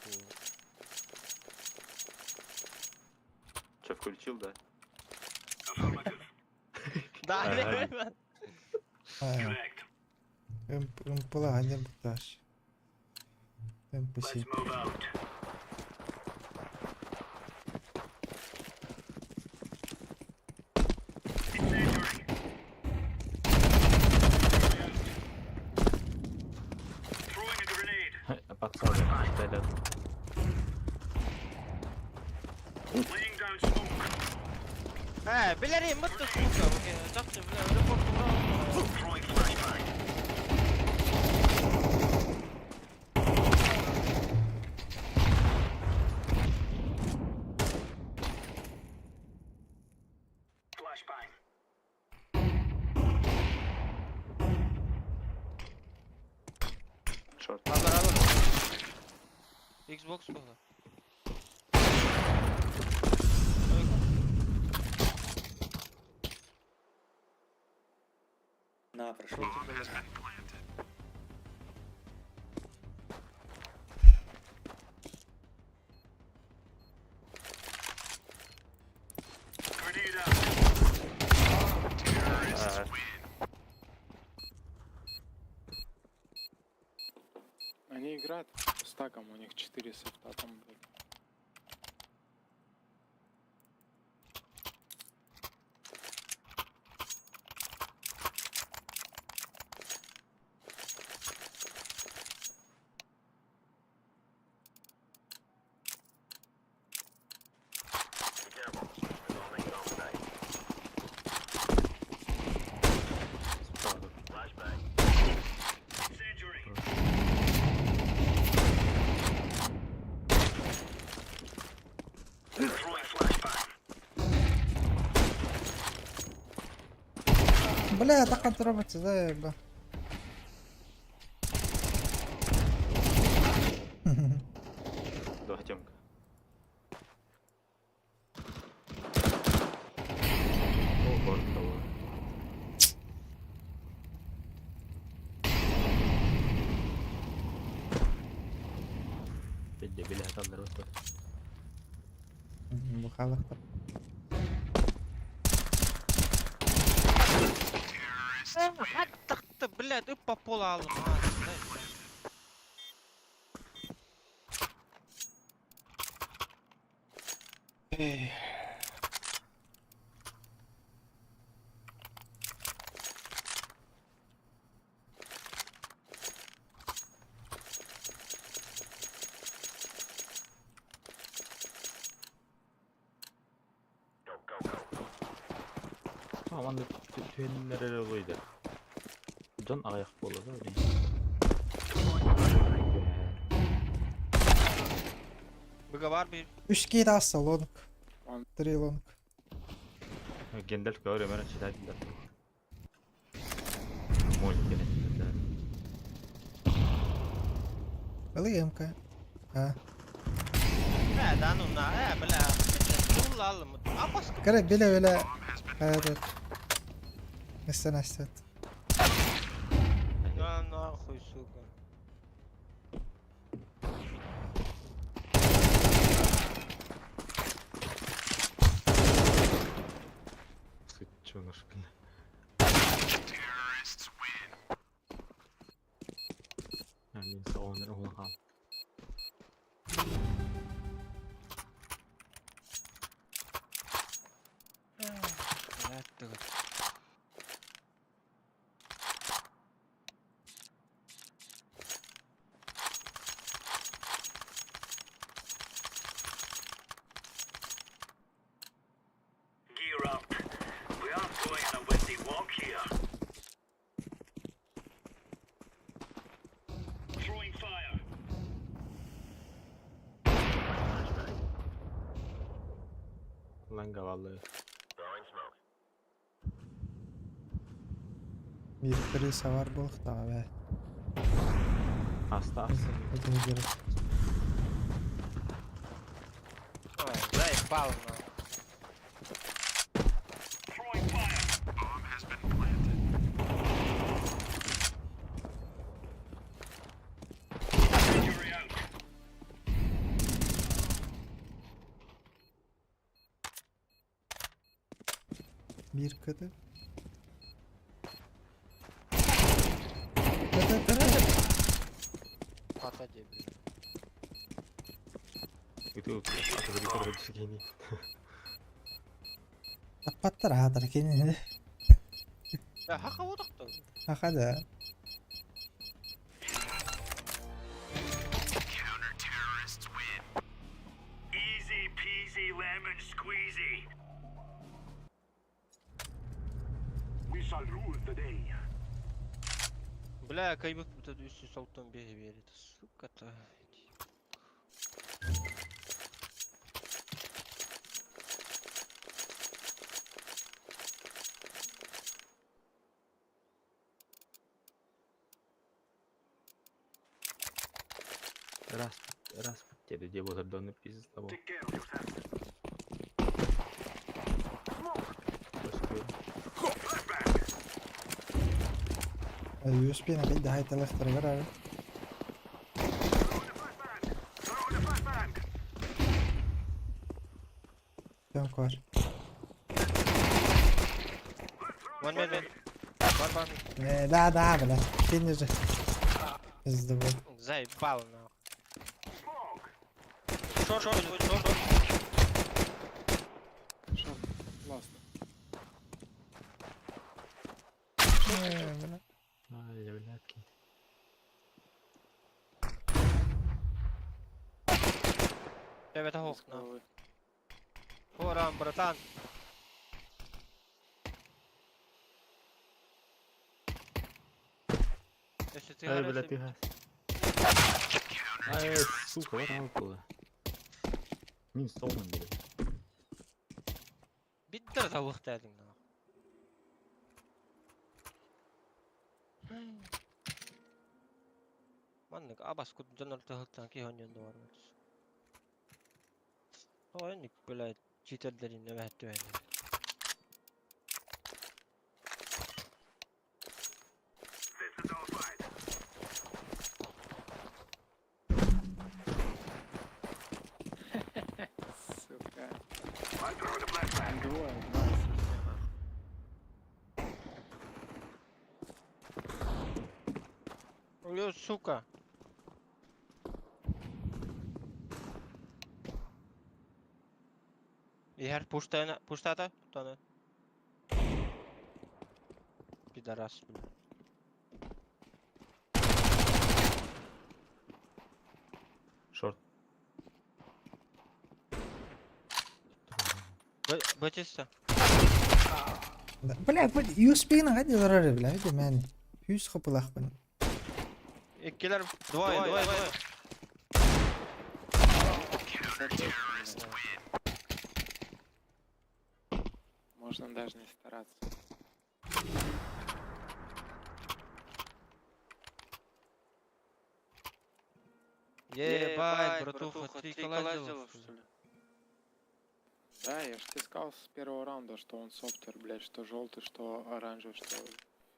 Çöp kulçul da. Daha Ha, ne hadi. ben? Ha, Correct. ımpıla hani bu taş. Impısı. Let's move out. Incendiary. Throwing a grenade. Bak sağ ol. Beyler. Laying down smoke. Ha, bilereyim mutlu smoke'a bakayım. Çaktı bile öyle korktum. Throwing flashbang. Flashbang. Short. Alır. Xbox kola. На, прошли. Grenade out. Ha, Они играют стаком, у них 4 софта там были. sağ ol. Incendiary. Throwing flashbang. Бля, так отработать, да, еба. Давай, Тёмка. О, город того. Bedde bile hatalar oldu. Bu халыктар. Хаттықты, блядь, үп по полу алдым. Aman da tüyenler öyle oluyordu. Can ayak bolu da öyle. Bıga var bir. 3 kere assa лонг. 3 лонг. Gendel kavur hemen açıdan gider. Mol gene. Balı МК. Ha. He, daha nuna, he, bile. Kulla aldım. Apas Kare bile öyle hayat. Mesela nasıl? Ya nahуй, сука. Sıçıyorlar. Yani savunları ona kal. Gear up. We aren't going on a windy walk here. Throwing fire. Lan gavallı. Throwing smoke. Bir krisa var balıkta abi. Hasta hasta. Ödünü gerek. Ой, заебал, нахуй. Throwing fire. Bomb has been planted. Bir kadar. Ата дебил. Itu aku beri kode segini. Patlar hatar kendini. Ya haka odakta. Hakada. Counter-terrorists win. Easy peasy lemon squeezy. We shall rule the day. Бля, как будто üstü salttan bir verdi. Suka-то. Раз jadi dia buat download pieces tabo. Take care of yourself. USB-ನ ಕೈ ದಾಯಿ ತಲಸ್ತಾರೆ ಬರ. Throw the flashbang. Tam kvar. One man. One. Да, бля. Финиш. Пизда был. Заебал нахуй. Smoke. Шорт. Short. Last. Бля. Ай, я блядки. Evet С охна. головы. Хорам, братан. Если ты Ай, орёшь, блядь, ты. Ай, сука, вот она была. Мин столман, блядь. Биттер тавықты әлің нахуй. Маннык абас кут жанар тахылтан кихоньонда бар болчу. Ойник, блядь, читердерин нөмәтті бәйді. This is our fight. Сука. I throw the flashbang. Двое. Nice. Ё, сука. Ихер пуштата, таны. Пидорас, бля. Шорт. Бачиста. Бля, USB-ны кайда зарар бля, иде мен. 100 капылак бен. Эккелер, двое. Можно даже не стараться. Ебать, братуха, 3 кола сделал, что ли? Да, я ж тебе сказал с первого раунда, что он софтер, блядь, что желтый, что оранжевый, что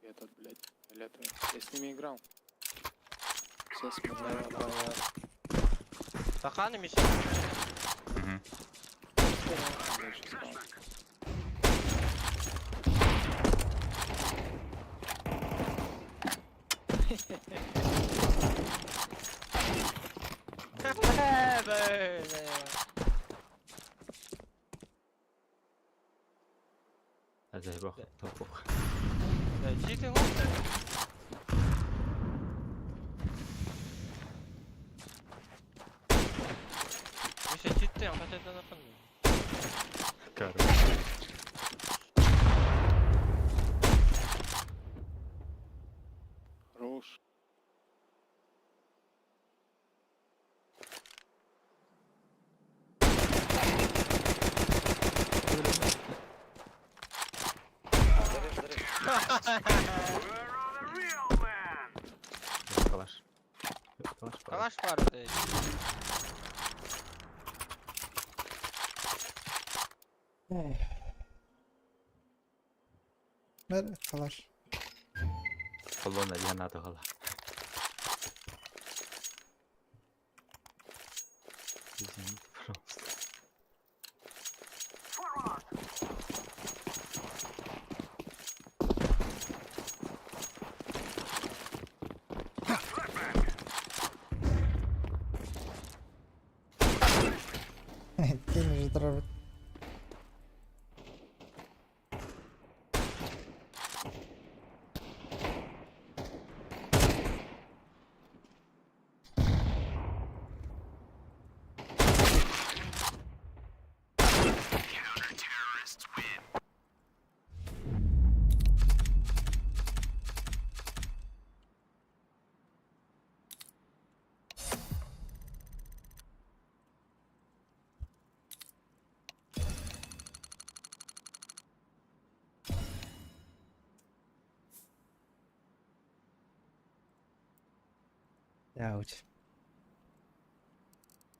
этот, блядь, фиолетовый. Я с ними играл. Все смотрели. Саханы мисс. Я еще сказал. Böyle. Hadi bak, topuk. Cheating oldu. Миша, cheat'te ama teden yapamıyor. Кар. Хорош. Where are the real men? Калаш. Калаш. Kalaş vardı. Ver kalaş. Колонна, я надо гала. Извините, пожалуйста. Forward. ضربت. Ouch.